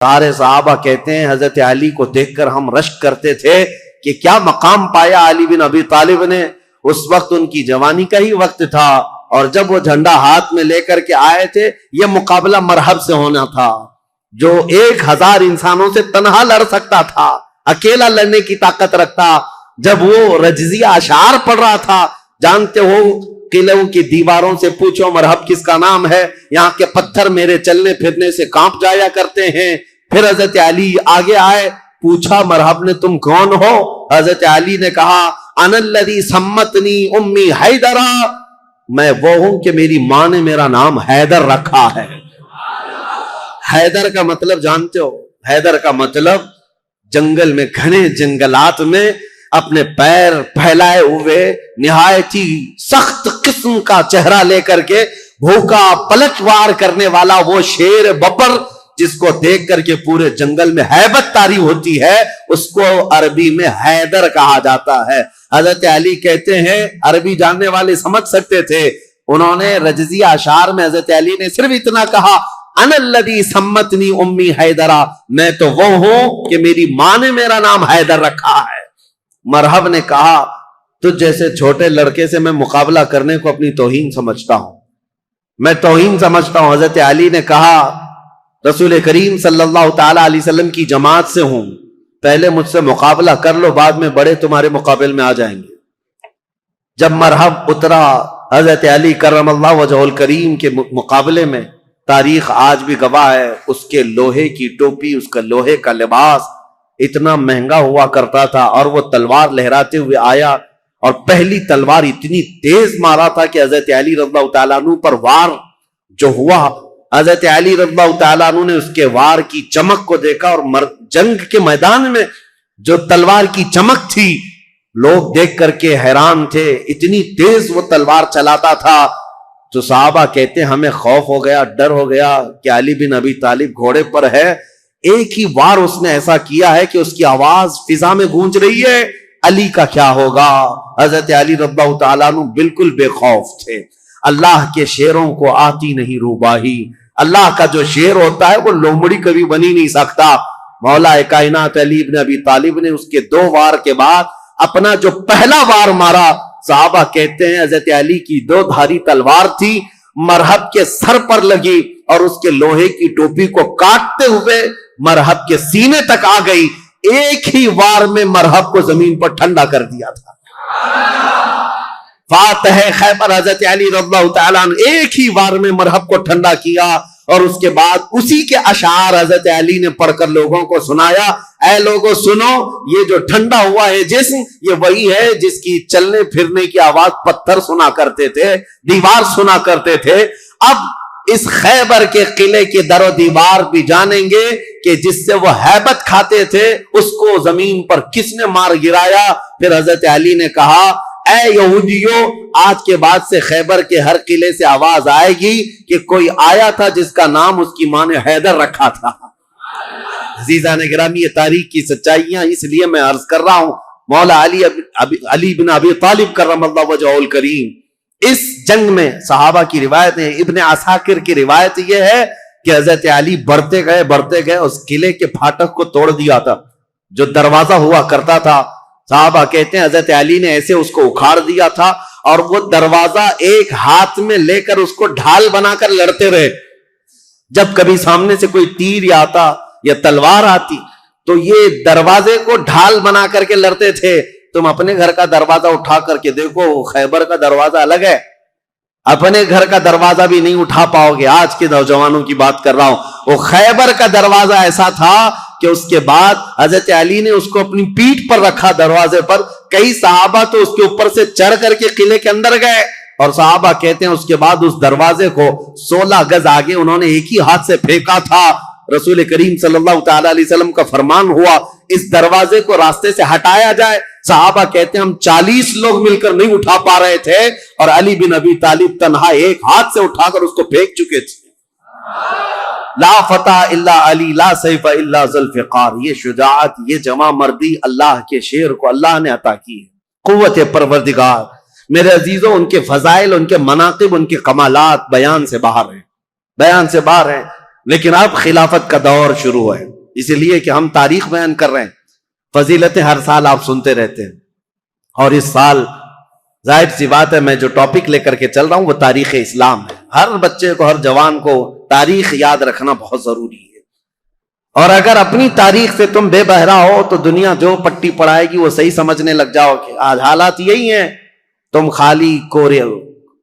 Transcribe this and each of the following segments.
سارے صحابہ کہتے ہیں حضرت علی کو دیکھ کر ہم رشک کرتے تھے کہ کیا مقام پایا علی بن ابی طالب نے. اس وقت ان کی جوانی کا ہی وقت تھا، اور جب وہ جھنڈا ہاتھ میں لے کر کے آئے تھے یہ مقابلہ مرحب سے ہونا تھا. جو 1000 انسانوں سے تنہا لڑ سکتا تھا، اکیلا لڑنے کی طاقت رکھتا، جب وہ رجزیہ اشعار پڑھ رہا تھا، جانتے ہو قلعوں کی دیواروں سے پوچھو مرحب کس کا نام ہے، یہاں کے پتھر میرے چلنے پھرنے سے کانپ جایا کرتے ہیں. پھر حضرت علی آگے آئے، پوچھا مرحب نے تم کون ہو؟ حضرت علی نے کہا انا الذی سمتنی امی حیدرا، میں وہ ہوں کہ میری ماں نے میرا نام حیدر رکھا ہے. حیدر کا مطلب جانتے ہو؟ حیدر کا مطلب جنگل میں، گھنے جنگلات میں اپنے پیر پھیلائے ہوئے نہایت ہی سخت قسم کا چہرہ لے کر کے بھوکا پلٹوار کرنے والا وہ شیر ببر جس کو دیکھ کر کے پورے جنگل میں ہیبت طاری ہوتی ہے، اس کو عربی میں حیدر کہا جاتا ہے. حضرت علی کہتے ہیں عربی جاننے والے سمجھ سکتے تھے، انہوں نے رجزیہ اشعار میں حضرت علی نے صرف اتنا کہا انا الذی سمتنی امی حیدرا، میں تو وہ ہوں کہ میری ماں نے میرا نام حیدر رکھا ہے. مرحب نے کہا تجھ جیسے چھوٹے لڑکے سے میں مقابلہ کرنے کو اپنی توہین سمجھتا ہوں، میں توہین سمجھتا ہوں. حضرت علی نے کہا رسول کریم صلی اللہ تعالی علیہ وسلم کی جماعت سے ہوں، پہلے مجھ سے مقابلہ کر لو، بعد میں بڑے تمہارے مقابل میں آ جائیں گے. جب مرحب اترا حضرت علی کرم اللہ وجہہ الکریم کے مقابلے میں، تاریخ آج بھی گواہ ہے، اس کے لوہے کی ٹوپی، اس کا لوہے کا لباس اتنا مہنگا ہوا کرتا تھا، اور وہ تلوار لہراتے ہوئے آیا اور پہلی تلوار اتنی تیز مارا تھا کہ حضرت علی رضی اللہ تعالیٰ عنہ پر وار جو ہوا، حضرت علی رضی اللہ تعالیٰ عنہ نے اس کے وار کی چمک کو دیکھا، اور جنگ کے میدان میں جو تلوار کی چمک تھی لوگ دیکھ کر کے حیران تھے، اتنی تیز وہ تلوار چلاتا تھا. جو صحابہ کہتے ہیں ہمیں خوف ہو گیا، ڈر ہو گیا کہ علی بن ابی طالب گھوڑے پر ہے، ایک ہی وار اس نے ایسا کیا ہے کہ اس کی آواز فضا میں گونج رہی ہے، علی کا کیا ہوگا. حضرت علی رضی اللہ تعالیٰ عنہ بالکل بے خوف تھے. اللہ کے شیروں کو آتی نہیں روباہی، اللہ کا جو شیر ہوتا ہے وہ لومڑی کبھی بنی نہیں سکتا. مولا کائنات علی بن ابی طالب نے اس کے 2 وار کے بعد اپنا جو پہلا وار مارا، صحابہ کہتے ہیں حضرت علی کی 2 دھاری تلوار تھی، مرحب کے سر پر لگی اور اس کے لوہے کی ٹوپی کو کاٹتے ہوئے مرحب کے سینے تک آ گئی. ایک ہی وار میں مرحب کو زمین پر ٹھنڈا کر دیا تھا. فاتح خیبر حضرت علی رضی اللہ تعالیٰ عنہ ایک ہی وار میں مرحب کو ٹھنڈا کیا، اور اس کے بعد اسی کے اشعار حضرت علی نے پڑھ کر لوگوں کو سنایا. اے لوگوں سنو، یہ جو ٹھنڈا ہوا ہے جسم، یہ وہی ہے جس کی چلنے پھرنے کی آواز پتھر سنا کرتے تھے، دیوار سنا کرتے تھے. اب اس خیبر کے قلعے کے در و دیوار بھی جانیں گے کہ جس سے وہ ہیبت کھاتے تھے اس کو زمین پر کس نے مار گرایا. پھر حضرت علی نے کہا اے یہودیوں، آج کے بعد سے خیبر کے ہر قلعے سے آواز آئے گی کہ کوئی آیا تھا جس کا نام اس کی ماں نے حیدر رکھا تھا. عزیزان گرامی، یہ تاریخ کی سچائیاں اس لیے میں عرض کر رہا ہوں. مولا علی بن ابی طالب کرم اللہ وجہہ الکریم، اس جنگ میں صحابہ کی روایت ہے، ابن عساکر کی روایت یہ ہے کہ حضرت علی بڑھتے گئے اس قلعے کے پھاٹک کو توڑ دیا تھا، جو دروازہ ہوا کرتا تھا. صحابہ کہتے ہیں حضرت علی نے ایسے اس کو اکھاڑ دیا تھا، اور وہ دروازہ ایک ہاتھ میں لے کر اس کو ڈھال بنا کر لڑتے رہے. جب کبھی سامنے سے کوئی تیر آتا یا تلوار آتی تو یہ دروازے کو ڈھال بنا کر کے لڑتے تھے. تم اپنے گھر کا دروازہ اٹھا کر کے دیکھو، خیبر کا دروازہ الگ ہے، اپنے گھر کا دروازہ بھی نہیں اٹھا پاؤ گے. آج کے نوجوانوں کی بات کر رہا ہوں. وہ خیبر کا دروازہ ایسا تھا کہ اس کے بعد حضرت علی نے اس کو اپنی پیٹھ پر رکھا دروازے پر. کئی صحابہ تو اس کے اوپر سے چڑھ کر کے قلعے کے اندر گئے، اور صحابہ کہتے ہیں اس کے بعد اس دروازے کو 16 گز آگے انہوں نے ایک ہی ہاتھ سے پھینکا تھا. رسول کریم صلی اللہ تعالی علیہ وسلم کا فرمان ہوا اس دروازے کو راستے سے ہٹایا جائے. صحابہ کہتے ہیں ہم 40 لوگ مل کر نہیں اٹھا پا رہے تھے، اور علی بن ابی طالب تنہا ایک ہاتھ سے اٹھا کر اس کو پھینک چکے تھے. لا فتح الا علی، لا سیف الا ذوالفقار. یہ شجاعت، یہ جمع مردی اللہ کے شیر کو اللہ نے عطا کی ہے. قوت پروردگار. میرے عزیزوں، ان کے فضائل، ان کے مناقب، ان کے کمالات بیان سے باہر ہیں، بیان سے باہر ہیں. لیکن اب خلافت کا دور شروع ہے، اسی لیے کہ ہم تاریخ بیان کر رہے ہیں، فضیلتیں ہر سال آپ سنتے رہتے ہیں، اور اس سال ظاہر سی بات ہے میں جو ٹاپک لے کر کے چل رہا ہوں وہ تاریخ اسلام ہے۔ ہر بچے کو، ہر جوان کو تاریخ یاد رکھنا بہت ضروری ہے، اور اگر اپنی تاریخ سے تم بے بہرا ہو تو دنیا جو پٹی پڑھائے گی وہ صحیح سمجھنے لگ جاؤ کہ آج حالات یہی ہیں، تم خالی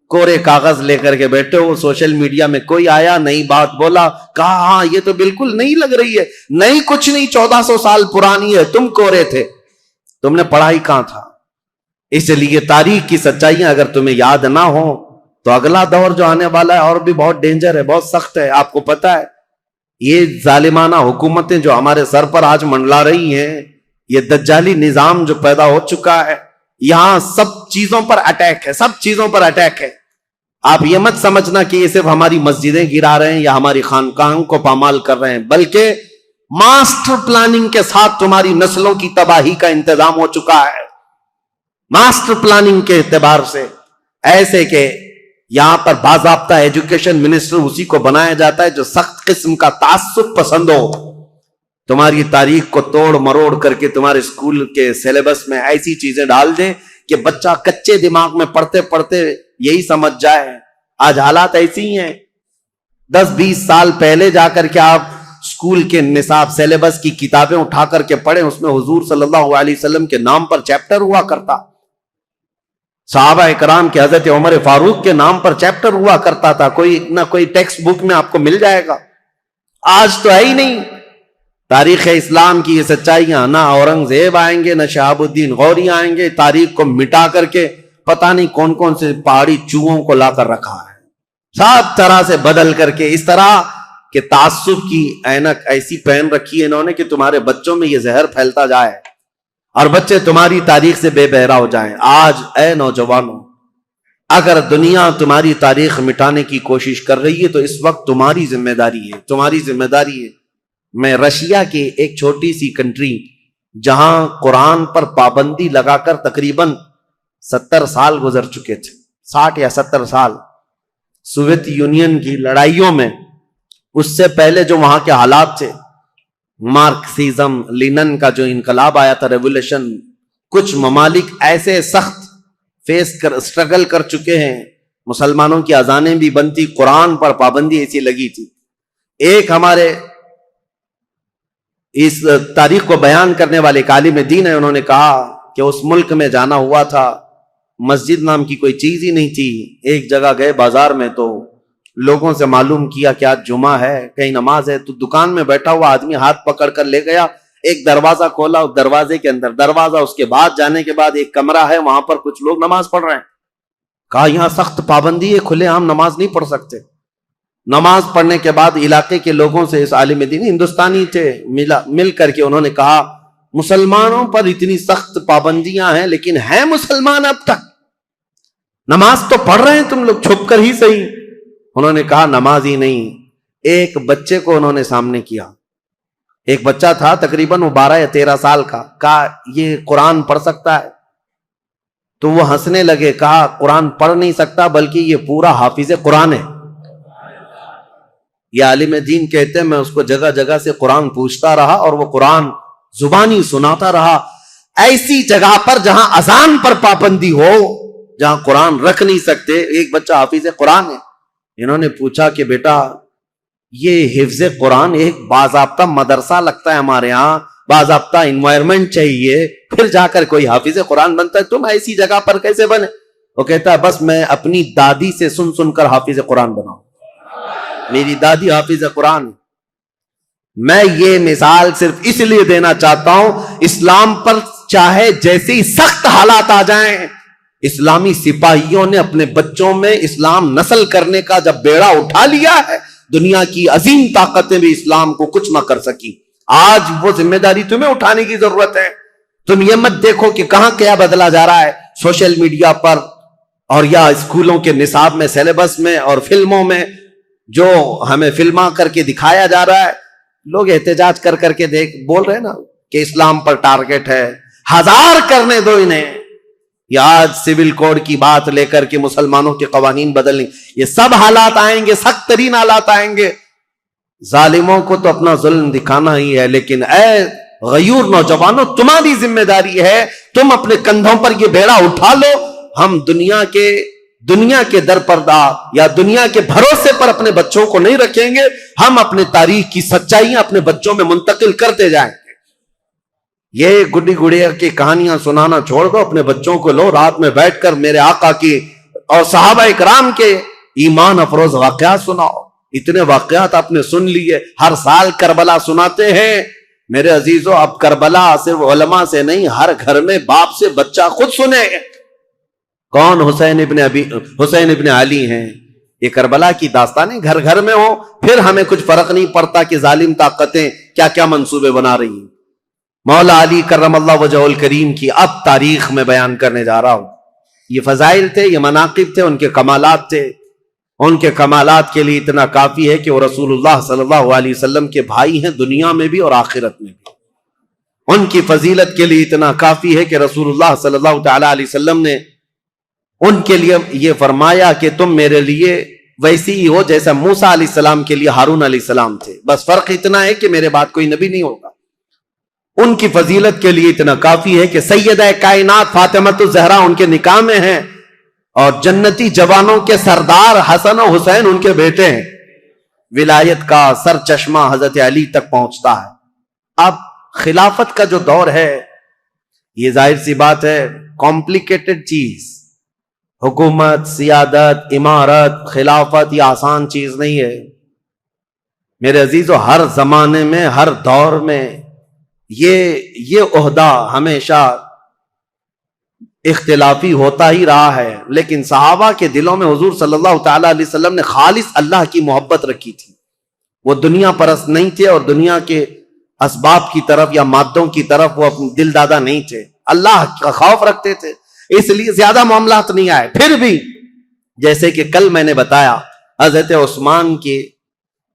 کورے کاغذ لے کر کے بیٹھے ہو، سوشل میڈیا میں کوئی آیا نئی بات بولا، کہا ہاں یہ تو بالکل نہیں لگ رہی ہے، نہیں کچھ نہیں، 1400 سال پرانی ہے، تم کورے تھے، تم نے پڑھا ہی کہاں تھا۔ اس لیے تاریخ کی سچائیاں اگر تمہیں یاد نہ ہو تو اگلا دور جو آنے والا ہے اور بھی بہت ڈینجر ہے، بہت سخت ہے۔ آپ کو پتا ہے یہ ظالمانہ حکومتیں جو ہمارے سر پر آج منڈلا رہی ہیں، یہ دجالی نظام جو پیدا ہو چکا ہے، یہاں سب چیزوں پر اٹیک ہے، سب چیزوں پر اٹیک ہے۔ آپ یہ مت سمجھنا کہ یہ صرف ہماری مسجدیں گرا رہے ہیں یا ہماری خانقاہوں کو پامال کر رہے ہیں، بلکہ ماسٹر پلاننگ کے ساتھ تمہاری نسلوں کی تباہی کا انتظام ہو چکا ہے، ماسٹر پلاننگ کے اعتبار سے، ایسے کہ یہاں پر باضابطہ ایجوکیشن منسٹر اسی کو بنایا جاتا ہے جو سخت قسم کا تعصب پسند ہو، تمہاری تاریخ کو توڑ مروڑ کر کے تمہارے اسکول کے سیلیبس میں ایسی چیزیں ڈال دیں کہ بچہ کچے دماغ میں پڑھتے پڑھتے یہی سمجھ جائے۔ آج حالات ایسی ہی ہیں، 10-20 سال پہلے جا کر کے آپ اسکول کے نصاب سیلیبس کی کتابیں اٹھا کر کے پڑھیں، اس میں حضور صلی اللہ علیہ وسلم کے نام پر چیپٹر ہوا کرتا، صحابہ اکرام کے حضرت عمر فاروق کے نام پر چیپٹر ہوا کرتا تھا، کوئی نہ کوئی ٹیکسٹ بک میں آپ کو مل جائے گا۔ آج تو ہے ہی نہیں۔ تاریخ اسلام کی یہ سچائیاں، نہ اورنگزیب آئیں گے، نہ شہاب الدین غوری آئیں گے، تاریخ کو مٹا کر کے پتہ نہیں کون کون سے پہاڑی چوہوں کو لا کر رکھا ہے، سب طرح سے بدل کر کے، اس طرح کہ تعصب کی اینک ایسی پہن رکھی ہے انہوں نے کہ تمہارے بچوں میں یہ زہر پھیلتا جائے اور بچے تمہاری تاریخ سے بے بہرا ہو جائیں۔ آج اے نوجوانوں، اگر دنیا تمہاری تاریخ مٹانے کی کوشش کر رہی ہے تو اس وقت تمہاری ذمہ داری ہے، تمہاری ذمہ داری ہے۔ میں رشیا کی ایک چھوٹی سی کنٹری جہاں قرآن پر پابندی لگا کر تقریباً 70 سال گزر چکے تھے، 60 یا 70 سال، سوویت یونین کی لڑائیوں میں، اس سے پہلے جو وہاں کے حالات تھے، مارکسزم، لینن کا جو انقلاب آیا تھا، ریولوشن، کچھ ممالک ایسے سخت اسٹرگل کر چکے ہیں، مسلمانوں کی اذانیں بھی بنتی، قرآن پر پابندی ایسی لگی تھی۔ ایک ہمارے اس تاریخ کو بیان کرنے والے ایک عالم دین ہے، انہوں نے کہا کہ اس ملک میں جانا ہوا تھا، مسجد نام کی کوئی چیز ہی نہیں تھی، ایک جگہ گئے بازار میں تو لوگوں سے معلوم کیا کہ آج جمعہ ہے، کہیں نماز ہے، تو دکان میں بیٹھا ہوا آدمی ہاتھ پکڑ کر لے گیا، ایک دروازہ کھولا، اس دروازے کے اندر دروازہ، اس کے بعد جانے کے بعد ایک کمرہ ہے، وہاں پر کچھ لوگ نماز پڑھ رہے ہیں۔ کہا یہاں سخت پابندی ہے، کھلے عام نماز نہیں پڑھ سکتے۔ نماز پڑھنے کے بعد علاقے کے لوگوں سے، اس عالم دین ہندوستانی تھے، مل کر کے انہوں نے کہا مسلمانوں پر اتنی سخت پابندیاں ہیں لیکن ہیں مسلمان اب تک، نماز تو پڑھ رہے ہیں تم لوگ چھپ کر ہی صحیح۔ انہوں نے کہا نماز ہی نہیں۔ ایک بچے کو انہوں نے سامنے کیا، ایک بچہ تھا تقریباً وہ 12 یا 13 سال کا، کہا یہ قرآن پڑھ سکتا ہے؟ تو وہ ہنسنے لگے، کہا قرآن پڑھ نہیں سکتا بلکہ یہ پورا حافظ قرآن ہے۔ یہ عالم دین کہتے ہیں میں اس کو جگہ جگہ سے قرآن پوچھتا رہا اور وہ قرآن زبانی سناتا رہا۔ ایسی جگہ پر جہاں اذان پر پابندی ہو، جہاں قرآن رکھ نہیں سکتے، ایک بچہ حافظ قرآن ہے۔ انہوں نے پوچھا کہ بیٹا یہ حفظ قرآن ایک باضابطہ مدرسہ لگتا ہے ہمارے ہاں، باضابطہ انوائرمنٹ چاہیے، پھر جا کر کوئی حافظ قرآن بنتا ہے، تم ایسی جگہ پر کیسے بنے؟ وہ کہتا ہے بس میں اپنی دادی سے سن سن کر حافظ قرآن بناؤں، میری دادی حافظ قرآن۔ میں یہ مثال صرف اس لیے دینا چاہتا ہوں، اسلام پر چاہے جیسے ہی سخت حالات آ جائیں، اسلامی سپاہیوں نے اپنے بچوں میں اسلام نسل کرنے کا جب بیڑا اٹھا لیا ہے، دنیا کی عظیم طاقتیں بھی اسلام کو کچھ نہ کر سکی۔ آج وہ ذمہ داری تمہیں اٹھانے کی ضرورت ہے۔ تم یہ مت دیکھو کہ کہاں کیا بدلا جا رہا ہے سوشل میڈیا پر اور یا اسکولوں کے نصاب میں، سیلیبس میں اور فلموں میں، جو ہمیں فلما کر کے دکھایا جا رہا ہے۔ لوگ احتجاج کر کر کے بول رہے ہیں نا کہ اسلام پر ٹارگٹ ہے، 1000 کرنے دو انہیں۔ یہ آج سول کوڈ کی بات لے کر کے مسلمانوں کے قوانین بدلنے، یہ سب حالات آئیں گے، سخت ترین حالات آئیں گے۔ ظالموں کو تو اپنا ظلم دکھانا ہی ہے، لیکن اے غیور نوجوانوں، تمہاری ذمہ داری ہے، تم اپنے کندھوں پر یہ بیڑا اٹھا لو۔ ہم دنیا کے درپردہ یا دنیا کے بھروسے پر اپنے بچوں کو نہیں رکھیں گے، ہم اپنے تاریخ کی سچائیاں اپنے بچوں میں منتقل کرتے جائیں گے۔ یہ گڈی گڑیا کی کہانیاں سنانا چھوڑ دو، اپنے بچوں کو لو، رات میں بیٹھ کر میرے آقا کی اور صحابہ اکرام کے ایمان افروز واقعات سناؤ۔ اتنے واقعات آپ نے سن لیے، ہر سال کربلا سناتے ہیں۔ میرے عزیزو، اب کربلا صرف علماء سے نہیں، ہر گھر میں باپ سے بچہ خود سنے۔ کون؟ حسین ابن علی ہیں۔ یہ کربلا کی داستانیں گھر گھر میں ہو، پھر ہمیں کچھ فرق نہیں پڑتا کہ ظالم طاقتیں کیا کیا منصوبے بنا رہی ہیں۔ مولا علی کرم اللہ وجہہ الکریم کی اب تاریخ میں بیان کرنے جا رہا ہوں۔ یہ فضائل تھے، یہ مناقب تھے، ان کے کمالات تھے۔ ان کے کمالات کے لیے اتنا کافی ہے کہ وہ رسول اللہ صلی اللہ علیہ وسلم کے بھائی ہیں، دنیا میں بھی اور آخرت میں بھی۔ ان کی فضیلت کے لیے اتنا کافی ہے کہ رسول اللہ صلی اللہ تعالی علیہ وسلم نے ان کے لیے یہ فرمایا کہ تم میرے لیے ویسی ہی ہو جیسا موسیٰ علیہ السلام کے لیے ہارون علیہ السلام تھے، بس فرق اتنا ہے کہ میرے بعد کوئی نبی نہیں ہوگا۔ ان کی فضیلت کے لیے اتنا کافی ہے کہ سیدہ کائنات فاطمۃ الزہرا ان کے نکاح میں ہیں، اور جنتی جوانوں کے سردار حسن و حسین ان کے بیٹے ہیں۔ ولایت کا سر چشمہ حضرت علی تک پہنچتا ہے۔ اب خلافت کا جو دور ہے، یہ ظاہر سی بات ہے کمپلیکیٹڈ چیز۔ حکومت، سیادت، امارت، خلافت یہ آسان چیز نہیں ہے میرے عزیزو۔ ہر زمانے میں، ہر دور میں یہ عہدہ ہمیشہ اختلافی ہوتا ہی رہا ہے، لیکن صحابہ کے دلوں میں حضور صلی اللہ تعالی علیہ وسلم نے خالص اللہ کی محبت رکھی تھی۔ وہ دنیا پرست نہیں تھے، اور دنیا کے اسباب کی طرف یا مادوں کی طرف وہ اپنے دل دادا نہیں تھے، اللہ کا خوف رکھتے تھے، اس لیے زیادہ معاملات نہیں آئے۔ پھر بھی جیسے کہ کل میں نے بتایا، حضرت عثمان کے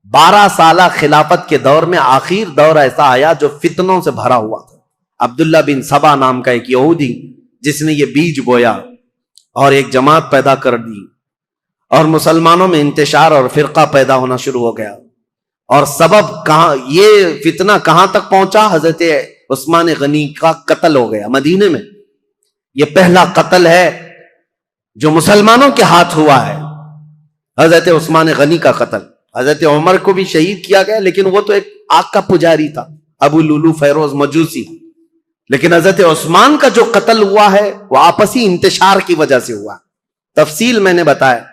12 سالہ خلافت کے دور میں آخر دور ایسا آیا جو فتنوں سے بھرا ہوا تھا۔ عبداللہ بن سبا نام کا ایک یہودی جس نے یہ بیج بویا اور ایک جماعت پیدا کر دی، اور مسلمانوں میں انتشار اور فرقہ پیدا ہونا شروع ہو گیا۔ اور سبب کہاں، یہ فتنہ کہاں تک پہنچا؟ حضرت عثمان غنی کا قتل ہو گیا مدینے میں۔ یہ پہلا قتل ہے جو مسلمانوں کے ہاتھ ہوا ہے، حضرت عثمان غنی کا قتل۔ حضرت عمر کو بھی شہید کیا گیا، لیکن وہ تو ایک آگ کا پجاری تھا، ابو لولو فیروز مجوسی۔ لیکن حضرت عثمان کا جو قتل ہوا ہے وہ آپسی انتشار کی وجہ سے ہوا۔ تفصیل میں نے بتایا،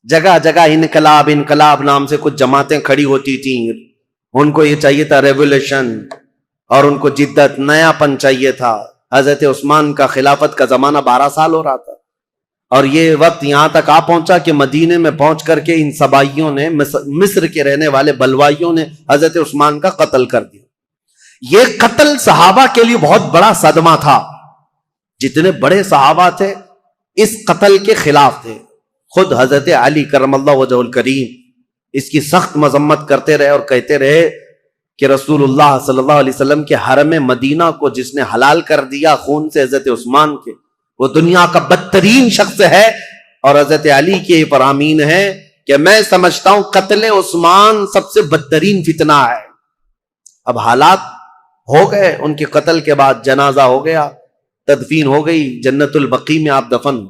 جگہ جگہ انقلاب نام سے کچھ جماعتیں کھڑی ہوتی تھیں، ان کو یہ چاہیے تھا ریولیوشن، اور ان کو جدت، نیا پن چاہیے تھا۔ حضرت عثمان کا خلافت کا زمانہ 12 سال ہو رہا تھا، اور یہ وقت یہاں تک آ پہنچا کہ مدینے میں پہنچ کر کے ان سبائیوں نے، مصر کے رہنے والے بلوائیوں نے حضرت عثمان کا قتل کر دیا۔ یہ قتل صحابہ کے لیے بہت بڑا صدمہ تھا۔ جتنے بڑے صحابہ تھے اس قتل کے خلاف تھے۔ خود حضرت علی کرم اللہ وجہہ الکریم اس کی سخت مذمت کرتے رہے اور کہتے رہے کہ رسول اللہ صلی اللہ علیہ وسلم کے حرم مدینہ کو جس نے حلال کر دیا خون سے حضرت عثمان کے، وہ دنیا کا بدترین شخص ہے۔ اور حضرت علی کے یہ فرامین ہے کہ میں سمجھتا ہوں قتل عثمان سب سے بدترین فتنہ ہے۔ اب حالات ہو گئے، ان کے قتل کے بعد جنازہ ہو گیا، تدفین ہو گئی، جنت البقیع میں آپ دفن۔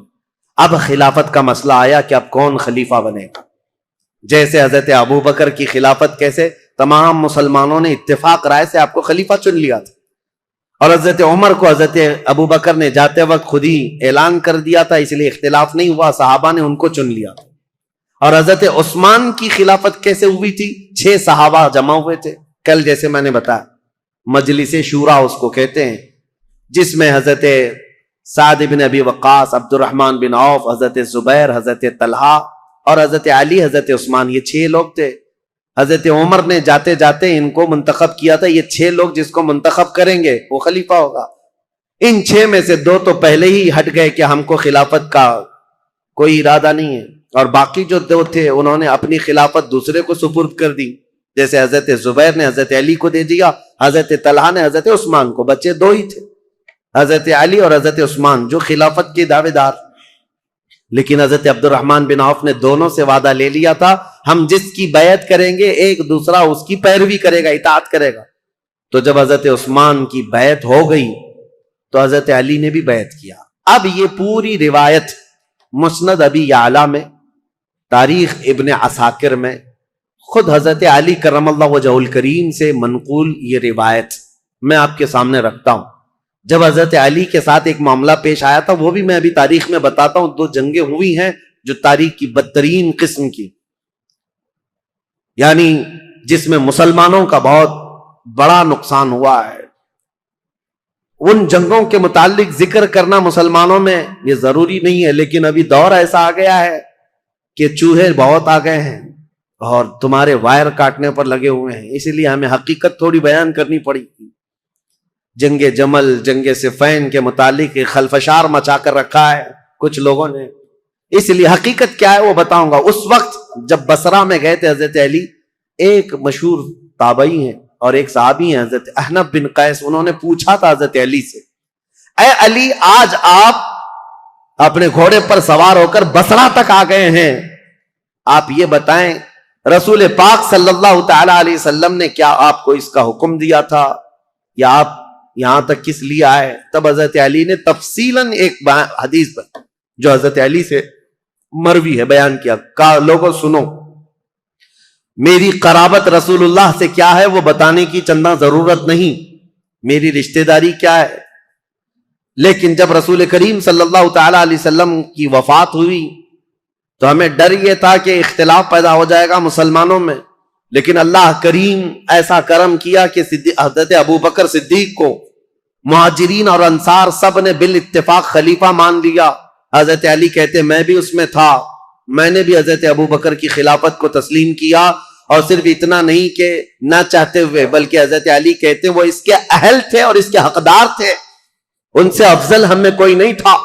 اب خلافت کا مسئلہ آیا کہ اب کون خلیفہ بنے گا۔ جیسے حضرت ابو بکر کی خلافت، کیسے تمام مسلمانوں نے اتفاق رائے سے آپ کو خلیفہ چن لیا تھا، اور حضرت عمر کو حضرت ابو بکر نے جاتے وقت خود ہی اعلان کر دیا تھا، اس لیے اختلاف نہیں ہوا، صحابہ نے ان کو چن لیا تھا۔ اور حضرت عثمان کی خلافت کیسے ہوئی تھی؟ 6 صحابہ جمع ہوئے تھے، کل جیسے میں نے بتایا مجلس شورا اس کو کہتے ہیں، جس میں حضرت سعد بن ابی وقاص، عبد الرحمن بن عوف، حضرت زبیر، حضرت طلحہ اور حضرت علی، حضرت عثمان، یہ 6 لوگ تھے۔ حضرت عمر نے جاتے جاتے ان کو منتخب کیا تھا، یہ 6 لوگ جس کو منتخب کریں گے وہ خلیفہ ہوگا۔ ان 6 میں سے 2 تو پہلے ہی ہٹ گئے کہ ہم کو خلافت کا کوئی ارادہ نہیں ہے، اور باقی جو 2 تھے انہوں نے اپنی خلافت دوسرے کو سپرد کر دی، جیسے حضرت زبیر نے حضرت علی کو دے دیا، حضرت طلحہ نے حضرت عثمان کو۔ بچے 2 ہی تھے، حضرت علی اور حضرت عثمان، جو خلافت کے دعوے دار۔ لیکن حضرت عبد الرحمن بن عوف نے دونوں سے وعدہ لے لیا تھا ہم جس کی بیعت کریں گے ایک دوسرا اس کی پیروی کرے گا، اطاعت کرے گا۔ تو جب حضرت عثمان کی بیعت ہو گئی تو حضرت علی نے بھی بیعت کیا۔ اب یہ پوری روایت مسند ابی یعلا میں، تاریخ ابن عساکر میں، خود حضرت علی کرم اللہ وجہہ الکریم سے منقول یہ روایت میں آپ کے سامنے رکھتا ہوں۔ جب حضرت علی کے ساتھ ایک معاملہ پیش آیا تھا، وہ بھی میں ابھی تاریخ میں بتاتا ہوں، 2 جنگیں ہوئی ہیں جو تاریخ کی بدترین قسم کی، یعنی جس میں مسلمانوں کا بہت بڑا نقصان ہوا ہے۔ ان جنگوں کے متعلق ذکر کرنا مسلمانوں میں یہ ضروری نہیں ہے، لیکن ابھی دور ایسا آ گیا ہے کہ چوہے بہت آ گئے ہیں اور تمہارے وائر کاٹنے پر لگے ہوئے ہیں، اسی لیے ہمیں حقیقت تھوڑی بیان کرنی پڑی۔ جنگ جمل، جنگ صفین کے متعلق خلفشار مچا کر رکھا ہے کچھ لوگوں نے، اس لیے حقیقت کیا ہے وہ بتاؤں گا۔ اس وقت جب بصرہ میں گئے تھے حضرت علی، ایک مشہور تابعی ہیں اور ایک صحابی ہیں حضرت احنف بن قیس، انہوں نے پوچھا تھا حضرت علی سے، اے علی آج آپ اپنے گھوڑے پر سوار ہو کر بصرہ تک آ گئے ہیں، آپ یہ بتائیں رسول پاک صلی اللہ تعالی علیہ وسلم نے کیا آپ کو اس کا حکم دیا تھا، یا آپ یہاں تک کس لیے آئے؟ تب حضرت علی نے تفصیلاً ایک حدیث پر جو حضرت علی سے مروی ہے بیان کیا، کہا لوگوں سنو، میری قرابت رسول اللہ سے کیا ہے وہ بتانے کی چندہ ضرورت نہیں، میری رشتہ داری کیا ہے، لیکن جب رسول کریم صلی اللہ تعالی علیہ وسلم کی وفات ہوئی تو ہمیں ڈر یہ تھا کہ اختلاف پیدا ہو جائے گا مسلمانوں میں، لیکن اللہ کریم ایسا کرم کیا کہ حضرت ابو بکر صدیق کو مہاجرین اور انصار سب نے بالاتفاق خلیفہ مان لیا۔ حضرت علی کہتے میں بھی اس میں تھا، میں نے بھی حضرت ابو بکر کی خلافت کو تسلیم کیا، اور صرف اتنا نہیں کہ نہ چاہتے ہوئے، بلکہ حضرت علی کہتے وہ اس کے اہل تھے اور اس کے حقدار تھے، ان سے افضل ہم میں کوئی نہیں تھا،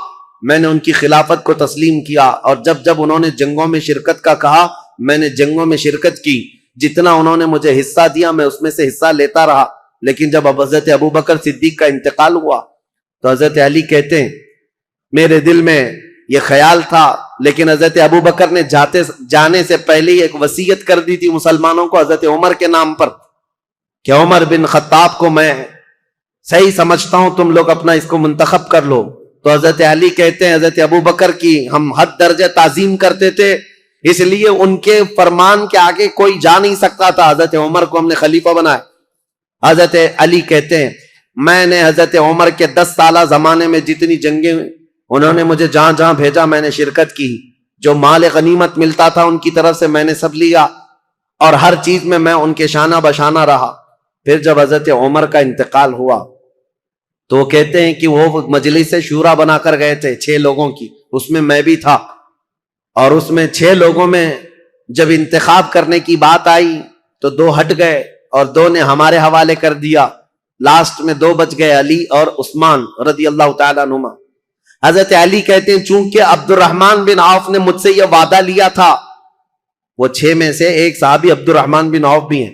میں نے ان کی خلافت کو تسلیم کیا۔ اور جب انہوں نے جنگوں میں شرکت کا کہا، میں نے جنگوں میں شرکت کی، جتنا انہوں نے مجھے حصہ دیا میں اس میں سے حصہ لیتا رہا، لیکن جب حضرت ابو بکر صدیق کا انتقال ہوا تو حضرت علی کہتے ہیں میرے دل میں یہ خیال تھا، لیکن حضرت ابو بکر نے جانے سے پہلے ہی ایک وصیت کر دی تھی مسلمانوں کو حضرت عمر کے نام پر کہ عمر بن خطاب کو میں صحیح سمجھتا ہوں، تم لوگ اپنا اس کو منتخب کر لو۔ تو حضرت علی کہتے ہیں حضرت ابو بکر کی ہم حد درجہ تعظیم کرتے تھے، اس لیے ان کے فرمان کے آگے کوئی جا نہیں سکتا تھا، حضرت عمر کو ہم نے خلیفہ بنایا۔ حضرت علی کہتے ہیں میں نے حضرت عمر کے 10 سالہ زمانے میں جتنی جنگیں انہوں نے مجھے جہاں جہاں بھیجا میں نے شرکت کی، جو مال غنیمت ملتا تھا ان کی طرف سے میں نے سب لیا، اور ہر چیز میں ان کے شانہ بشانہ رہا۔ پھر جب حضرت عمر کا انتقال ہوا تو وہ کہتے ہیں کہ وہ مجلس شورا بنا کر گئے تھے 6 لوگوں کی، اس میں بھی تھا، اور اس میں 6 لوگوں میں جب انتخاب کرنے کی بات آئی تو 2 ہٹ گئے اور 2 نے ہمارے حوالے کر دیا، لاسٹ میں 2 بچ گئے، علی اور عثمان رضی اللہ تعالیٰ عنہما۔ حضرت علی کہتے ہیں چونکہ عبد الرحمن بن عوف نے مجھ سے یہ وعدہ لیا تھا، وہ 6 میں سے ایک صحابی عبد الرحمن بن عوف بھی ہیں،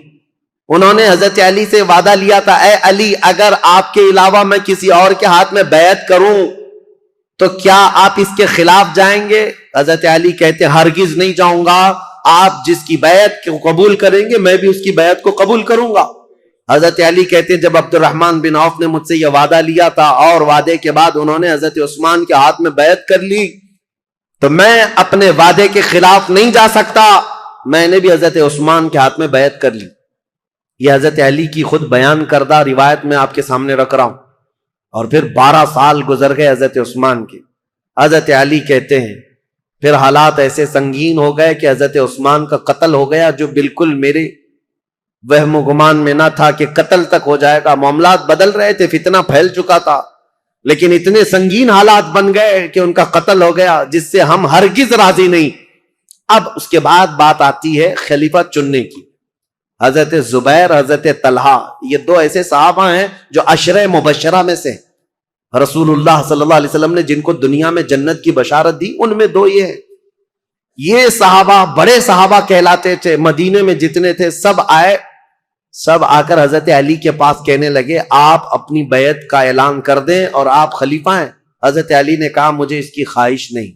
انہوں نے حضرت علی سے وعدہ لیا تھا اے علی اگر آپ کے علاوہ میں کسی اور کے ہاتھ میں بیعت کروں تو کیا آپ اس کے خلاف جائیں گے؟ حضرت علی کہتے ہیں ہرگز نہیں جاؤں گا، آپ جس کی بیعت کو قبول کریں گے میں بھی اس کی بیعت کو قبول کروں گا۔ حضرت علی کہتے ہیں جب عبد الرحمن بن عوف نے مجھ سے یہ وعدہ لیا تھا اور وعدے کے بعد انہوں نے حضرت عثمان کے ہاتھ میں بیعت کر لی تو میں اپنے وعدے کے خلاف نہیں جا سکتا، میں نے بھی حضرت عثمان کے ہاتھ میں بیعت کر لی۔ یہ حضرت علی کی خود بیان کردہ روایت میں آپ کے سامنے رکھ رہا ہوں۔ اور پھر 12 سال گزر گئے حضرت عثمان کے۔ حضرت علی کہتے ہیں پھر حالات ایسے سنگین ہو گئے کہ حضرت عثمان کا قتل ہو گیا، جو بالکل میرے وہم و گمان میں نہ تھا کہ قتل تک ہو جائے گا۔ معاملات بدل رہے تھے، فتنہ پھیل چکا تھا، لیکن اتنے سنگین حالات بن گئے کہ ان کا قتل ہو گیا، جس سے ہم ہرگز راضی نہیں۔ اب اس کے بعد بات آتی ہے خلیفہ چننے کی۔ حضرت زبیر، حضرت طلحہ، یہ 2 ایسے صحابہ ہیں جو عشرہ مبشرہ میں سے رسول اللہ صلی اللہ علیہ وسلم نے جن کو دنیا میں جنت کی بشارت دی، ان میں 2 یہ ہیں۔ یہ صحابہ بڑے صحابہ کہلاتے تھے، مدینے میں جتنے تھے سب آئے، سب آ کر حضرت علی کے پاس کہنے لگے آپ اپنی بیعت کا اعلان کر دیں اور آپ خلیفہ ہیں۔ حضرت علی نے کہا مجھے اس کی خواہش نہیں،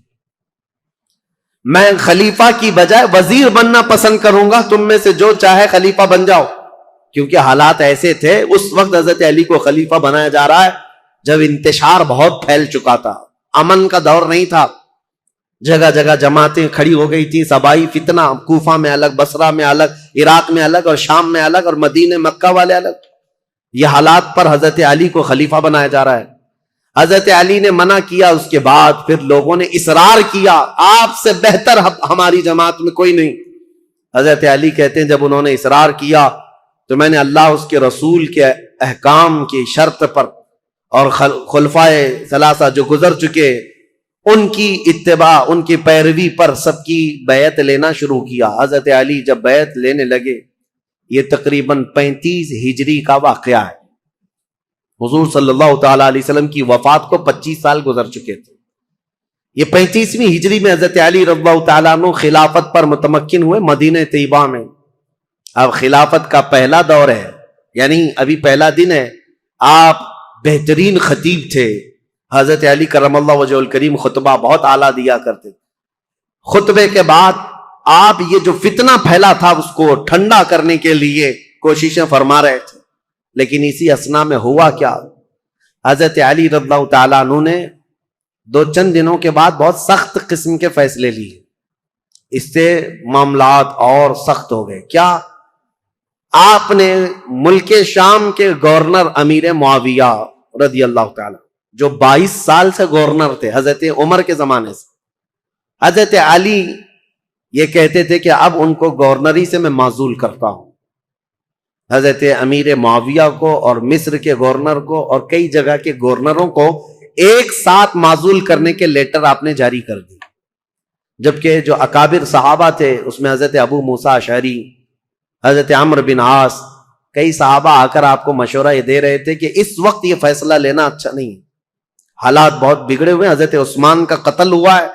میں خلیفہ کی بجائے وزیر بننا پسند کروں گا، تم میں سے جو چاہے خلیفہ بن جاؤ. کیونکہ حالات ایسے تھے اس وقت حضرت علی کو خلیفہ بنایا جا رہا ہے جب انتشار بہت پھیل چکا تھا، امن کا دور نہیں تھا، جگہ جگہ جماعتیں کھڑی ہو گئی تھی، صبائی فتنہ، کوفہ میں الگ، بصرہ میں الگ، عراق میں الگ، اور شام میں الگ، اور مدینہ مکہ والے الگ. یہ حالات پر حضرت علی کو خلیفہ بنایا جا رہا ہے. حضرت علی نے منع کیا، اس کے بعد پھر لوگوں نے اصرار کیا آپ سے بہتر ہماری جماعت میں کوئی نہیں. حضرت علی کہتے ہیں جب انہوں نے اصرار کیا تو میں نے اللہ اس کے رسول کے احکام کی شرط پر اور خلفائے ثلاثہ جو گزر چکے ان کی اتباع، ان کی پیروی پر سب کی بیعت لینا شروع کیا. حضرت علی جب بیعت لینے لگے، یہ تقریباً 35 ہجری کا واقعہ ہے. حضور صلی اللہ تعالیٰ علیہ وسلم کی وفات کو 25 سال گزر چکے تھے. یہ 35ویں ہجری میں حضرت علی رضی اللہ تعالیٰ عنہ خلافت پر متمکن ہوئے مدینہ طیبہ میں. اب خلافت کا پہلا دور ہے، یعنی ابھی پہلا دن ہے. آپ بہترین خطیب تھے. حضرت علی کرم اللہ وجہ الکریم خطبہ بہت اعلیٰ دیا کرتے. خطبے کے بعد آپ یہ جو فتنہ پھیلا تھا اس کو ٹھنڈا کرنے کے لیے کوششیں فرما رہے تھے. لیکن اسی اثنا میں ہوا کیا، حضرت علی رضی اللہ تعالیٰ عنہ نے چند دنوں کے بعد بہت سخت قسم کے فیصلے لیے. اس سے معاملات اور سخت ہو گئے. کیا؟ آپ نے ملک شام کے گورنر امیر معاویہ رضی اللہ تعالیٰ جو 22 سال سے گورنر تھے حضرت عمر کے زمانے سے، حضرت علی یہ کہتے تھے کہ اب ان کو گورنری سے میں معزول کرتا ہوں. حضرت امیر معاویہ کو اور مصر کے گورنر کو اور کئی جگہ کے گورنروں کو ایک ساتھ معزول کرنے کے لیٹر آپ نے جاری کر دی. جبکہ جو اکابر صحابہ تھے اس میں حضرت ابو موسیٰ اشعری، حضرت عمرو بن عاص، کئی صحابہ آ کر آپ کو مشورہ یہ دے رہے تھے کہ اس وقت یہ فیصلہ لینا اچھا نہیں، حالات بہت بگڑے ہوئے. حضرت عثمان کا قتل ہوا ہے،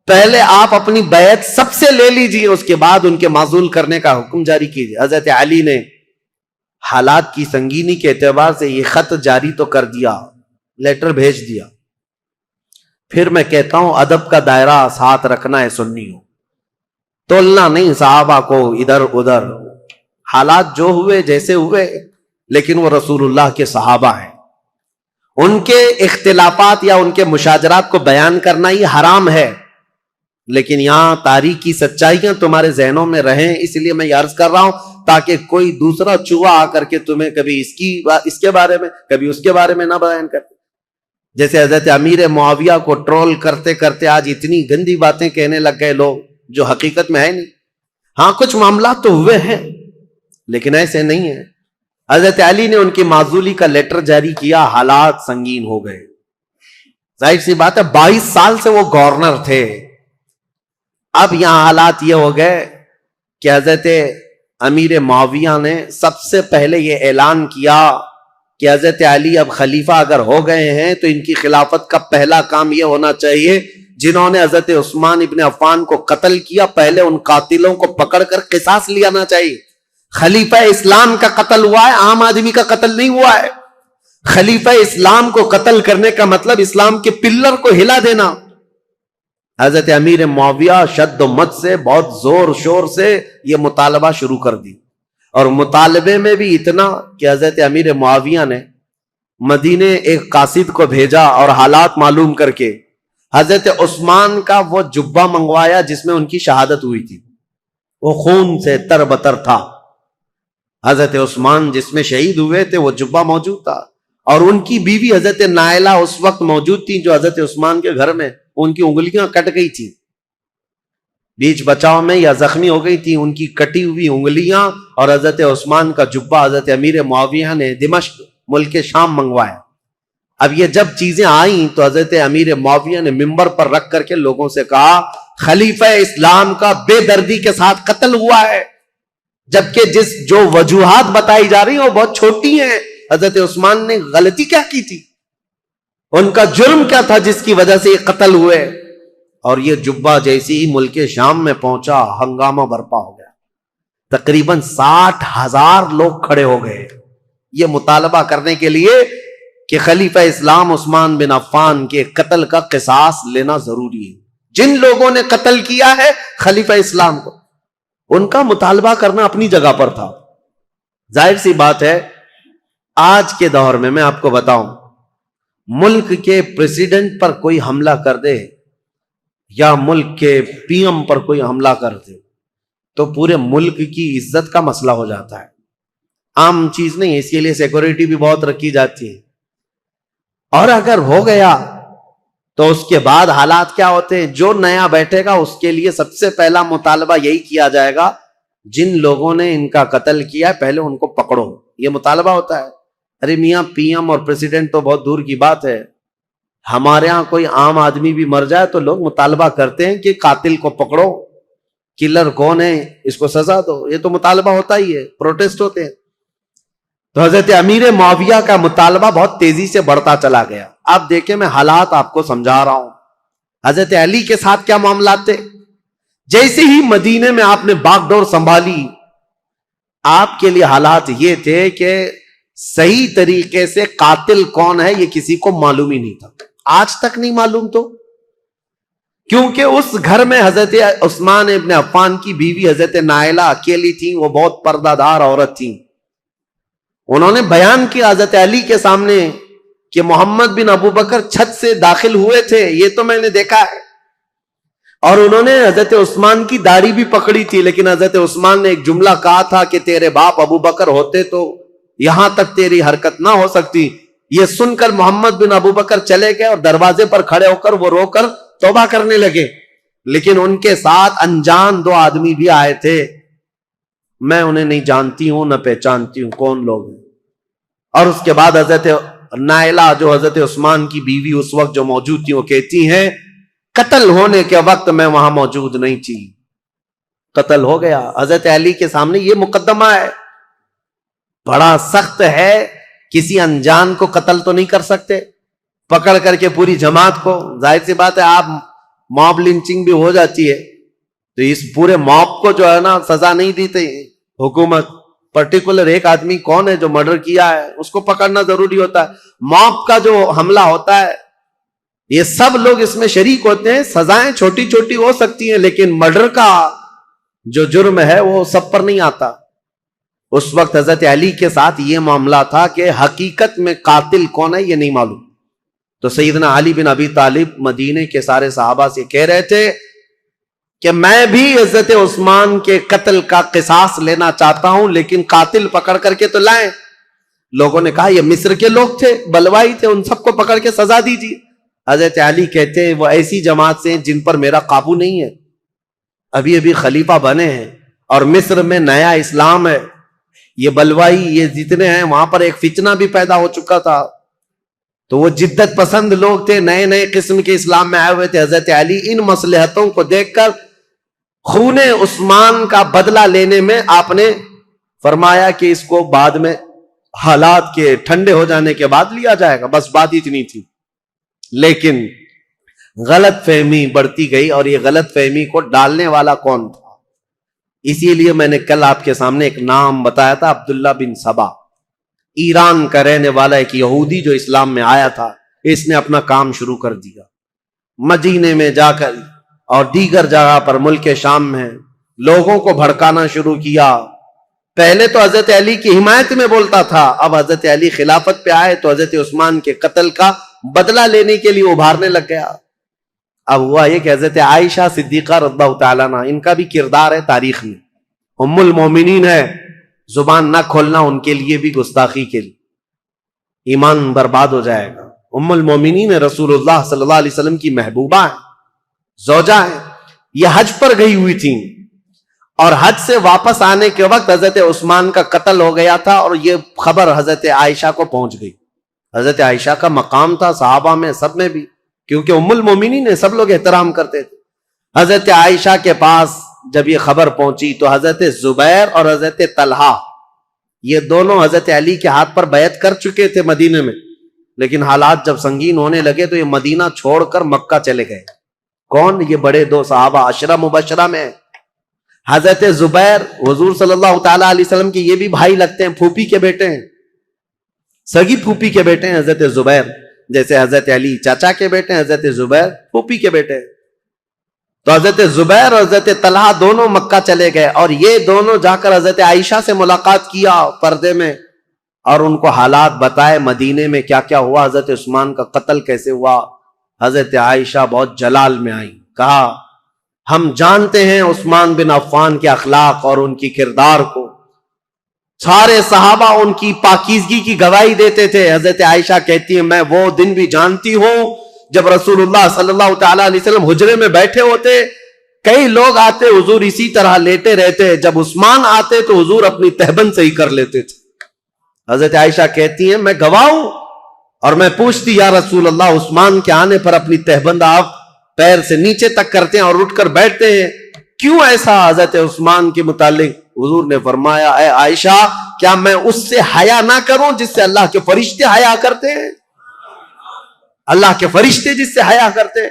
پہلے آپ اپنی بیعت سب سے لے لیجئے، اس کے بعد ان کے معزول کرنے کا حکم جاری کیجئے. حضرت علی نے حالات کی سنگینی کے اعتبار سے یہ خط جاری تو کر دیا، لیٹر بھیج دیا. پھر میں کہتا ہوں ادب کا دائرہ ساتھ رکھنا ہے سنیوں، تولنا نہیں صحابہ کو ادھر ادھر. حالات جو ہوئے جیسے ہوئے، لیکن وہ رسول اللہ کے صحابہ ہیں. ان کے اختلافات یا ان کے مشاجرات کو بیان کرنا یہ حرام ہے، لیکن یہاں تاریخی سچائیاں تمہارے ذہنوں میں رہیں، اس لیے میں یہ عرض کر رہا ہوں تاکہ کوئی دوسرا چوہا آ کر کے تمہیں کبھی اس کے بارے میں کبھی اس کے بارے میں نہ بیان کرے. جیسے حضرت امیر معاویہ کو ٹرول کرتے کرتے آج اتنی گندی باتیں کہنے لگ گئے لوگ جو حقیقت میں ہے نہیں. ہاں کچھ معاملات تو ہوئے ہیں لیکن ایسے نہیں ہیں. حضرت علی نے ان کی معزولی کا لیٹر جاری کیا، حالات سنگین ہو گئے. ظاہر سی بات ہے 22 سال سے وہ گورنر تھے. اب یہاں حالات یہ ہو گئے کہ حضرت امیر معاویہ نے سب سے پہلے یہ اعلان کیا کہ حضرت علی اب خلیفہ اگر ہو گئے ہیں تو ان کی خلافت کا پہلا کام یہ ہونا چاہیے جنہوں نے حضرت عثمان ابن عفان کو قتل کیا، پہلے ان قاتلوں کو پکڑ کر قصاص لینا چاہیے. خلیفہ اسلام کا قتل ہوا ہے، عام آدمی کا قتل نہیں ہوا ہے. خلیفہ اسلام کو قتل کرنے کا مطلب اسلام کے پلر کو ہلا دینا. حضرت امیر معاویہ شد و مت سے بہت زور شور سے یہ مطالبہ شروع کر دی، اور مطالبے میں بھی اتنا کہ حضرت امیر معاویہ نے مدینے ایک قاصد کو بھیجا اور حالات معلوم کر کے حضرت عثمان کا وہ جبہ منگوایا جس میں ان کی شہادت ہوئی تھی. وہ خون سے تر بتر تھا. حضرت عثمان جس میں شہید ہوئے تھے وہ جبہ موجود تھا، اور ان کی بیوی حضرت نائلہ اس وقت موجود تھی جو حضرت عثمان کے گھر میں ان کی انگلیاں کٹ گئی تھی، بیچ بچاؤ میں یا زخمی ہو گئی تھی. ان کی کٹی ہوئی انگلیاں اور حضرت عثمان کا جبہ حضرت امیر معاویہ نے دمشق ملک شام منگوایا. اب یہ جب چیزیں آئیں تو حضرت امیر معاویہ نے منبر پر رکھ کر کے لوگوں سے کہا خلیفہ اسلام کا بے دردی کے ساتھ قتل ہوا ہے، جبکہ جو وجوہات بتائی جا رہی ہیں وہ بہت چھوٹی ہیں. حضرت عثمان نے غلطی کیا کی تھی، ان کا جرم کیا تھا جس کی وجہ سے یہ قتل ہوئے. اور یہ جبہ جیسی ہی ملک شام میں پہنچا، ہنگامہ برپا ہو گیا. تقریباً 60,000 لوگ کھڑے ہو گئے یہ مطالبہ کرنے کے لیے کہ خلیفہ اسلام عثمان بن عفان کے قتل کا قصاص لینا ضروری ہے. جن لوگوں نے قتل کیا ہے خلیفہ اسلام کو، ان کا مطالبہ کرنا اپنی جگہ پر تھا۔ ظاہر سی بات ہے آج کے دور میں آپ کو بتاؤں، ملک کے پریزیڈنٹ پر کوئی حملہ کر دے یا ملک کے پی ایم پر کوئی حملہ کر دے تو پورے ملک کی عزت کا مسئلہ ہو جاتا ہے، عام چیز نہیں ہے، اس کے لیے سیکورٹی بھی بہت رکھی جاتی ہے۔ اور اگر ہو گیا تو اس کے بعد حالات کیا ہوتے ہیں؟ جو نیا بیٹھے گا اس کے لیے سب سے پہلا مطالبہ یہی کیا جائے گا، جن لوگوں نے ان کا قتل کیا پہلے ان کو پکڑو، یہ مطالبہ ہوتا ہے۔ ارے میاں پی ایم اور پریزیڈنٹ تو بہت دور کی بات ہے، ہمارے ہاں کوئی عام آدمی بھی مر جائے تو لوگ مطالبہ کرتے ہیں کہ قاتل کو پکڑو، کلر کون ہے اس کو سزا دو، یہ تو مطالبہ ہوتا ہی ہے، پروٹیسٹ ہوتے ہیں۔ تو حضرت امیر معاویہ کا مطالبہ بہت تیزی سے بڑھتا چلا گیا۔ اب دیکھیں میں حالات آپ کو سمجھا رہا ہوں، حضرت علی کے ساتھ کیا معاملات تھے۔ جیسے ہی مدینے میں آپ نے باغ ڈور سنبھالی، آپ کے لیے حالات یہ تھے کہ صحیح طریقے سے قاتل کون ہے یہ کسی کو معلوم ہی نہیں تھا، آج تک نہیں معلوم، تو کیونکہ اس گھر میں حضرت عثمان ابن عفان کی بیوی حضرت نائلہ اکیلی تھی، وہ بہت پردہ دار عورت تھی۔ انہوں نے بیان کیا حضرت علی کے سامنے کہ محمد بن ابو بکر چھت سے داخل ہوئے تھے، یہ تو میں نے دیکھا ہے، اور انہوں نے حضرت عثمان کی داڑھی بھی پکڑی تھی، لیکن حضرت عثمان نے ایک جملہ کہا تھا کہ تیرے باپ ابو بکر ہوتے تو یہاں تک تیری حرکت نہ ہو سکتی۔ یہ سن کر محمد بن ابو بکر چلے گئے اور دروازے پر کھڑے ہو کر وہ رو کر توبہ کرنے لگے، لیکن ان کے ساتھ انجان دو آدمی بھی آئے تھے، میں انہیں نہیں جانتی ہوں نہ پہچانتی ہوں کون لوگ ہیں۔ اور اس کے بعد حضرت نائلہ جو حضرت عثمان کی بیوی اس وقت جو موجود تھی، وہ کہتی ہیں قتل ہونے کے وقت میں وہاں موجود نہیں تھی، قتل ہو گیا۔ حضرت علی کے سامنے یہ مقدمہ ہے، بڑا سخت ہے، کسی انجان کو قتل تو نہیں کر سکتے پکڑ کر کے پوری جماعت کو، ظاہر سی بات ہے آپ موب لنچنگ بھی ہو جاتی ہے تو اس پورے موب کو جو ہے نا سزا نہیں دیتے حکومت، پرٹیکولر ایک آدمی کون ہے جو مرڈر کیا ہے اس کو پکڑنا ضروری ہوتا ہے۔ موب کا جو حملہ ہوتا ہے یہ سب لوگ اس میں شریک ہوتے ہیں، سزائیں چھوٹی چھوٹی ہو سکتی ہیں لیکن مرڈر کا جو جرم ہے وہ سب پر نہیں آتا۔ اس وقت حضرت علی کے ساتھ یہ معاملہ تھا کہ حقیقت میں قاتل کون ہے یہ نہیں معلوم، تو سیدنا علی بن ابی طالب مدینے کے سارے صحابہ سے کہہ رہے تھے کہ میں بھی حضرت عثمان کے قتل کا قصاص لینا چاہتا ہوں، لیکن قاتل پکڑ کر کے تو لائیں۔ لوگوں نے کہا یہ مصر کے لوگ تھے، بلوائی تھے، ان سب کو پکڑ کے سزا دیجیے۔ حضرت علی کہتے ہیں وہ ایسی جماعت سے ہیں جن پر میرا قابو نہیں ہے، ابھی ابھی خلیفہ بنے ہیں اور مصر میں نیا اسلام ہے، یہ بلوائی یہ جتنے ہیں وہاں پر ایک فتنہ بھی پیدا ہو چکا تھا، تو وہ جدت پسند لوگ تھے، نئے نئے قسم کے اسلام میں آئے ہوئے تھے۔ حضرت علی ان مصلحتوں کو دیکھ کر خون عثمان کا بدلہ لینے میں آپ نے فرمایا کہ اس کو بعد میں حالات کے ٹھنڈے ہو جانے کے بعد لیا جائے گا، بس بات اتنی تھی۔ لیکن غلط فہمی بڑھتی گئی، اور یہ غلط فہمی کو ڈالنے والا کون تھا؟ اسی لیے میں نے کل آپ کے سامنے ایک نام بتایا تھا، عبداللہ بن سبا، ایران کا رہنے والا ایک یہودی جو اسلام میں آیا تھا، اس نے اپنا کام شروع کر دیا مدینے میں جا کر اور دیگر جگہ پر ملک شام میں لوگوں کو بھڑکانا شروع کیا۔ پہلے تو حضرت علی کی حمایت میں بولتا تھا، اب حضرت علی خلافت پہ آئے تو حضرت عثمان کے قتل کا بدلہ لینے کے لیے ابھارنے لگ گیا۔ اب ہوا یہ کہ حضرت عائشہ صدیقہ رضی اللہ تعالیٰ عنہ، ان کا بھی کردار ہے تاریخ میں، ام المومنین ہے، زبان نہ کھولنا ان کے لیے بھی گستاخی کے لیے، ایمان برباد ہو جائے گا۔ ام المومنین رسول اللہ صلی اللہ علیہ وسلم کی محبوبہ ہیں، زوجہ ہیں، یہ حج پر گئی ہوئی تھیں اور حج سے واپس آنے کے وقت حضرت عثمان کا قتل ہو گیا تھا، اور یہ خبر حضرت عائشہ کو پہنچ گئی۔ حضرت عائشہ کا مقام تھا صحابہ میں سب میں بھی، کیونکہ ام المومنین نے سب لوگ احترام کرتے تھے۔ حضرت عائشہ کے پاس جب یہ خبر پہنچی تو حضرت زبیر اور حضرت طلحہ یہ دونوں حضرت علی کے ہاتھ پر بیعت کر چکے تھے مدینے میں، لیکن حالات جب سنگین ہونے لگے تو یہ مدینہ چھوڑ کر مکہ چلے گئے۔ کون؟ یہ بڑے دو صحابہ عشرہ مبشرہ میں، حضرت زبیر حضور صلی اللہ تعالیٰ علیہ وسلم کے یہ بھی بھائی لگتے ہیں، پھوپھی کے بیٹے ہیں، سگی پھوپھی کے بیٹے ہیں حضرت زبیر، جیسے حضرت علی چاچا کے بیٹے ہیں، حضرت زبیر پھوپھی کے بیٹے ہیں۔ تو حضرت زبیر اور حضرت طلحہ دونوں مکہ چلے گئے اور یہ دونوں جا کر حضرت عائشہ سے ملاقات کیا پردے میں اور ان کو حالات بتائے مدینے میں کیا کیا ہوا، حضرت عثمان کا قتل کیسے ہوا۔ حضرت عائشہ بہت جلال میں آئی، کہا ہم جانتے ہیں عثمان بن عفان کے اخلاق اور ان کی کردار کو، سارے صحابہ ان کی پاکیزگی کی گواہی دیتے تھے۔ حضرت عائشہ کہتی ہے میں وہ دن بھی جانتی ہوں جب رسول اللہ صلی اللہ تعالی علیہ وسلم حجرے میں بیٹھے ہوتے، کئی لوگ آتے حضور اسی طرح لیٹے رہتے، جب عثمان آتے تو حضور اپنی تہبند سے ہی کر لیتے تھے۔ حضرت عائشہ کہتی ہیں میں گواہ ہوں، اور میں پوچھتی یا رسول اللہ عثمان کے آنے پر اپنی تہبند آپ پیر سے نیچے تک کرتے ہیں اور اٹھ کر بیٹھتے ہیں، کیوں ایسا؟ حضرت عثمان کے متعلق حضور نے فرمایا اے عائشہ کیا میں اس سے حیا نہ کروں جس سے اللہ کے فرشتے حیا کرتے ہیں؟ اللہ کے فرشتے جس سے حیا کرتے ہیں۔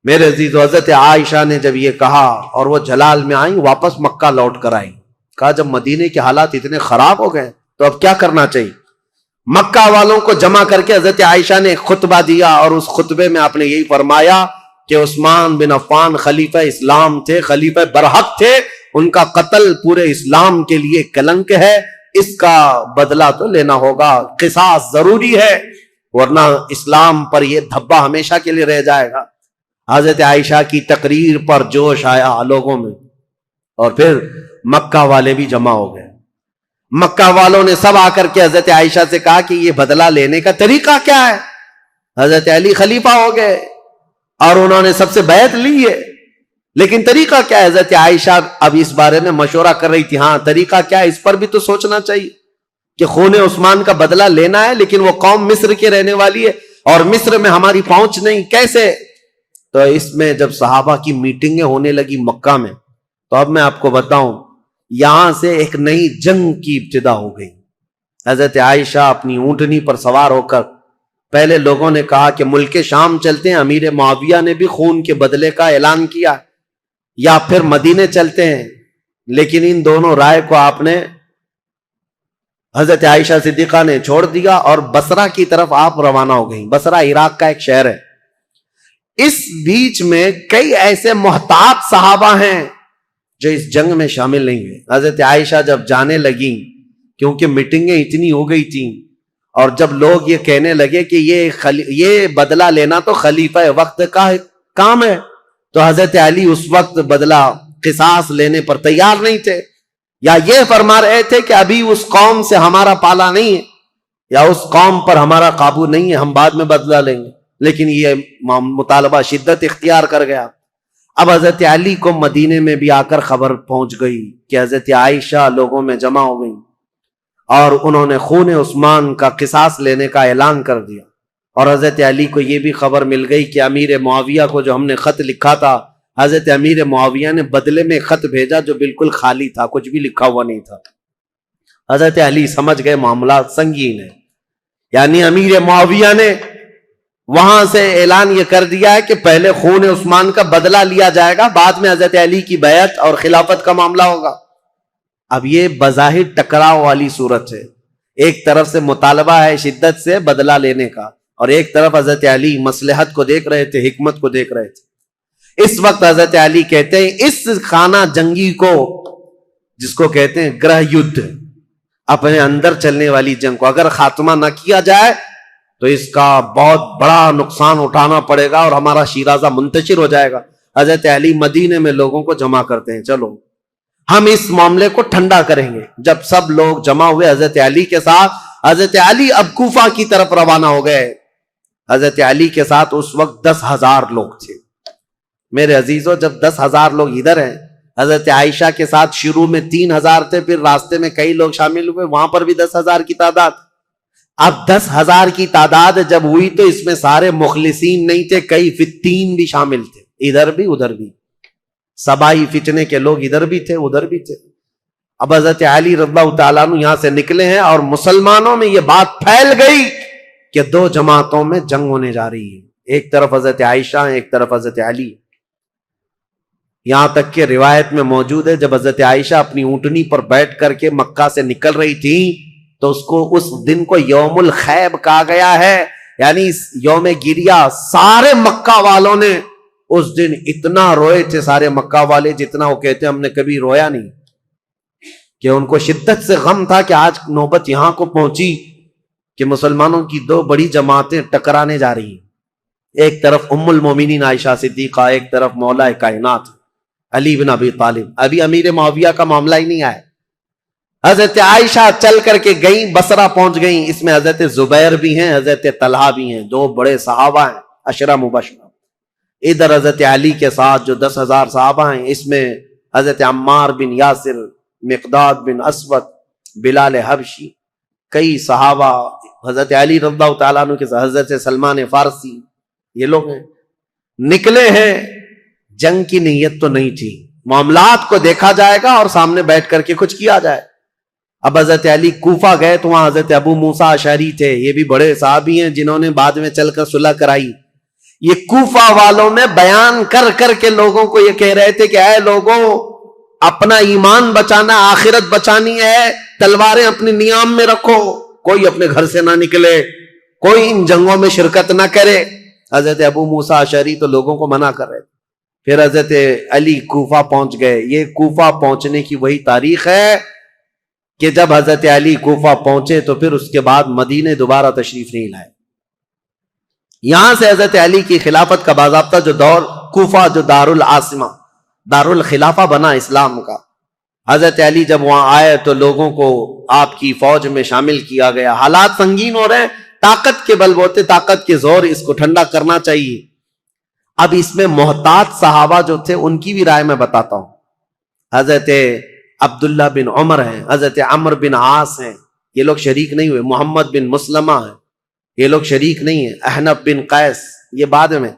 میرے عزیز، حضرت عائشہ نے جب یہ کہا اور وہ جلال میں آئیں، واپس مکہ لوٹ کر آئیں، کہا جب مدینے کے حالات اتنے خراب ہو گئے تو اب کیا کرنا چاہیے؟ مکہ والوں کو جمع کر کے حضرت عائشہ نے ایک خطبہ دیا اور اس خطبے میں آپ نے یہی فرمایا کہ عثمان بن عفان خلیفہ اسلام تھے، خلیفہ برحق تھے، ان کا قتل پورے اسلام کے لیے کلنک ہے، اس کا بدلہ تو لینا ہوگا، قصاص ضروری ہے، ورنہ اسلام پر یہ دھبا ہمیشہ کے لیے رہ جائے گا۔ حضرت عائشہ کی تقریر پر جوش آیا لوگوں میں، اور پھر مکہ والے بھی جمع ہو گئے۔ مکہ والوں نے سب آ کر کے حضرت عائشہ سے کہا کہ یہ بدلہ لینے کا طریقہ کیا ہے؟ حضرت علی خلیفہ ہو گئے اور انہوں نے سب سے بیعت لی ہے، لیکن طریقہ کیا ہے؟ حضرت عائشہ اب اس بارے میں مشورہ کر رہی تھی، ہاں طریقہ کیا ہے، اس پر بھی تو سوچنا چاہیے کہ خون عثمان کا بدلہ لینا ہے، لیکن وہ قوم مصر کے رہنے والی ہے اور مصر میں ہماری پہنچ نہیں، کیسے؟ تو اس میں جب صحابہ کی میٹنگیں ہونے لگی مکہ میں، تو اب میں آپ کو بتاؤں یہاں سے ایک نئی جنگ کی ابتدا ہو گئی۔ حضرت عائشہ اپنی اونٹنی پر سوار ہو کر، پہلے لوگوں نے کہا کہ ملک شام چلتے ہیں، امیر معاویہ نے بھی خون کے بدلے کا اعلان کیا، یا پھر مدینے چلتے ہیں، لیکن ان دونوں رائے کو آپ نے، حضرت عائشہ صدیقہ نے چھوڑ دیا اور بصرہ کی طرف آپ روانہ ہو گئیں۔ بصرہ عراق کا ایک شہر ہے۔ اس بیچ میں کئی ایسے محتاط صحابہ ہیں جو اس جنگ میں شامل نہیں ہوئے۔ حضرت عائشہ جب جانے لگیں، کیونکہ میٹنگیں اتنی ہو گئی تھیں، اور جب لوگ یہ کہنے لگے کہ یہ بدلہ لینا تو خلیفہ وقت کا کام ہے، تو حضرت علی اس وقت بدلہ قصاص لینے پر تیار نہیں تھے، یا یہ فرما رہے تھے کہ ابھی اس قوم سے ہمارا پالا نہیں ہے، یا اس قوم پر ہمارا قابو نہیں ہے، ہم بعد میں بدلہ لیں گے، لیکن یہ مطالبہ شدت اختیار کر گیا۔ اب حضرت علی کو مدینے میں بھی آ کر خبر پہنچ گئی کہ حضرت عائشہ لوگوں میں جمع ہو گئی، اور انہوں نے خون عثمان کا قصاص لینے کا اعلان کر دیا، اور حضرت علی کو یہ بھی خبر مل گئی کہ امیر معاویہ کو جو ہم نے خط لکھا تھا، حضرت امیر معاویہ نے بدلے میں خط بھیجا جو بالکل خالی تھا، کچھ بھی لکھا ہوا نہیں تھا۔ حضرت علی سمجھ گئے معاملات سنگین ہے، یعنی امیر معاویہ نے وہاں سے اعلان یہ کر دیا ہے کہ پہلے خون عثمان کا بدلہ لیا جائے گا، بعد میں حضرت علی کی بیعت اور خلافت کا معاملہ ہوگا۔ اب یہ بظاہر ٹکراؤ والی صورت ہے، ایک طرف سے مطالبہ ہے شدت سے بدلہ لینے کا، اور ایک طرف حضرت علی مصلحت کو دیکھ رہے تھے، حکمت کو دیکھ رہے تھے۔ اس وقت حضرت علی کہتے ہیں اس خانہ جنگی کو، جس کو کہتے ہیں گرہ یدھ، اپنے اندر چلنے والی جنگ کو اگر خاتمہ نہ کیا جائے تو اس کا بہت بڑا نقصان اٹھانا پڑے گا اور ہمارا شیرازہ منتشر ہو جائے گا۔ حضرت علی مدینے میں لوگوں کو جمع کرتے ہیں، چلو ہم اس معاملے کو ٹھنڈا کریں گے۔ جب سب لوگ جمع ہوئے حضرت علی کے ساتھ، حضرت علی اب کوفہ کی طرف روانہ ہو گئے۔ حضرت علی کے ساتھ اس وقت 10,000 لوگ تھے۔ میرے عزیزو، جب 10,000 لوگ ادھر ہیں، حضرت عائشہ کے ساتھ شروع میں 3,000 تھے، پھر راستے میں کئی لوگ شامل ہوئے، وہاں پر بھی 10,000 کی تعداد۔ اب 10,000 کی تعداد جب ہوئی تو اس میں سارے مخلصین نہیں تھے، کئی فتین بھی شامل تھے، ادھر بھی ادھر بھی، سبائی فتنے کے لوگ ادھر بھی تھے ادھر بھی تھے۔ اب حضرت علی رضی اللہ تعالیٰ عنہ یہاں سے نکلے ہیں اور مسلمانوں میں یہ بات پھیل گئی کہ 2 جماعتوں میں جنگ ہونے جا رہی ہے، ایک طرف حضرت عائشہ ایک طرف حضرت علی۔ یہاں تک کہ روایت میں موجود ہے جب حضرت عائشہ اپنی اونٹنی پر بیٹھ کر کے مکہ سے نکل رہی تھی تو اس کو اس دن کو یوم الخیب کہا گیا ہے، یعنی یوم گریہ۔ سارے مکہ والوں نے اس دن اتنا روئے تھے سارے مکہ والے جتنا وہ کہتے ہم نے کبھی رویا نہیں، کہ ان کو شدت سے غم تھا کہ آج نوبت یہاں کو پہنچی کہ مسلمانوں کی دو بڑی جماعتیں ٹکرانے جا رہی ہیں، ایک طرف ام المومنین عائشہ صدیقہ، ایک طرف مولا کائنات علی بن ابی طالب۔ ابھی امیر معاویہ کا معاملہ ہی نہیں آیا، حضرت عائشہ چل کر کے گئیں، بصرہ پہنچ گئیں، اس میں حضرت زبیر بھی ہیں، حضرت طلحہ بھی ہیں، دو بڑے صحابہ ہیں عشرہ مبشرہ۔ ادھر حضرت علی کے ساتھ جو 10,000 صحابہ ہیں، اس میں حضرت عمار بن یاسر، مقداد بن اسود، بلال حبشی، کئی صحابہ، حضرت علی رضی اللہ تعالیٰ عنہ کے ساتھ حضرت سلمان فارسی، یہ لوگ ہیں۔ نکلے ہیں، جنگ کی نیت تو نہیں تھی، معاملات کو دیکھا جائے گا اور سامنے بیٹھ کر کے کچھ کیا جائے۔ اب حضرت علی کوفہ گئے تو وہاں حضرت ابو موسیٰ اشعری تھے، یہ بھی بڑے صحابی ہیں جنہوں نے بعد میں چل کر صلح کرائی۔ یہ کوفہ والوں میں بیان کر کر کے لوگوں کو یہ کہہ رہے تھے کہ اے لوگوں، اپنا ایمان بچانا، آخرت بچانی ہے، تلواریں اپنے نیام میں رکھو، کوئی اپنے گھر سے نہ نکلے، کوئی ان جنگوں میں شرکت نہ کرے۔ حضرت ابو موسیٰ اشعری تو لوگوں کو منع کر رہے تھے۔ پھر حضرت علی کوفہ پہنچ گئے۔ یہ کوفہ پہنچنے کی وہی تاریخ ہے کہ جب حضرت علی کوفہ پہنچے تو پھر اس کے بعد مدینے دوبارہ تشریف نہیں لائے۔ یہاں سے حضرت علی کی خلافت کا باضابطہ جو دور، کوفہ جو دارالعاصمہ، دارالخلافہ بنا اسلام کا، حضرت علی جب وہاں آئے تو لوگوں کو آپ کی فوج میں شامل کیا گیا۔ حالات سنگین ہو رہے، طاقت کے بل بوتے، طاقت کے زور، اس کو ٹھنڈا کرنا چاہیے۔ اب اس میں محتاط صحابہ جو تھے ان کی بھی رائے میں بتاتا ہوں۔ حضرت عبداللہ بن عمر ہیں، حضرت عمر بن عاص ہیں، یہ لوگ شریک نہیں ہوئے۔ محمد بن مسلمہ ہیں، یہ لوگ شریک نہیں ہیں۔ احنف بن قیس، یہ بعد میں۔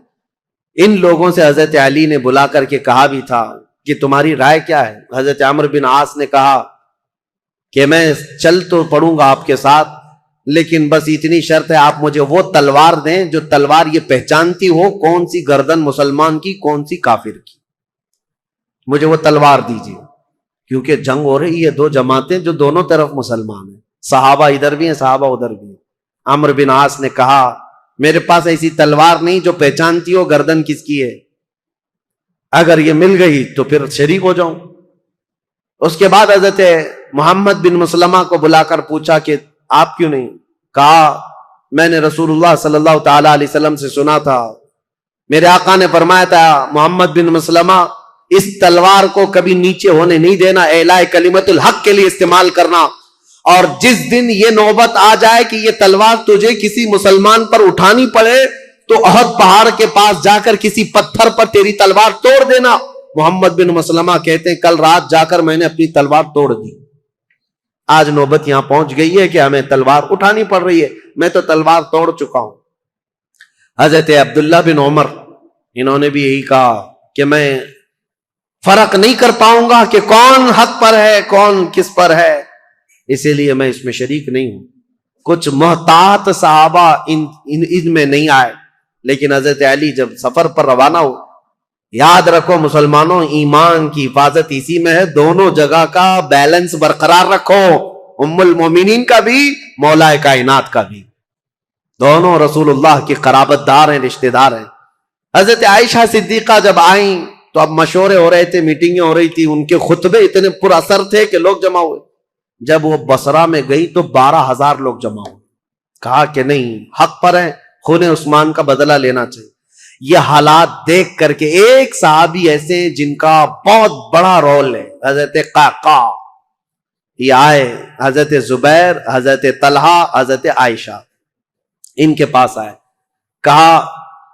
ان لوگوں سے حضرت علی نے بلا کر کے کہا بھی تھا کہ تمہاری رائے کیا ہے؟ حضرت عمر بن عاص نے کہا کہ میں چل تو پڑوں گا آپ کے ساتھ، لیکن بس اتنی شرط ہے، آپ مجھے وہ تلوار دیں جو تلوار یہ پہچانتی ہو کون سی گردن مسلمان کی کون سی کافر کی، مجھے وہ تلوار دیجیے، کیونکہ جنگ ہو رہی ہے، دو جماعتیں جو دونوں طرف مسلمان ہیں، صحابہ ادھر بھی ہیں، صحابہ ادھر بھی ہیں۔ عمر بن عاص نے کہا میرے پاس ایسی تلوار نہیں جو پہچانتی ہو گردن کس کی ہے، اگر یہ مل گئی تو پھر شریک ہو جاؤں۔ اس کے بعد حضرت محمد بن مسلمہ کو بلا کر پوچھا کہ آپ کیوں نہیں؟ کہا میں نے رسول اللہ صلی اللہ تعالی علیہ وسلم سے سنا تھا، میرے آقا نے فرمایا تھا محمد بن مسلمہ اس تلوار کو کبھی نیچے ہونے نہیں دینا، اعلاء کلمت الحق کے لیے استعمال کرنا، اور جس دن یہ نوبت آ جائے کہ یہ تلوار تجھے کسی مسلمان پر اٹھانی پڑے تو احد پہاڑ کے پاس جا کر کسی پتھر پر تیری تلوار توڑ دینا۔ محمد بن مسلمہ کہتے ہیں کل رات جا کر میں نے اپنی تلوار توڑ دی، آج نوبت یہاں پہنچ گئی ہے کہ ہمیں تلوار اٹھانی پڑ رہی ہے، میں تو تلوار توڑ چکا ہوں۔ حضرت عبداللہ بن عمر، انہوں نے بھی یہی کہا کہ میں فرق نہیں کر پاؤں گا کہ کون حق پر ہے کون کس پر ہے، اسی لیے میں اس میں شریک نہیں ہوں۔ کچھ محتاط صحابہ ان میں نہیں آئے، لیکن حضرت علی جب سفر پر روانہ ہو، یاد رکھو مسلمانوں، ایمان کی حفاظت اسی میں ہے، دونوں جگہ کا بیلنس برقرار رکھو، ام المومنین کا بھی، مولا کائنات کا بھی، دونوں رسول اللہ کی قرابت دار ہیں، رشتہ دار ہیں۔ حضرت عائشہ صدیقہ جب آئیں تو اب مشورے ہو رہے تھے، میٹنگیں ہو رہی تھی، ان کے خطبے اتنے پر اثر تھے کہ لوگ جمع ہوئے۔ جب وہ بصرہ میں گئی تو 12,000 لوگ جمع ہوئے، کہا کہ نہیں، حق پر ہیں، خون عثمان کا بدلہ لینا چاہیے۔ یہ حالات دیکھ کر کے ایک صحابی ایسے ہیں جن کا بہت بڑا رول ہے، حضرت قعقاع، یہ آئے، حضرت زبیر، حضرت طلحہ، حضرت عائشہ، ان کے پاس آئے، کہا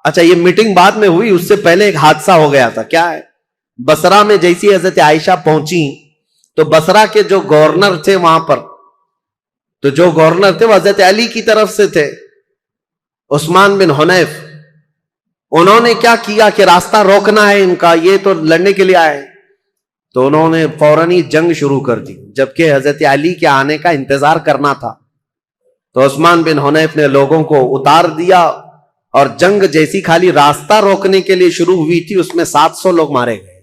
اچھا یہ میٹنگ بعد میں ہوئی، اس سے پہلے ایک حادثہ ہو گیا تھا، کیا ہے؟ بصرہ میں جیسی حضرت عائشہ پہنچی تو بصرہ کے جو گورنر تھے وہاں پر، تو جو گورنر تھے وہ حضرت علی کی طرف سے تھے، عثمان بن حنیف، انہوں نے کیا کیا کہ راستہ روکنا ہے ان کا، یہ تو لڑنے کے لیے آئے، تو انہوں نے فوراً ہی جنگ شروع کر دی، جبکہ حضرت علی کے آنے کا انتظار کرنا تھا۔ تو عثمان بن حنیف نے لوگوں کو اتار دیا، اور جنگ جیسی خالی راستہ روکنے کے لیے شروع ہوئی تھی، اس میں 700 لوگ مارے گئے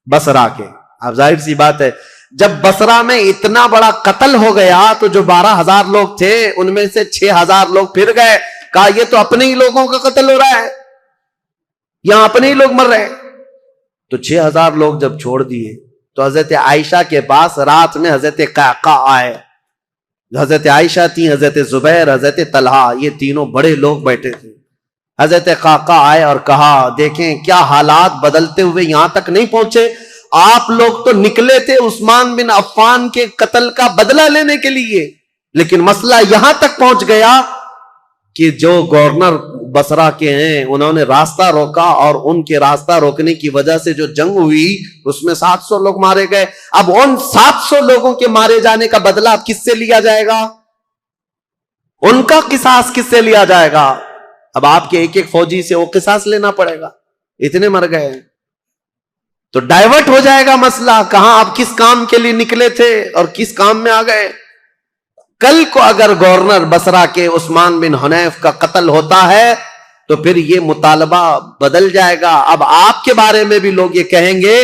بصرہ کے۔ اب ظاہر سی بات ہے جب بصرہ میں اتنا بڑا قتل ہو گیا تو جو 12,000 لوگ تھے ان میں سے 6,000 لوگ پھر گئے، کہا یہ تو اپنے ہی لوگوں کا قتل ہو رہا ہے، یہاں اپنے ہی لوگ مر رہے ہیں. تو 6000 لوگ جب چھوڑ دیے تو حضرت عائشہ کے پاس رات میں حضرت قعقاع آئے. حضرت عائشہ تھی، حضرت زبیر، حضرت طلحہ، یہ تینوں بڑے لوگ بیٹھے تھے. حضرت قعقاع آئے اور کہا دیکھیں کیا حالات بدلتے ہوئے یہاں تک نہیں پہنچے. آپ لوگ تو نکلے تھے عثمان بن عفان کے قتل کا بدلہ لینے کے لیے، لیکن مسئلہ یہاں تک پہنچ گیا کہ جو گورنر بصرہ کے ہیں انہوں نے راستہ روکا، اور ان کے راستہ روکنے کی وجہ سے جو جنگ ہوئی اس میں 700 لوگ مارے گئے. اب ان 700 لوگوں کے مارے جانے کا بدلہ اب کس سے لیا جائے گا؟ ان کا قصاص کس سے لیا جائے گا؟ اب آپ کے ایک ایک فوجی سے وہ قصاص لینا پڑے گا، اتنے مر گئے. تو ڈائیورٹ ہو جائے گا مسئلہ، کہاں آپ کس کام کے لیے نکلے تھے اور کس کام میں آ گئے. کل کو اگر گورنر بصرہ کے عثمان بن حنیف کا قتل ہوتا ہے تو پھر یہ مطالبہ بدل جائے گا. اب آپ کے بارے میں بھی لوگ یہ کہیں گے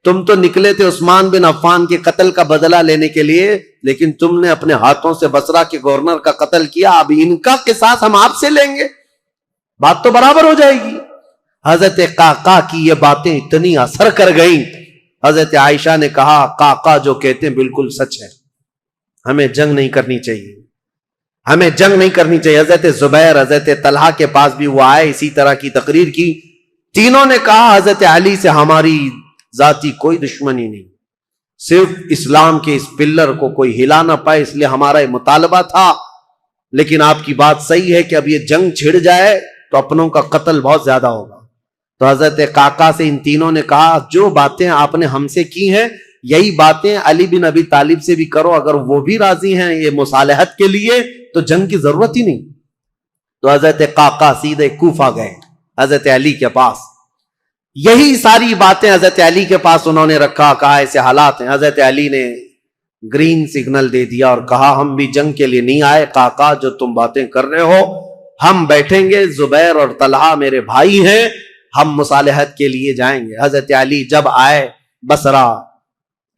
تم تو نکلے تھے عثمان بن عفان کے قتل کا بدلہ لینے کے لیے، لیکن تم نے اپنے ہاتھوں سے بصرہ کے گورنر کا قتل کیا، اب ان کا قصاص ہم آپ سے لیں گے. بات تو برابر ہو جائے گی. حضرت قعقاع کی یہ باتیں اتنی اثر کر گئیں، حضرت عائشہ نے کہا قعقاع جو کہتے ہیں بالکل سچ ہے، ہمیں جنگ نہیں کرنی چاہیے، ہمیں جنگ نہیں کرنی چاہیے. حضرت زبیر، حضرت طلحہ کے پاس بھی وہ آئے، اسی طرح کی تقریر کی. تینوں نے کہا حضرت علی سے ہماری ذاتی کوئی دشمنی نہیں، صرف اسلام کے اس پلر کو کوئی ہلا نہ پائے اس لیے ہمارا یہ مطالبہ تھا. لیکن آپ کی بات صحیح ہے کہ اب یہ جنگ چھڑ جائے تو اپنوں کا قتل بہت زیادہ ہوگا. تو حضرت قعقاع سے ان تینوں نے کہا جو باتیں آپ نے ہم سے کی ہیں یہی باتیں علی بن ابی طالب سے بھی کرو، اگر وہ بھی راضی ہیں یہ مصالحت کے لیے تو جنگ کی ضرورت ہی نہیں. تو حضرت قعقاع سیدھے کوفہ گئے حضرت علی کے پاس. یہی ساری باتیں حضرت علی کے پاس انہوں نے رکھا، کہا ایسے حالات ہیں. حضرت علی نے گرین سگنل دے دیا اور کہا ہم بھی جنگ کے لیے نہیں آئے قعقاع، جو تم باتیں کر رہے ہو ہم بیٹھیں گے، زبیر اور طلحہ میرے بھائی ہیں، ہم مصالحت کے لیے جائیں گے. حضرت علی جب آئے بصرہ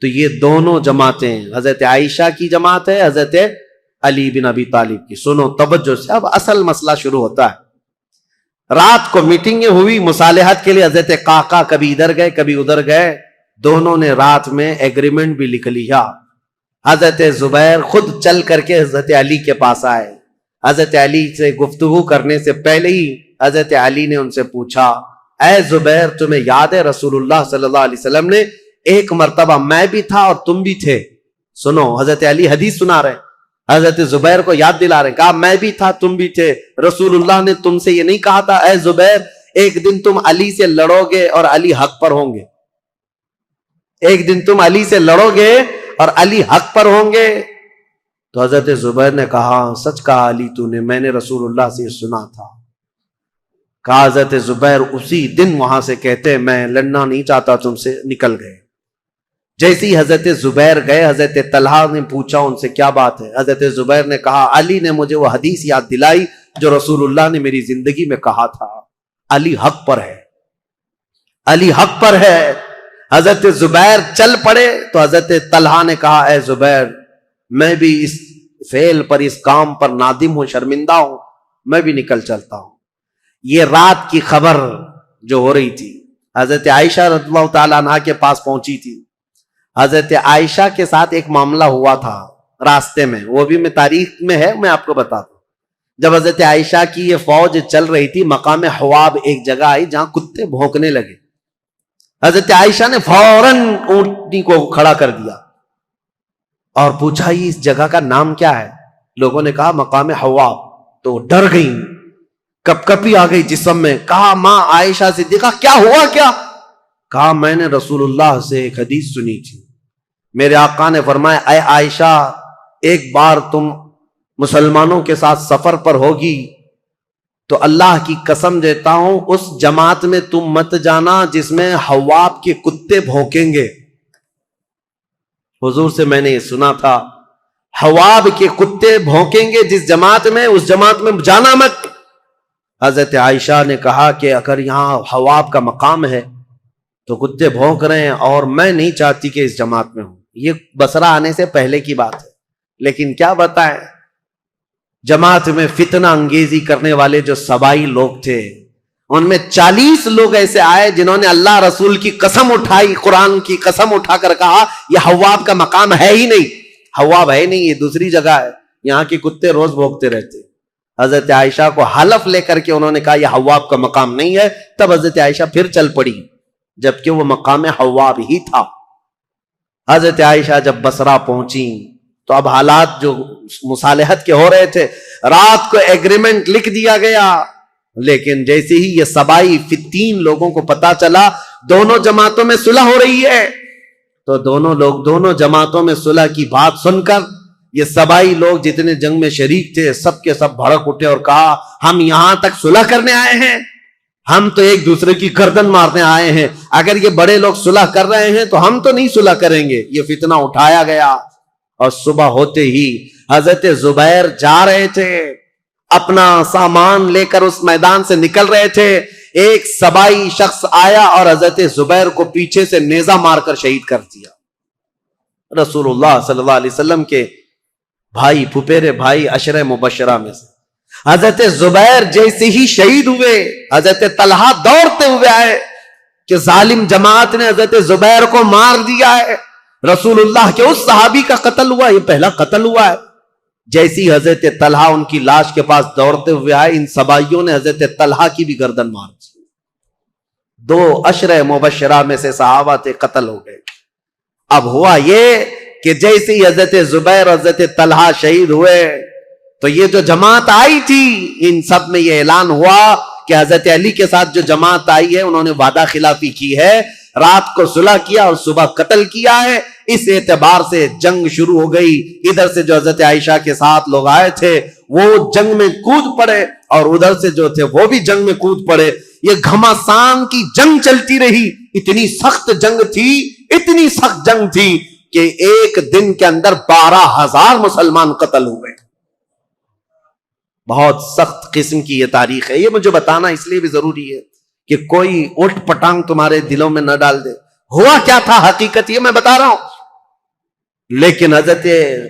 تو یہ دونوں جماعتیں، حضرت عائشہ کی جماعت ہے، حضرت علی بن ابی طالب کی. سنو توجہ سے، اب اصل مسئلہ شروع ہوتا ہے. رات کو میٹنگیں ہوئی مصالحت کے لیے، حضرت قعقاع کبھی ادھر گئے کبھی ادھر گئے، دونوں نے رات میں ایگریمنٹ بھی لکھ لیا. حضرت زبیر خود چل کر کے حضرت علی کے پاس آئے. حضرت علی سے گفتگو کرنے سے پہلے ہی حضرت علی نے ان سے پوچھا اے زبیر تمہیں یاد ہے رسول اللہ صلی اللہ علیہ وسلم نے ایک مرتبہ میں بھی تھا اور تم بھی تھے. سنو حضرت علی حدیث سنا رہے ہیں، حضرت زبیر کو یاد دلا رہے ہیں، کہا میں بھی تھا تم بھی تھے، رسول اللہ نے تم سے یہ نہیں کہا تھا اے زبیر ایک دن تم علی سے لڑو گے اور علی حق پر ہوں گے، ایک دن تم علی سے لڑو گے اور علی حق پر ہوں گے. تو حضرت زبیر نے کہا سچ کہا علی تو نے، میں نے رسول اللہ سے یہ سنا تھا. کہا حضرت زبیر اسی دن وہاں سے کہتے میں لڑنا نہیں چاہتا تم سے، نکل گئے. جیسے ہی حضرت زبیر گئے حضرت طلحہ نے پوچھا ان سے کیا بات ہے. حضرت زبیر نے کہا علی نے مجھے وہ حدیث یاد دلائی جو رسول اللہ نے میری زندگی میں کہا تھا، علی حق پر ہے، علی حق پر ہے. حضرت زبیر چل پڑے تو حضرت طلحہ نے کہا اے زبیر میں بھی اس فعل پر اس کام پر نادم ہوں، شرمندہ ہوں، میں بھی نکل چلتا ہوں. یہ رات کی خبر جو ہو رہی تھی حضرت عائشہ رضی اللہ تعالیٰ عنہ کے پاس پہنچی تھی. حضرت عائشہ کے ساتھ ایک معاملہ ہوا تھا راستے میں، وہ بھی میں تاریخ میں ہے میں آپ کو بتاتا ہوں. جب حضرت عائشہ کی یہ فوج چل رہی تھی مقام حواب ایک جگہ آئی جہاں کتے بھونکنے لگے. حضرت عائشہ نے فوراً اونٹنی کو کھڑا کر دیا اور پوچھا یہ اس جگہ کا نام کیا ہے. لوگوں نے کہا مقام حواب. تو ڈر گئی، کپ کپی آ گئی جسم میں. کہا ماں عائشہ صدیقہ کیا ہوا کیا؟ کہا میں نے رسول اللہ سے ایک حدیث سنی تھی، میرے آقا نے فرمایا اے عائشہ ایک بار تم مسلمانوں کے ساتھ سفر پر ہوگی تو اللہ کی قسم دیتا ہوں اس جماعت میں تم مت جانا جس میں حواب کے کتے بھونکیں گے. حضور سے میں نے یہ سنا تھا حواب کے کتے بھونکیں گے جس جماعت میں، اس جماعت میں جانا مت. حضرت عائشہ نے کہا کہ اگر یہاں حواب کا مقام ہے تو کتے بھونک رہے ہیں اور میں نہیں چاہتی کہ اس جماعت میں ہوں. یہ بصرہ آنے سے پہلے کی بات ہے. لیکن کیا بتائیں جماعت میں فتنہ انگیزی کرنے والے جو سبائی لوگ تھے ان میں 40 لوگ ایسے آئے جنہوں نے اللہ رسول کی قسم اٹھائی, قرآن کی قسم اٹھا کر کہا یہ حواب کا مقام ہے ہی نہیں, حواب ہے نہیں, یہ دوسری جگہ ہے, یہاں کے کتے روز بھوکتے رہتے. حضرت عائشہ کو حلف لے کر کے انہوں نے کہا یہ حواب کا مقام نہیں ہے. تب حضرت عائشہ پھر چل پڑی, جبکہ وہ مقام حواب ہی تھا. حضرت عائشہ جب بصرہ پہنچی تو اب حالات جو مصالحت کے ہو رہے تھے, رات کو ایگریمنٹ لکھ دیا گیا, لیکن جیسے ہی یہ سبائی فتین لوگوں کو پتا چلا دونوں جماعتوں میں صلح ہو رہی ہے, تو دونوں جماعتوں میں صلح کی بات سن کر یہ سبائی لوگ جتنے جنگ میں شریک تھے سب کے سب بھڑک اٹھے اور کہا ہم یہاں تک صلح کرنے آئے ہیں, ہم تو ایک دوسرے کی گردن مارنے آئے ہیں, اگر یہ بڑے لوگ صلح کر رہے ہیں تو ہم تو نہیں صلح کریں گے. یہ فتنہ اٹھایا گیا اور صبح ہوتے ہی حضرت زبیر جا رہے تھے, اپنا سامان لے کر اس میدان سے نکل رہے تھے. ایک سبائی شخص آیا اور حضرت زبیر کو پیچھے سے نیزہ مار کر شہید کر دیا. رسول اللہ صلی اللہ علیہ وسلم کے بھائی, پھپھیرے بھائی, عشرہ مبشرہ میں سے حضرت زبیر جیسے ہی شہید ہوئے, حضرت طلحہ دوڑتے ہوئے آئے کہ ظالم جماعت نے حضرت زبیر کو مار دیا ہے. رسول اللہ کے اس صحابی کا قتل ہوا, یہ پہلا قتل ہوا ہے. جیسی حضرت طلحہ ان کی لاش کے پاس دوڑتے ہوئے آئے, ان سبائیوں نے حضرت طلحہ کی بھی گردن مار دی. 2 عشرہ مبشرہ میں سے صحابہ تھے, قتل ہو گئے. اب ہوا یہ کہ جیسے ہی حضرت زبیر اور حضرت طلحہ شہید ہوئے تو یہ جو جماعت آئی تھی ان سب میں یہ اعلان ہوا کہ حضرت علی کے ساتھ جو جماعت آئی ہے انہوں نے وعدہ خلافی کی ہے, رات کو صلح کیا اور صبح قتل کیا ہے. اس اعتبار سے جنگ شروع ہو گئی. ادھر سے جو حضرت عائشہ کے ساتھ لوگ آئے تھے وہ جنگ میں کود پڑے اور ادھر سے جو تھے وہ بھی جنگ میں کود پڑے. یہ گھمسان کی جنگ چلتی رہی. اتنی سخت جنگ تھی, اتنی سخت جنگ تھی کہ ایک دن کے اندر 12,000 مسلمان قتل ہوئے. بہت سخت قسم کی یہ تاریخ ہے. یہ مجھے بتانا اس لیے بھی ضروری ہے کہ کوئی اٹھ پٹانگ تمہارے دلوں میں نہ ڈال دے. ہوا کیا تھا حقیقت یہ میں بتا رہا ہوں. لیکن حضرت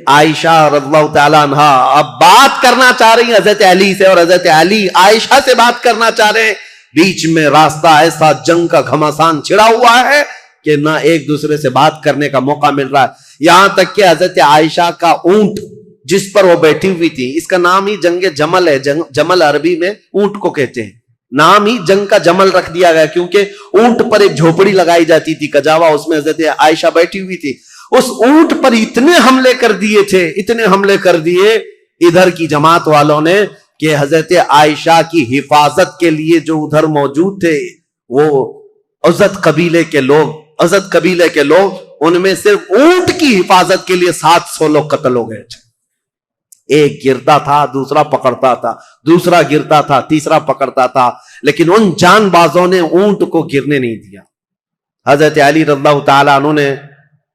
عائشہ رضی اللہ تعالیٰ عنہ اب بات کرنا چاہ رہی ہیں حضرت علی سے, اور حضرت علی عائشہ سے بات کرنا چاہ رہے ہیں. بیچ میں راستہ ایسا جنگ کا گھمسان چھڑا ہوا ہے کہ نہ ایک دوسرے سے بات کرنے کا موقع مل رہا ہے. یہاں تک کہ حضرت عائشہ کا اونٹ جس پر وہ بیٹھی ہوئی تھی, اس کا نام ہی جنگ جمل ہے. جمل عربی میں اونٹ کو کہتے ہیں, نام ہی جنگ کا جمل رکھ دیا گیا کیونکہ اونٹ پر ایک جھوپڑی لگائی جاتی تھی کجاوا, اس میں حضرت عائشہ بیٹھی ہوئی تھی. اس اونٹ پر اتنے حملے کر دیے تھے, اتنے حملے کر دیے ادھر کی جماعت والوں نے کہ حضرت عائشہ کی حفاظت کے لیے جو ادھر موجود تھے وہ عزت قبیلے کے لوگ, ان میں صرف اونٹ کی حفاظت کے لیے 700 لوگ قتل ہو گئے تھے. ایک گرتا تھا, دوسرا پکڑتا تھا, دوسرا گرتا تھا, تیسرا پکڑتا تھا, لیکن ان جان بازوں نے اونٹ کو گرنے نہیں دیا. حضرت علی رضی اللہ تعالیٰ عنہ نے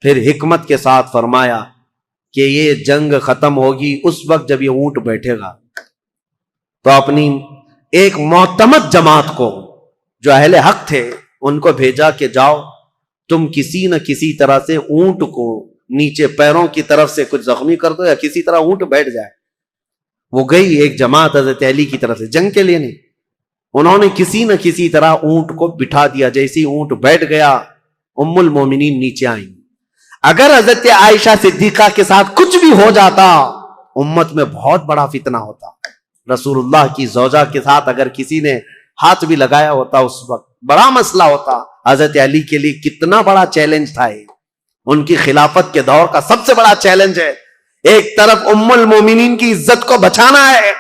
پھر حکمت کے ساتھ فرمایا کہ یہ جنگ ختم ہوگی اس وقت جب یہ اونٹ بیٹھے گا, تو اپنی ایک معتمد جماعت کو جو اہل حق تھے ان کو بھیجا کہ جاؤ تم کسی نہ کسی طرح سے اونٹ کو نیچے پیروں کی طرف سے کچھ زخمی کر دو یا کسی طرح اونٹ بیٹھ جائے. وہ گئی ایک جماعت حضرت علی کی طرف سے, جنگ کے لیے نہیں, انہوں نے کسی نہ کسی طرح اونٹ کو بٹھا دیا. جیسے ہی اونٹ بیٹھ گیا ام المومنین نیچے آئیں. اگر حضرت عائشہ صدیقہ کے ساتھ کچھ بھی ہو جاتا امت میں بہت بڑا فتنہ ہوتا. رسول اللہ کی زوجہ کے ساتھ اگر کسی نے ہاتھ بھی لگایا ہوتا اس وقت بڑا مسئلہ ہوتا. حضرت علی کے لیے کتنا بڑا چیلنج تھا یہ, ان کی خلافت کے دور کا سب سے بڑا چیلنج ہے. ایک طرف ام المومنین کی عزت کو بچانا ہے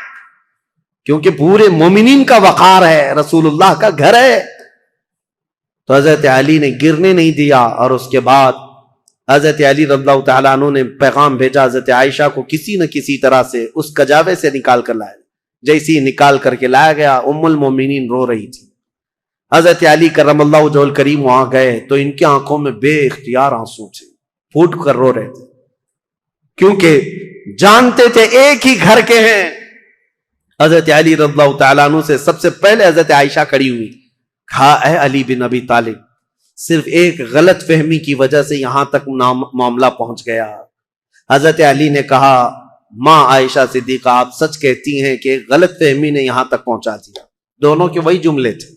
کیونکہ پورے مومنین کا وقار ہے, رسول اللہ کا گھر ہے, تو حضرت علی نے گرنے نہیں دیا. اور اس کے بعد حضرت علی رضی اللہ تعالیٰ عنہ نے پیغام بھیجا حضرت عائشہ کو کسی نہ کسی طرح سے اس کجاوے سے نکال کر لائے. جیسی نکال کر کے لایا گیا ام المومنین رو رہی تھی. حضرت علی کرم اللہ وجہہ الکریم وہاں گئے تو ان کی آنکھوں میں بے اختیار آنسو تھے, پھوٹ کر رو رہے تھے کیونکہ جانتے تھے ایک ہی گھر کے ہیں. حضرت علی رضی اللہ تعالیٰ عنہ سے سب سے پہلے حضرت عائشہ کھڑی ہوئی, کہا اے علی بن ابی طالب, صرف ایک غلط فہمی کی وجہ سے یہاں تک معاملہ پہنچ گیا. حضرت علی نے کہا ماں عائشہ صدیقہ آپ سچ کہتی ہیں کہ غلط فہمی نے یہاں تک پہنچا دیا. دونوں کے وہی جملے تھے،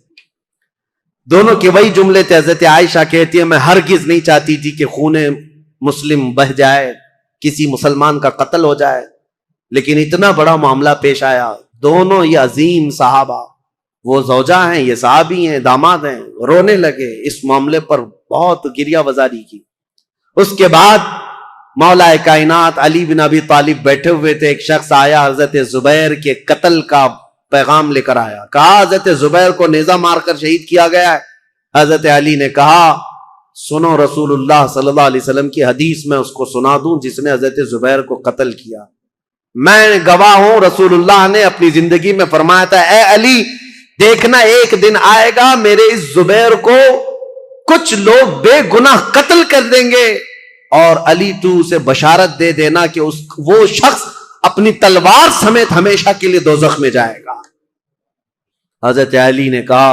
دونوں کے وہی جملے تھے. حضرت عائشہ کہتی ہے میں ہرگز نہیں چاہتی تھی کہ خون مسلم بہہ جائے، کسی مسلمان کا قتل ہو جائے، لیکن اتنا بڑا معاملہ پیش آیا. دونوں یہ عظیم صحابہ، وہ زوجہ ہیں، یہ صحابی ہیں، داماد ہیں، رونے لگے. اس معاملے پر بہت گریہ وزاری کی. اس کے بعد مولا کائنات علی بن ابی طالب بیٹھے ہوئے تھے. ایک شخص آیا، حضرت زبیر کے قتل کا پیغام لے کر آیا. کہا حضرت زبیر کو نیزہ مار کر شہید کیا گیا ہے. حضرت علی نے کہا سنو رسول اللہ صلی اللہ علیہ وسلم کی حدیث میں اس کو سنا دوں جس نے حضرت زبیر کو قتل کیا. میں گواہ ہوں، رسول اللہ نے اپنی زندگی میں فرمایا تھا اے علی دیکھنا ایک دن آئے گا میرے اس زبیر کو کچھ لوگ بے گناہ قتل کر دیں گے، اور علی تو اسے بشارت دے دینا کہ وہ شخص اپنی تلوار سمیت ہمیشہ کے لیے دوزخ میں جائے گا. حضرت علی نے کہا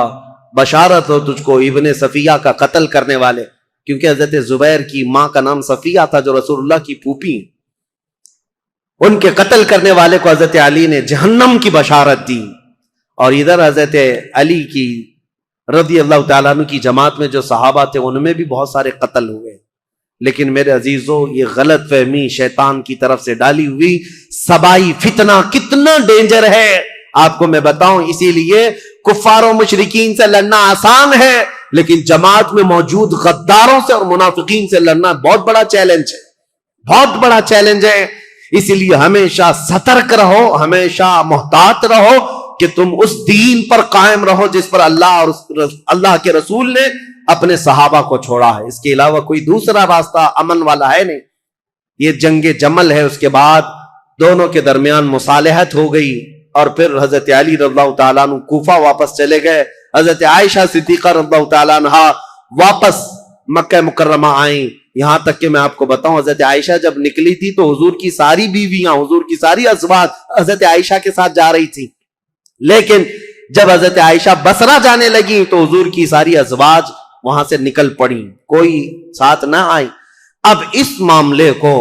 بشارت ہو تجھ کو ابن صفیہ کا قتل کرنے والے، کیونکہ حضرت زبیر کی ماں کا نام صفیہ تھا جو رسول اللہ کی پھوپھی، ان کے قتل کرنے والے کو حضرت علی نے جہنم کی بشارت دی. اور ادھر حضرت علی کی رضی اللہ تعالیٰ عنہ کی جماعت میں جو صحابہ تھے ان میں بھی بہت سارے قتل ہوئے. لیکن میرے عزیزوں یہ غلط فہمی شیطان کی طرف سے ڈالی ہوئی سبائی فتنہ کتنا ڈینجر ہے آپ کو میں بتاؤں. اسی لیے کفار و مشرکین سے لڑنا آسان ہے، لیکن جماعت میں موجود غداروں سے اور منافقین سے لڑنا بہت بڑا چیلنج ہے، بہت بڑا چیلنج ہے. اسی لیے ہمیشہ سترک رہو، ہمیشہ محتاط رہو کہ تم اس دین پر قائم رہو جس پر اللہ اور اللہ کے رسول نے اپنے صحابہ کو چھوڑا ہے. اس کے علاوہ کوئی دوسرا راستہ امن والا ہے نہیں. یہ جنگ جمل ہے. اس کے بعد دونوں کے درمیان مصالحت ہو گئی اور پھر حضرت علی رضی اللہ تعالیٰ عنہ کوفہ واپس چلے گئے. حضرت عائشہ صدیقہ رضی اللہ تعالیٰ عنہ واپس مکہ مکرمہ آئیں. یہاں تک کہ میں آپ کو بتاؤں حضرت عائشہ جب نکلی تھی تو حضور کی ساری بیویاں، حضور کی ساری ازواج حضرت عائشہ کے ساتھ جا رہی تھی، لیکن جب حضرت عائشہ بصرہ جانے لگی تو حضور کی ساری ازواج وہاں سے نکل پڑی، کوئی ساتھ نہ آئی. اب اس معاملے کو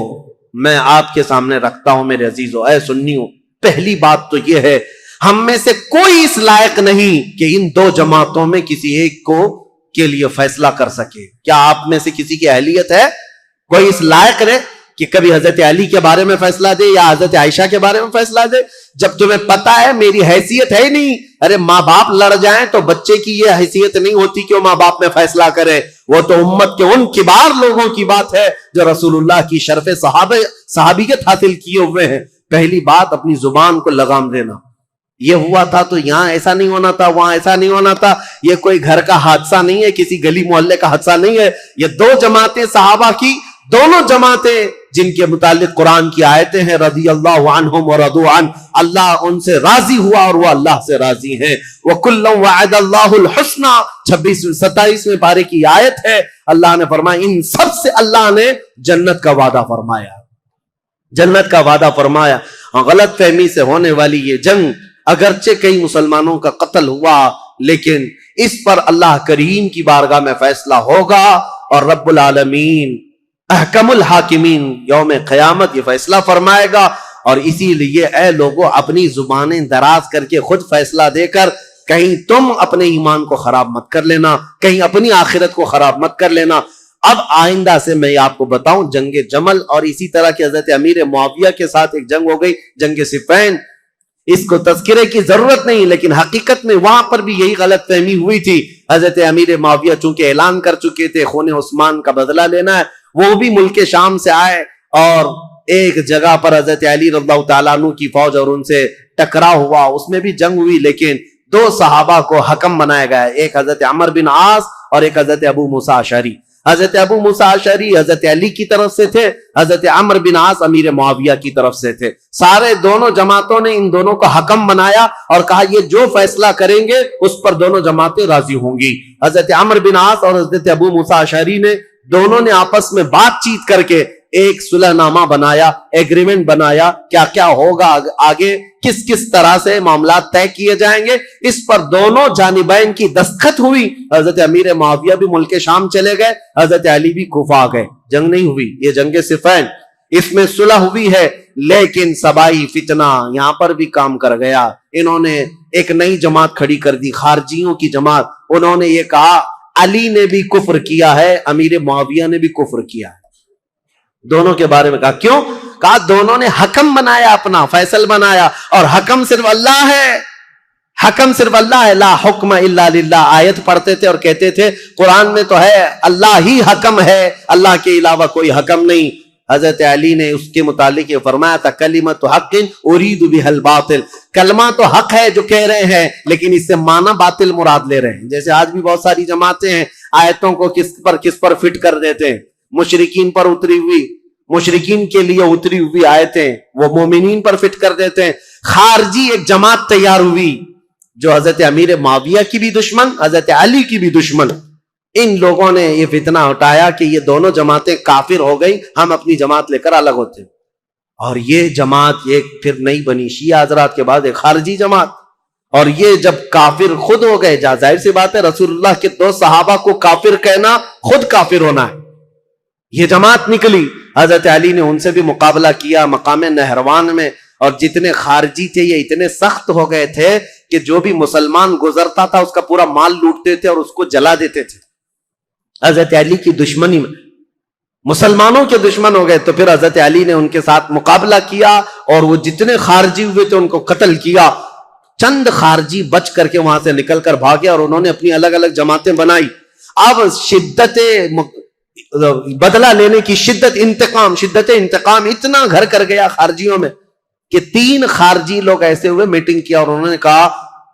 میں آپ کے سامنے رکھتا ہوں میرے عزیزو، اے سنیوں. پہلی بات تو یہ ہے ہم میں سے کوئی اس لائق نہیں کہ ان دو جماعتوں میں کسی ایک کو کے لیے فیصلہ کر سکے. کیا آپ میں سے کسی کی اہلیت ہے؟ کوئی اس لائق ہے کہ کبھی حضرت علی کے بارے میں فیصلہ دے یا حضرت عائشہ کے بارے میں فیصلہ دے؟ جب تمہیں پتا ہے میری حیثیت ہے نہیں. ارے ماں باپ لڑ جائیں تو بچے کی یہ حیثیت نہیں ہوتی کہ وہ ماں باپ میں فیصلہ کرے. وہ تو امت کے ان کبار لوگوں کی بات ہے جو رسول اللہ کی شرف صحابیت حاصل کیے ہوئے ہیں. پہلی بات اپنی زبان کو لگام دینا. یہ ہوا تھا تو یہاں ایسا نہیں ہونا تھا، وہاں ایسا نہیں ہونا تھا. یہ کوئی گھر کا حادثہ نہیں ہے، کسی گلی محلے کا حادثہ نہیں ہے. یہ دو جماعتیں صحابہ کی، دونوں جماعتیں جن کے متعلق قرآن کی آیتیں ہیں رضی اللہ عنہم ورضوا عنہ، اللہ ان سے راضی ہوا اور وہ اللہ سے راضی ہیں. وَكُلًّا وَعَدَ اللَّهُ الْحُسْنَى 27 پارے کی آیت ہے. اللہ نے فرمایا ان سب سے اللہ نے جنت کا وعدہ فرمایا، جنت کا وعدہ فرمایا. غلط فہمی سے ہونے والی یہ جنگ اگرچہ کئی مسلمانوں کا قتل ہوا لیکن اس پر اللہ کریم کی بارگاہ میں فیصلہ ہوگا اور رب العالمین احکم الحاکمین یوم قیامت یہ فیصلہ فرمائے گا. اور اسی لیے اے لوگوں اپنی زبانیں دراز کر کے خود فیصلہ دے کر کہیں تم اپنے ایمان کو خراب مت کر لینا، کہیں اپنی آخرت کو خراب مت کر لینا. اب آئندہ سے میں آپ کو بتاؤں جنگ جمل اور اسی طرح کے حضرت امیر معاویہ کے ساتھ ایک جنگ ہو گئی، جنگ صفین. اس کو تذکرے کی ضرورت نہیں لیکن حقیقت میں وہاں پر بھی یہی غلط فہمی ہوئی تھی. حضرت امیر معاویہ چونکہ اعلان کر چکے تھے خون عثمان کا بدلہ لینا ہے، وہ بھی ملک شام سے آئے اور ایک جگہ پر حضرت علی رضی اللہ تعالیٰ عنہ کی فوج اور ان سے ٹکراؤ ہوا. اس میں بھی جنگ ہوئی لیکن دو صحابہ کو حکم بنایا گیا، ایک حضرت عمر بن عاص اور ایک حضرت ابو موسیٰ اشعری. حضرت ابو موسیٰ اشعری حضرت علی کی طرف سے تھے، حضرت عمر بن عاص امیر معاویہ کی طرف سے تھے. سارے دونوں جماعتوں نے ان دونوں کو حکم بنایا اور کہا یہ جو فیصلہ کریں گے اس پر دونوں جماعتیں راضی ہوں گی. حضرت عمر بن عاص اور حضرت ابو موسیٰ اشعری نے دونوں نے آپس میں بات چیت کر کے ایک صلح نامہ بنایا، ایگریمنٹ بنایا، کیا کیا ہوگا آگے، کس کس طرح سے معاملات طے کیے جائیں گے. اس پر دونوں جانبین کی دستخط ہوئی. حضرت امیر معاویہ بھی ملک شام چلے گئے، حضرت علی بھی کوفہ آ گئے. جنگ نہیں ہوئی، یہ جنگ صفین. اس میں صلح ہوئی ہے لیکن سبائی فتنہ یہاں پر بھی کام کر گیا. انہوں نے ایک نئی جماعت کھڑی کر دی, خارجیوں کی جماعت. انہوں نے یہ کہا علی نے بھی کفر کیا ہے, امیر معاویہ نے بھی کفر کیا ہے. دونوں کے بارے میں کہا. کیوں؟ کہا دونوں نے حکم بنایا, اپنا فیصل بنایا, اور حکم صرف اللہ ہے. حکم صرف اللہ ہے. لا حکم الا للہ آیت پڑھتے تھے اور کہتے تھے قرآن میں تو ہے اللہ ہی حکم ہے, اللہ کے علاوہ کوئی حکم نہیں. حضرت علی نے اس کے متعلق یہ فرمایا تھا کلمۃ حق ارید بها الباطل, کلمہ تو حق ہے جو کہہ رہے ہیں, لیکن اس سے معنی باطل مراد لے رہے ہیں. جیسے آج بھی بہت ساری جماعتیں ہیں آیتوں کو کس پر فٹ کر دیتے ہیں. مشرکین پر اتری ہوئی, مشرکین کے لیے اتری ہوئی آیتیں وہ مومنین پر فٹ کر دیتے ہیں. خارجی ایک جماعت تیار ہوئی جو حضرت امیر معاویہ کی بھی دشمن, حضرت علی کی بھی دشمن. ان لوگوں نے یہ فتنہ اٹھایا کہ یہ دونوں جماعتیں کافر ہو گئی, ہم اپنی جماعت لے کر الگ ہوتے. اور یہ جماعت ایک پھر نئی بنی شیعہ حضرات کے بعد ایک خارجی جماعت. اور یہ جب کافر خود ہو گئے, ظاہر سی بات ہے رسول اللہ کے 2 صحابہ کو کافر کہنا خود کافر ہونا ہے. یہ جماعت نکلی, حضرت علی نے ان سے بھی مقابلہ کیا مقام نہروان میں. اور جتنے خارجی تھے یہ اتنے سخت ہو گئے تھے کہ جو بھی مسلمان گزرتا تھا اس کا پورا مال لوٹتے تھے اور اس کو جلا دیتے تھے. حضرت علی کی دشمنی میں مسلمانوں کے دشمن ہو گئے. تو پھر حضرت علی نے ان کے ساتھ مقابلہ کیا اور وہ جتنے خارجی ہوئے تھے ان کو قتل کیا. چند خارجی بچ کر کے وہاں سے نکل کر بھاگے اور انہوں نے اپنی الگ الگ جماعتیں بنائی. اب شدت بدلہ لینے کی شدت انتقام اتنا گھر کر گیا خارجیوں میں کہ 3 خارجی لوگ ایسے ہوئے میٹنگ کیا اور انہوں نے کہا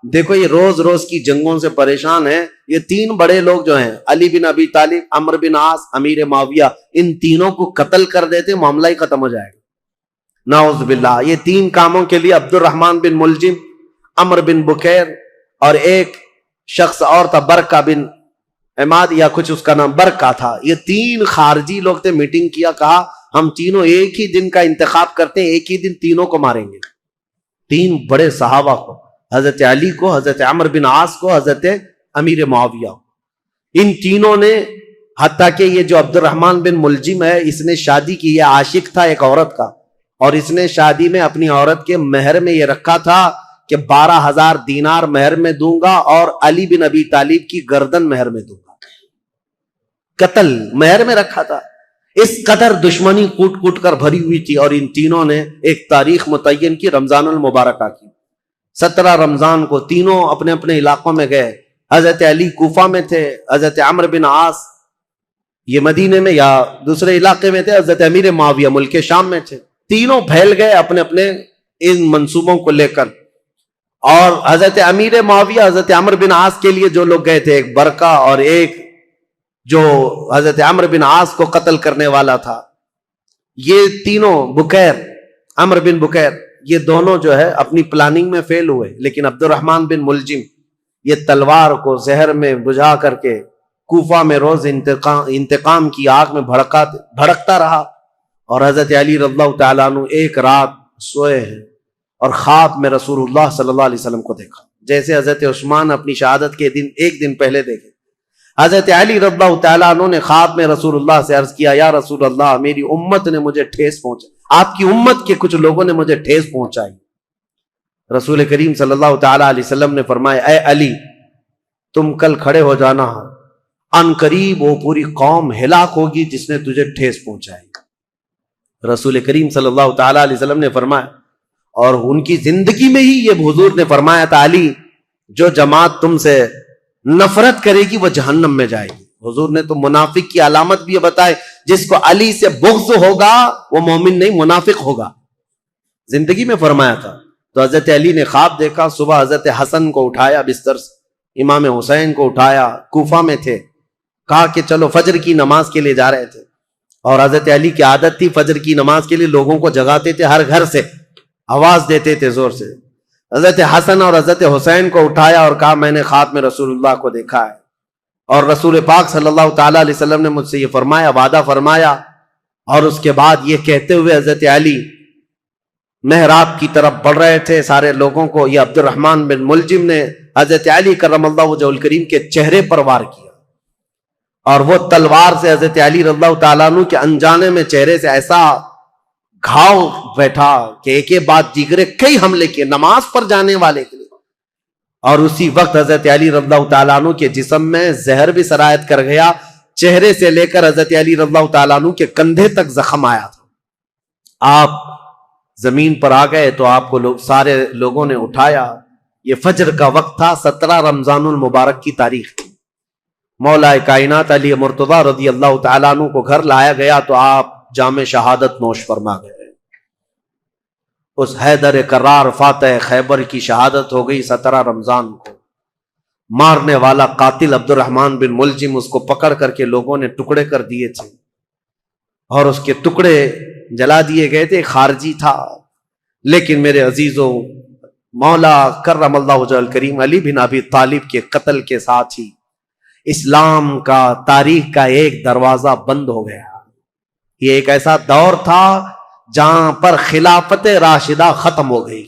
دیکھو یہ روز روز کی جنگوں سے پریشان ہیں, یہ 3 بڑے لوگ جو ہیں علی بن ابی طالب, عمرو بن عاص, امیر معاویہ, ان تینوں کو قتل کر دیتے معاملہ ہی ختم ہو جائے گا. نعوذ باللہ. یہ 3 کاموں کے لیے عبد الرحمن بن ملجم, عمرو بن بکیر اور ایک شخص اور تھا برکہ بن عماد یا کچھ اس کا نام برکہ تھا. یہ 3 خارجی لوگ تھے. میٹنگ کیا, کہا ہم تینوں ایک ہی دن کا انتخاب کرتے ہیں, ایک ہی دن تینوں کو ماریں گے. 3 بڑے صحابہ کو, حضرت علی کو, حضرت عمرو بن عاص کو, حضرت امیر معاویہ. ان تینوں نے, حتیٰ کہ یہ جو عبد الرحمن بن ملجم ہے اس نے شادی کی, یہ عاشق تھا ایک عورت کا, اور اس نے شادی میں اپنی عورت کے مہر میں یہ رکھا تھا کہ 12,000 دینار مہر میں دوں گا اور علی بن ابی طالب کی گردن مہر میں دوں گا. قتل مہر میں رکھا تھا. اس قدر دشمنی کوٹ کوٹ کر بھری ہوئی تھی. اور ان تینوں نے ایک تاریخ متعین کی, رمضان المبارکہ کی. 17 رمضان کو تینوں اپنے اپنے علاقوں میں گئے. حضرت علی کوفہ میں تھے, حضرت عمرو بن عاص یہ مدینے میں یا دوسرے علاقے میں تھے, حضرت امیر معاویہ ملک شام میں تھے. تینوں پھیل گئے اپنے اپنے ان منصوبوں کو لے کر. اور حضرت امیر معاویہ, حضرت عمرو بن عاص کے لیے جو لوگ گئے تھے, ایک برکہ اور ایک جو حضرت عمرو بن عاص کو قتل کرنے والا تھا, یہ تینوں بکیر, عمرو بن بکیر, یہ دونوں جو ہے اپنی پلاننگ میں فیل ہوئے. لیکن عبد الرحمن بن ملجم یہ تلوار کو زہر میں بجھا کر کے کوفہ میں روز انتقام کی آگ میں بھڑکتا رہا. اور حضرت علی رضی اللہ تعالیٰ عنہ ایک رات سوئے ہیں اور خواب میں رسول اللہ صلی اللہ علیہ وسلم کو دیکھا, جیسے حضرت عثمان اپنی شہادت کے دن ایک دن پہلے دیکھے. حضرت علی رضی اللہ تعالیٰ عنہ نے خواب میں رسول اللہ سے عرض کیا, یا رسول اللہ میری امت نے مجھے ٹھیس پہنچائی, آپ کی امت کے کچھ لوگوں نے مجھے ٹھیس پہنچائی. رسول کریم صلی اللہ تعالیٰ علیہ وسلم نے فرمایا, اے علی تم کل کھڑے ہو جانا, ان قریب وہ پوری قوم ہلاک ہوگی جس نے تجھے ٹھیس پہنچائی. رسول کریم صلی اللہ تعالیٰ علیہ وسلم نے فرمایا, اور ان کی زندگی میں ہی یہ حضور نے فرمایا تھا, علی جو جماعت تم سے نفرت کرے گی وہ جہنم میں جائے گی. حضور نے تو منافق کی علامت بھی بتائے, جس کو علی سے بغض ہوگا وہ مومن نہیں منافق ہوگا, زندگی میں فرمایا تھا. تو حضرت علی نے خواب دیکھا, صبح حضرت حسن کو اٹھایا بستر سے, امام حسین کو اٹھایا, کوفہ میں تھے, کہا کہ چلو فجر کی نماز کے لیے جا رہے تھے. اور حضرت علی کی عادت تھی فجر کی نماز کے لیے لوگوں کو جگاتے تھے, ہر گھر سے آواز دیتے تھے زور سے. حضرت حسن اور حضرت حسین کو اٹھایا اور کہا میں نے خواب میں رسول اللہ کو دیکھا ہے, اور رسول پاک صلی اللہ تعالیٰ علیہ وسلم نے مجھ سے یہ فرمایا, وعدہ فرمایا. اور اس کے بعد یہ کہتے ہوئے حضرت علی محراب کی طرف بڑھ رہے تھے سارے لوگوں کو, یہ عبد الرحمن بن ملجم نے حضرت علی کرم اللہ وجہہ الکریم کے چہرے پر وار کیا, اور وہ تلوار سے حضرت علی رضی اللہ تعالیٰ عنہ کے انجانے میں چہرے سے ایسا گھاؤ بیٹھا کہ ایک ایک بات دیگرے کئی حملے کیے نماز پر جانے والے کے لیے. اور اسی وقت حضرت علی رضی اللہ تعالیٰ عنہ کے جسم میں زہر بھی سرایت کر گیا. چہرے سے لے کر حضرت علی رضی اللہ تعالیٰ عنہ کے کندھے تک زخم آیا تھا. آپ زمین پر آ گئے تو آپ کو سارے لوگوں نے اٹھایا. یہ فجر کا وقت تھا, 17 رمضان المبارک کی تاریخ تھی. مولا کائنات علی مرتضیٰ رضی اللہ تعالیٰ عنہ کو گھر لایا گیا تو آپ جام شہادت نوش فرما گئے. اس حیدر کرار فاتح خیبر کی شہادت ہو گئی 17 رمضان کو. مارنے والا قاتل عبد الرحمن بن ملجم اس کو پکڑ کر کے لوگوں نے ٹکڑے کر دیے تھے اور اس کے ٹکڑے جلا دیے گئے تھے. خارجی تھا, لیکن میرے عزیزوں مولا کرم اللہ وجہ الکریم علی بن ابی طالب کے قتل کے ساتھ ہی اسلام کا تاریخ کا ایک دروازہ بند ہو گیا. یہ ایک ایسا دور تھا جہاں پر خلافت راشدہ ختم ہو گئی.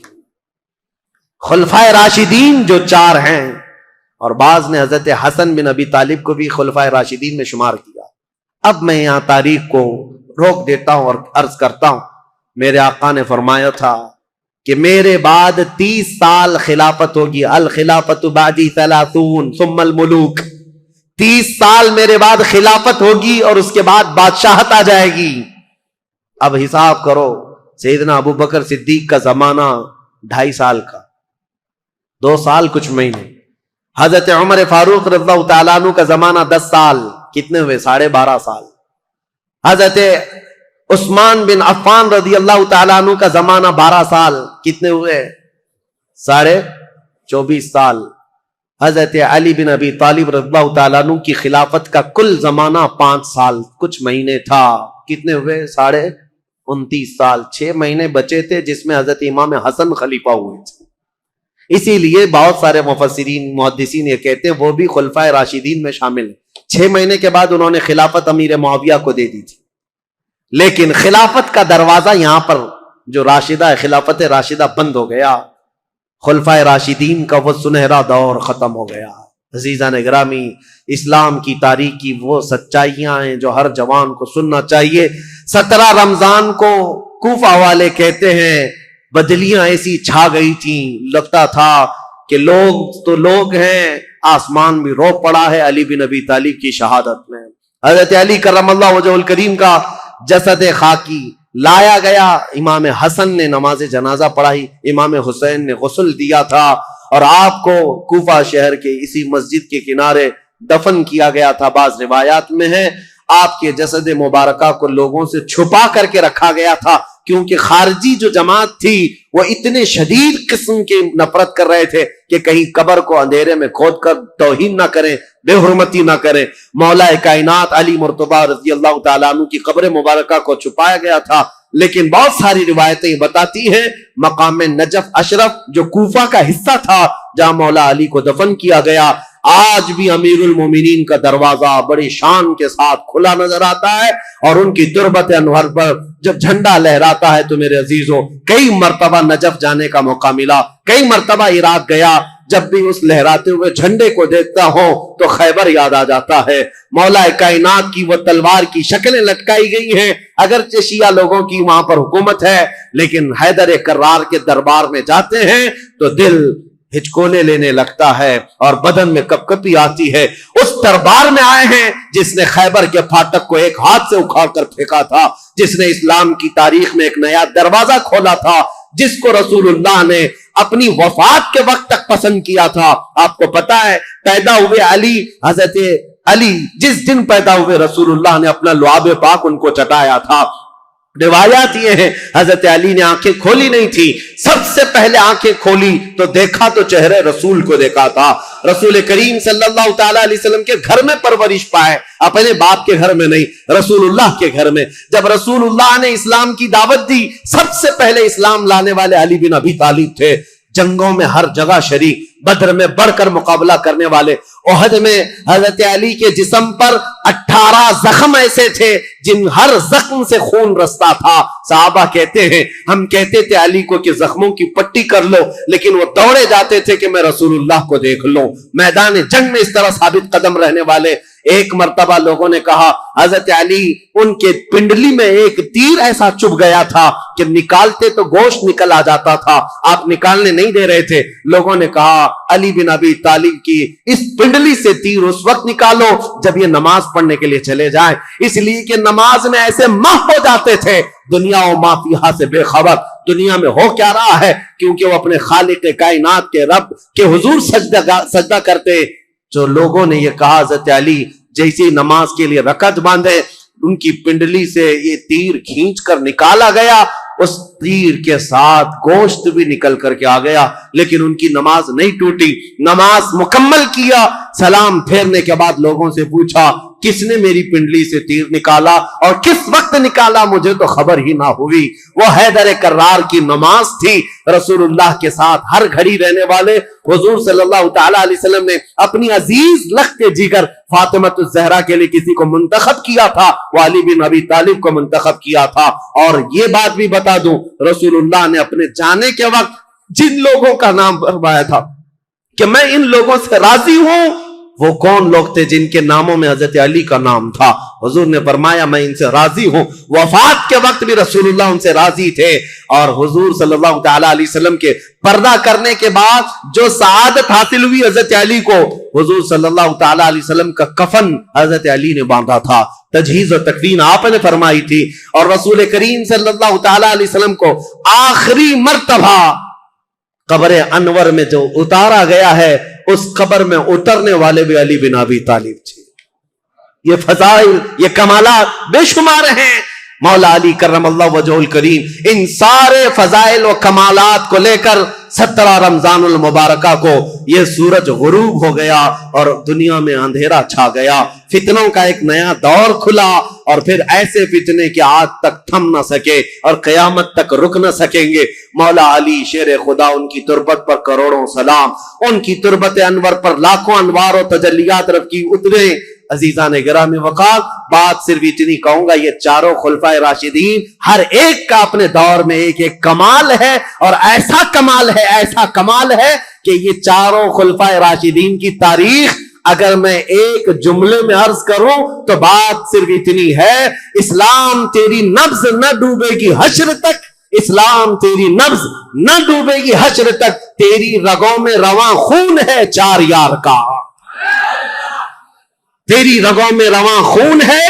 خلفائے راشدین جو 4 ہیں, اور بعض نے حضرت حسن بن ابی طالب کو بھی خلفائے راشدین میں شمار کیا. اب میں یہاں تاریخ کو روک دیتا ہوں اور عرض کرتا ہوں, میرے آقا نے فرمایا تھا کہ میرے بعد 30 سال خلافت ہوگی. الخلافت بعدی 30 ثم الملوک. 30 سال میرے بعد خلافت ہوگی اور اس کے بعد بادشاہت آ جائے گی. اب حساب کرو, سیدنا ابو بکر صدیق کا زمانہ 2.5 سال کا, 2 سال کچھ مہینے. حضرت عمر فاروق رضی اللہ تعالیٰ عنہ کا زمانہ 10 سال, کتنے ہوئے 12.5 سال. حضرت عثمان بن عفان رضی اللہ تعالیٰ عنہ کا زمانہ 12 سال, کتنے ہوئے 24 سال. حضرت علی بن ابی طالب رضی اللہ تعالیٰ عنہ کی خلافت کا کل زمانہ 5 سال کچھ مہینے تھا, کتنے ہوئے 29 سال. 6 مہینے بچے تھے جس میں حضرت امام حسن خلیفہ ہوئے تھے. اسی لیے بہت سارے مفسرین محدثین یہ کہتے ہیں وہ بھی خلفائے راشدین میں شامل ہیں. 6 مہینے کے بعد انہوں نے خلافت امیر معاویہ کو دے دی تھی, لیکن خلافت کا دروازہ یہاں پر جو راشدہ ہے, خلافت راشدہ بند ہو گیا. خلفائے راشدین کا وہ سنہرا دور ختم ہو گیا. عزیزان گرامی, اسلام کی تاریخ کی وہ سچائیاں ہیں جو ہر جوان کو سننا چاہیے. 17 رمضان کو کوفہ والے کہتے ہیں بدلیاں ایسی چھا گئی تھیں, لگتا تھا کہ لوگ تو لوگ ہیں, آسمان بھی رو پڑا ہے علی بن ابی طالب کی شہادت میں. حضرت علی کرم اللہ وجہ الکریم کا جسد خاکی لایا گیا. امام حسن نے نماز جنازہ پڑھائی, امام حسین نے غسل دیا تھا اور آپ کو کوفہ شہر کے اسی مسجد کے کنارے دفن کیا گیا تھا. بعض روایات میں ہے آپ کے جسد مبارکہ کو لوگوں سے چھپا کر کے رکھا گیا تھا, کیونکہ خارجی جو جماعت تھی وہ اتنے شدید قسم کی نفرت کر رہے تھے کہ کہیں قبر کو اندھیرے میں کھود کر توہین نہ کریں, بے حرمتی نہ کریں. مولا کائنات علی مرتضیٰ رضی اللہ تعالیٰ عنہ کی قبر مبارکہ کو چھپایا گیا تھا, لیکن بہت ساری روایتیں بتاتی ہیں مقام نجف اشرف جو کوفہ کا حصہ تھا جہاں مولا علی کو دفن کیا گیا, آج بھی امیر المومنین کا دروازہ بڑی شان کے ساتھ کھلا نظر آتا ہے. اور ان کی تربت انور پر جب جھنڈا لہراتا ہے تو میرے عزیزوں کئی مرتبہ نجف جانے کا موقع ملا, کئی مرتبہ عراق گیا. جب بھی اس لہراتے ہوئے جھنڈے کو دیکھتا ہوں تو خیبر یاد آ جاتا ہے. مولا کائنات کی وہ تلوار کی شکلیں لٹکائی گئی ہیں, اگرچہ شیعہ لوگوں کی وہاں پر حکومت ہے, لیکن حیدر کرار کے دربار میں جاتے ہیں تو دل ہچکونے لینے لگتا ہے اور بدن میں کپ کپی آتی ہے. اس دربار میں آئے ہیں جس نے خیبر کے پھاٹک کو ایک ہاتھ سے اکھاڑ کر پھینکا تھا, جس نے اسلام کی تاریخ میں ایک نیا دروازہ کھولا تھا, جس کو رسول اللہ نے اپنی وفات کے وقت تک پسند کیا تھا. آپ کو پتا ہے پیدا ہوئے علی, حضرت علی جس دن پیدا ہوئے رسول اللہ نے اپنا لعاب پاک ان کو چٹایا تھا. روایات یہ ہیں حضرت علی نے آنکھیں کھولی نہیں تھی, سب سے پہلے آنکھیں کھولی تو دیکھا تو چہرے رسول کو دیکھا تھا. رسول کریم صلی اللہ تعالیٰ علیہ وسلم کے گھر میں پرورش پائے, اپنے باپ کے گھر میں نہیں, رسول اللہ کے گھر میں. جب رسول اللہ نے اسلام کی دعوت دی, سب سے پہلے اسلام لانے والے علی بن ابی طالب تھے. جنگوں میں ہر جگہ شریک, بدر میں بڑھ کر مقابلہ کرنے والے. احد میں حضرت علی کے جسم پر 18 زخم ایسے تھے جن ہر زخم سے خون رستا تھا. صحابہ کہتے ہیں ہم کہتے تھے علی کو کہ زخموں کی پٹی کر لو, لیکن وہ دوڑے جاتے تھے کہ میں رسول اللہ کو دیکھ لوں. میدان جنگ میں اس طرح ثابت قدم رہنے والے. ایک مرتبہ لوگوں نے کہا حضرت علی ان کے پنڈلی میں ایک تیر ایسا چبھ گیا تھا کہ نکالتے تو گوشت نکل آ جاتا تھا, آپ نکالنے نہیں دے رہے تھے. لوگوں نے کہا علی بن ابی طالب کی اس پنڈلی سے تیر اس وقت نکالو جب یہ نماز پڑھنے کے لیے چلے جائیں, اس لیے کہ نماز میں ایسے محو ہو جاتے تھے دنیا و ما فیہا سے بے خبر. دنیا میں ہو کیا رہا ہے, کیونکہ وہ اپنے خالق کائنات کے رب کے حضور سجدہ کرتے. جو لوگوں نے یہ کہا حضرت علی جیسی نماز کے لیے رکعت باندھے, ان کی پنڈلی سے یہ تیر کھینچ کر نکالا گیا, اس تیر کے ساتھ گوشت بھی نکل کر کے آ گیا, لیکن ان کی نماز نہیں ٹوٹی. نماز مکمل کیا, سلام پھیرنے کے بعد لوگوں سے پوچھا کس نے میری پنڈلی سے تیر نکالا اور کس وقت نکالا, مجھے تو خبر ہی نہ ہوئی. وہ حیدر کرار کی نماز تھی. رسول اللہ کے ساتھ ہر گھڑی رہنے والے حضور صلی اللہ تعالی علیہ وسلم نے اپنی عزیز لخت جگر فاطمۃ الزہرا کے لیے کسی کو منتخب کیا تھا, وہ علی بن ابی طالب کو منتخب کیا تھا. اور یہ بات بھی بتا دوں, رسول اللہ نے اپنے جانے کے وقت جن لوگوں کا نام فرمایا تھا کہ میں ان لوگوں سے راضی ہوں, وہ کون لوگ تھے جن کے ناموں میں حضرت علی کا نام تھا؟ حضور نے فرمایا میں ان سے راضی ہوں. وفات کے وقت بھی رسول اللہ ان سے راضی تھے, اور حضور صلی اللہ تعالی علیہ وسلم کے پردہ کرنے کے بعد جو سعادت حاصل ہوئی حضرت علی کو, حضور صلی اللہ تعالی علیہ وسلم کا کفن حضرت علی نے باندھا تھا, تجہیز و تکفین آپ نے فرمائی تھی, اور رسول کریم صلی اللہ تعالی علیہ وسلم کو آخری مرتبہ قبر انور میں جو اتارا گیا ہے, اس قبر میں اترنے والے بھی علی بن ابی طالب تھے. یہ فضائل, یہ کمالات بے شمار ہیں. مولا علی کرم اللہ وجہہ الکریم ان سارے فضائل و کمالات کو لے کر 17 رمضان المبارکہ کو یہ سورج غروب ہو گیا اور دنیا میں اندھیرا چھا گیا, فتنوں کا ایک نیا دور کھلا, اور پھر ایسے فتنے کہ آج تک تھم نہ سکے اور قیامت تک رک نہ سکیں گے. مولا علی شیر خدا, ان کی تربت پر کروڑوں سلام, ان کی تربت انور پر لاکھوں انوار و تجلیات رب کی اترے. عزیزان گرامی وقار, بات صرف اتنی کہوں گا, یہ چاروں خلفائے راشدین ہر ایک کا اپنے دور میں ایک ایک کمال ہے, اور ایسا کمال ہے کہ یہ چاروں خلفائے راشدین کی تاریخ اگر میں ایک جملے میں عرض کروں تو بات صرف اتنی ہے, اسلام تیری نبض نہ ڈوبے گی حشر تک, اسلام تیری نبض نہ ڈوبے گی حشر تک, تیری رگوں میں رواں خون ہے 4 یار کا, تیری رگوں میں رواں خون ہے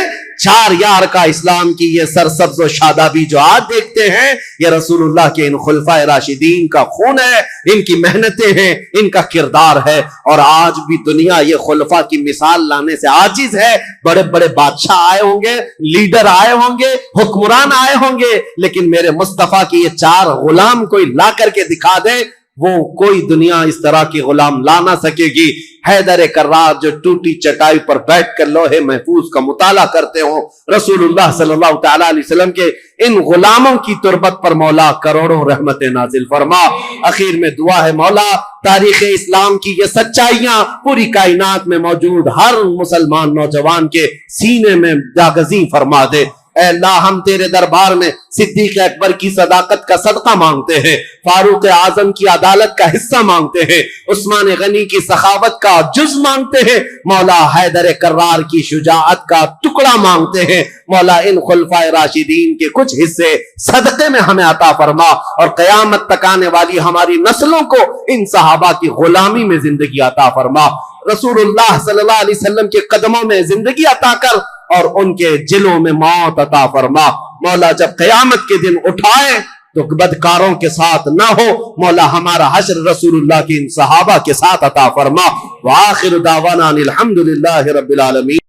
4 یار کا. اسلام کی یہ سرسبز و شادابی جو آج دیکھتے ہیں, یہ رسول اللہ کے ان خلفائے راشدین کا خون ہے, ان کی محنتیں ہیں, ان کا کردار ہے. اور آج بھی دنیا یہ خلفاء کی مثال لانے سے عاجز ہے. بڑے بڑے بادشاہ آئے ہوں گے, لیڈر آئے ہوں گے, حکمران آئے ہوں گے, لیکن میرے مصطفیٰ کی یہ 4 غلام کوئی لا کر کے دکھا دے, وہ کوئی دنیا اس طرح کی غلام لا نہ سکے گی. حیدر کرار جو ٹوٹی چٹائی پر بیٹھ کر لوہے محفوظ کا مطالعہ کرتے ہوں, رسول اللہ صلی اللہ تعالی علیہ وسلم کے ان غلاموں کی تربت پر مولا کروڑوں رحمت نازل فرما. اخیر میں دعا ہے مولا تاریخ اسلام کی یہ سچائیاں پوری کائنات میں موجود ہر مسلمان نوجوان کے سینے میں جاگزیں فرما دے. اے اللہ, ہم تیرے دربار میں صدیق اکبر کی صداقت کا صدقہ مانگتے ہیں, فاروق اعظم کی عدالت کا حصہ مانگتے ہیں, عثمان غنی کی سخاوت کا جز مانگتے ہیں, مولا حیدر کرار کی شجاعت کا ٹکڑا مانگتے ہیں. مولا ان خلفائے راشدین کے کچھ حصے صدقے میں ہمیں عطا فرما, اور قیامت تک آنے والی ہماری نسلوں کو ان صحابہ کی غلامی میں زندگی عطا فرما. رسول اللہ صلی اللہ علیہ وسلم کے قدموں میں زندگی عطا کر اور ان کے جلوں میں موت عطا فرما. مولا جب قیامت کے دن اٹھائے تو بدکاروں کے ساتھ نہ ہو, مولا ہمارا حشر رسول اللہ کی ان صحابہ کے ساتھ عطا فرما. وآخر دعوانا الحمدللہ رب العالمین.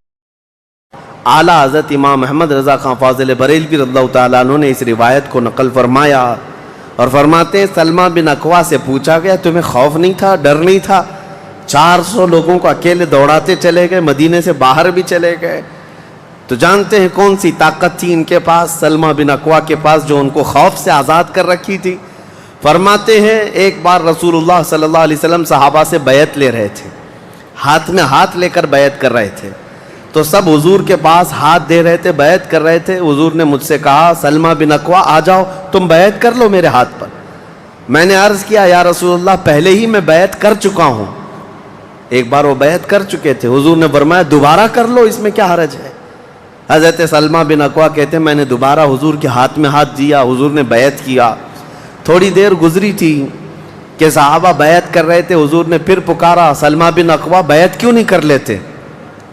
اعلیٰ حضرت امام احمد رضا خان فاضل بریلوی رضی اللہ تعالیٰ عنہ نے اس روایت کو نقل فرمایا اور فرماتے ہیں سلمہ بن اکوا سے پوچھا گیا تمہیں خوف نہیں تھا, ڈر نہیں تھا؟ 400 لوگوں کو اکیلے دوڑاتے چلے گئے, مدینے سے باہر بھی چلے گئے. تو جانتے ہیں کون سی طاقت تھی ان کے پاس, سلمہ بن اکوا کے پاس, جو ان کو خوف سے آزاد کر رکھی تھی؟ فرماتے ہیں ایک بار رسول اللہ صلی اللہ علیہ وسلم صحابہ سے بیعت لے رہے تھے، ہاتھ میں ہاتھ لے کر بیعت کر رہے تھے، تو سب حضور کے پاس ہاتھ دے رہے تھے، بیعت کر رہے تھے۔ حضور نے مجھ سے کہا سلمہ بن اکوع آ جاؤ، تم بیعت کر لو میرے ہاتھ پر۔ میں نے عرض کیا یا رسول اللہ پہلے ہی میں بیعت کر چکا ہوں، ایک بار وہ بیعت کر چکے تھے۔ حضور نے فرمایا دوبارہ کر لو، اس میں کیا حرج ہے؟ حضرت سلمہ بن اکوع کہتے ہیں میں نے دوبارہ حضور کے ہاتھ میں ہاتھ دیا، حضور نے بیعت کیا۔ تھوڑی دیر گزری تھی کہ صحابہ بیعت کر رہے تھے، حضور نے پھر پکارا سلمہ بن اکوع بیعت کیوں نہیں کر لیتے؟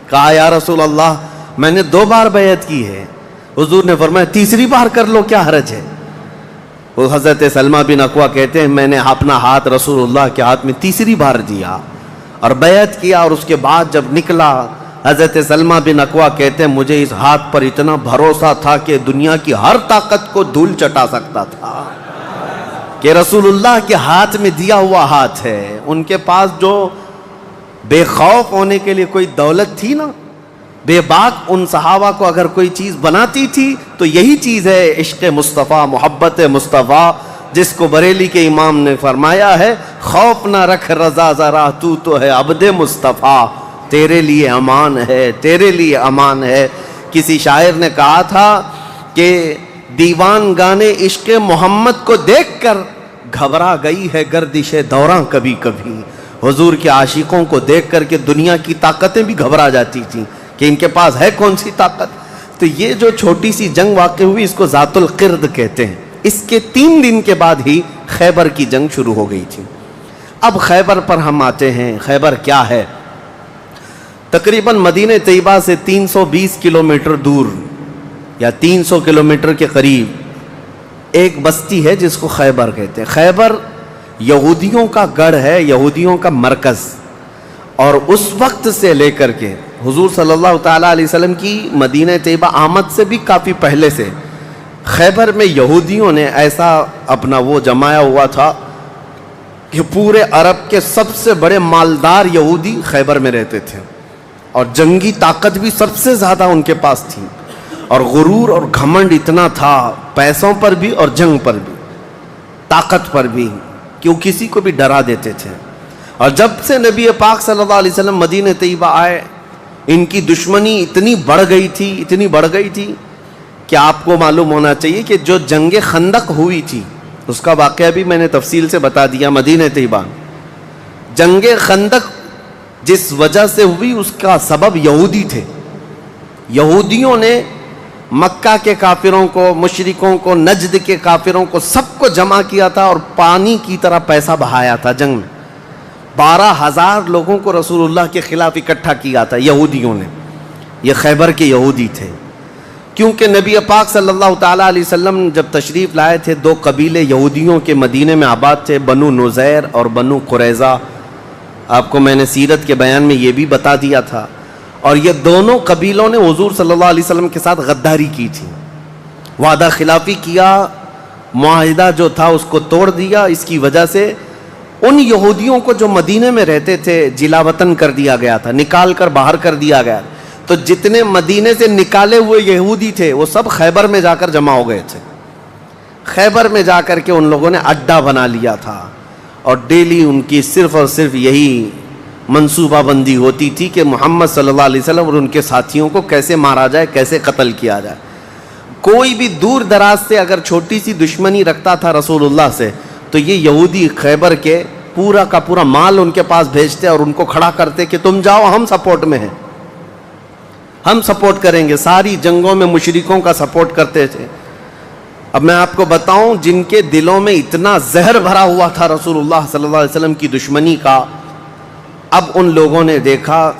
کہا یا رسول اللہ میں نے 2 بار بیعت کی ہے۔ حضور نے فرمایا تیسری بار کر لو، کیا حرج ہے؟ وہ حضرت سلمہ بن اکوع کہتے ہیں میں نے اپنا ہاتھ رسول اللہ کے ہاتھ میں تیسری بار دیا اور بیعت کیا، اور اس کے بعد جب نکلا حضرت سلمہ بن اکوع کہتے ہیں مجھے اس ہاتھ پر اتنا بھروسہ تھا کہ دنیا کی ہر طاقت کو دھول چٹا سکتا تھا کہ رسول اللہ کے ہاتھ میں دیا ہوا ہاتھ ہے۔ ان کے پاس جو بے خوف ہونے کے لیے کوئی دولت تھی نا، بے باک ان صحابہ کو اگر کوئی چیز بناتی تھی تو یہی چیز ہے عشق مصطفیٰ، محبت مصطفیٰ، جس کو بریلی کے امام نے فرمایا ہے خوف نہ رکھ رضا ذرا تو ہے عبد مصطفیٰ، تیرے لیے امان ہے، تیرے لیے امان ہے۔ کسی شاعر نے کہا تھا کہ دیوان گانے عشق محمد کو دیکھ کر گھبرا گئی ہے گردش دوراں کبھی کبھی۔ حضور کے عاشقوں کو دیکھ کر کے دنیا کی طاقتیں بھی گھبرا جاتی تھیں کہ ان کے پاس ہے کون سی طاقت۔ تو یہ جو چھوٹی سی جنگ واقع ہوئی اس کو ذات القرد کہتے ہیں۔ اس کے 3 دن کے بعد ہی خیبر کی جنگ شروع ہو گئی تھی۔ اب خیبر پر ہم آتے ہیں۔ خیبر کیا ہے؟ تقریباً مدینہ طیبہ سے 320 کلومیٹر دور یا 300 کلومیٹر کے قریب ایک بستی ہے جس کو خیبر کہتے ہیں۔ خیبر یہودیوں کا گڑھ ہے، یہودیوں کا مرکز، اور اس وقت سے لے کر کے حضور صلی اللہ تعالیٰ علیہ وسلم کی مدینہ طیبہ آمد سے بھی کافی پہلے سے خیبر میں یہودیوں نے ایسا اپنا وہ جمایا ہوا تھا کہ پورے عرب کے سب سے بڑے مالدار یہودی خیبر میں رہتے تھے، اور جنگی طاقت بھی سب سے زیادہ ان کے پاس تھی، اور غرور اور گھمنڈ اتنا تھا، پیسوں پر بھی اور جنگ پر بھی، طاقت پر بھی، کہ وہ کسی کو بھی ڈرا دیتے تھے۔ اور جب سے نبی پاک صلی اللہ علیہ وسلم مدینہ طیبہ آئے ان کی دشمنی اتنی بڑھ گئی تھی کہ آپ کو معلوم ہونا چاہیے کہ جو جنگ خندق ہوئی تھی اس کا واقعہ بھی میں نے تفصیل سے بتا دیا۔ مدینہ طیبہ جنگ خندق جس وجہ سے ہوئی اس کا سبب یہودی تھے۔ یہودیوں نے مکہ کے کافروں کو، مشرکوں کو، نجد کے کافروں کو سب کو جمع کیا تھا اور پانی کی طرح پیسہ بہایا تھا جنگ میں۔ 12,000 لوگوں کو رسول اللہ کے خلاف اکٹھا کیا تھا یہودیوں نے۔ یہ خیبر کے یہودی تھے، کیونکہ نبی پاک صلی اللہ تعالیٰ علیہ وسلم جب تشریف لائے تھے 2 قبیلے یہودیوں کے مدینے میں آباد تھے، بنو نذیر اور بنو قریظہ۔ آپ کو میں نے سیرت کے بیان میں یہ بھی بتا دیا تھا، اور یہ دونوں قبیلوں نے حضور صلی اللہ علیہ وسلم کے ساتھ غداری کی تھی، وعدہ خلافی کیا، معاہدہ جو تھا اس کو توڑ دیا۔ اس کی وجہ سے ان یہودیوں کو جو مدینے میں رہتے تھے جلا وطن کر دیا گیا تھا، نکال کر باہر کر دیا گیا۔ تو جتنے مدینے سے نکالے ہوئے یہودی تھے وہ سب خیبر میں جا کر جمع ہو گئے تھے۔ خیبر میں جا کر کے ان لوگوں نے اڈا بنا لیا تھا، اور ڈیلی ان کی صرف اور صرف یہی منصوبہ بندی ہوتی تھی کہ محمد صلی اللہ علیہ وسلم اور ان کے ساتھیوں کو کیسے مارا جائے، کیسے قتل کیا جائے۔ کوئی بھی دور دراز سے اگر چھوٹی سی دشمنی رکھتا تھا رسول اللہ سے تو یہ یہودی خیبر کے پورا کا پورا مال ان کے پاس بھیجتے اور ان کو کھڑا کرتے کہ تم جاؤ، ہم سپورٹ میں ہیں، ہم سپورٹ کریں گے۔ ساری جنگوں میں مشرکوں کا سپورٹ کرتے تھے۔ اب میں آپ کو بتاؤں جن کے دلوں میں اتنا زہر بھرا ہوا تھا رسول اللہ صلی اللہ علیہ وسلم کی دشمنی کا، اب ان لوگوں نے دیکھا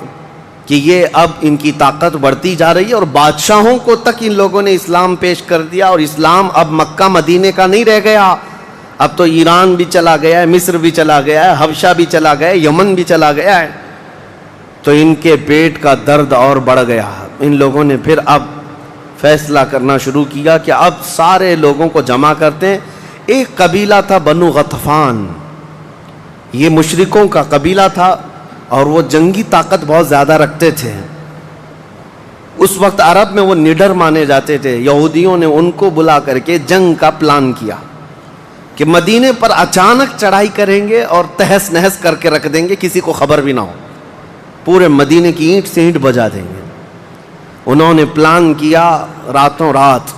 کہ یہ اب ان کی طاقت بڑھتی جا رہی ہے، اور بادشاہوں کو تک ان لوگوں نے اسلام پیش کر دیا، اور اسلام اب مکہ مدینے کا نہیں رہ گیا، اب تو ایران بھی چلا گیا ہے، مصر بھی چلا گیا ہے، حبشہ بھی چلا گیا ہے، یمن بھی چلا گیا ہے۔ تو ان کے پیٹ کا درد اور بڑھ گیا۔ ان لوگوں نے پھر اب فیصلہ کرنا شروع کیا کہ اب سارے لوگوں کو جمع کرتے ہیں۔ ایک قبیلہ تھا بنو غطفان، یہ مشرکوں کا قبیلہ تھا، اور وہ جنگی طاقت بہت زیادہ رکھتے تھے۔ اس وقت عرب میں وہ نڈر مانے جاتے تھے۔ یہودیوں نے ان کو بلا کر کے جنگ کا پلان کیا کہ مدینے پر اچانک چڑھائی کریں گے اور تہس نہس کر کے رکھ دیں گے، کسی کو خبر بھی نہ ہو، پورے مدینے کی اینٹ سے اینٹ بجا دیں گے۔ انہوں نے پلان کیا راتوں رات،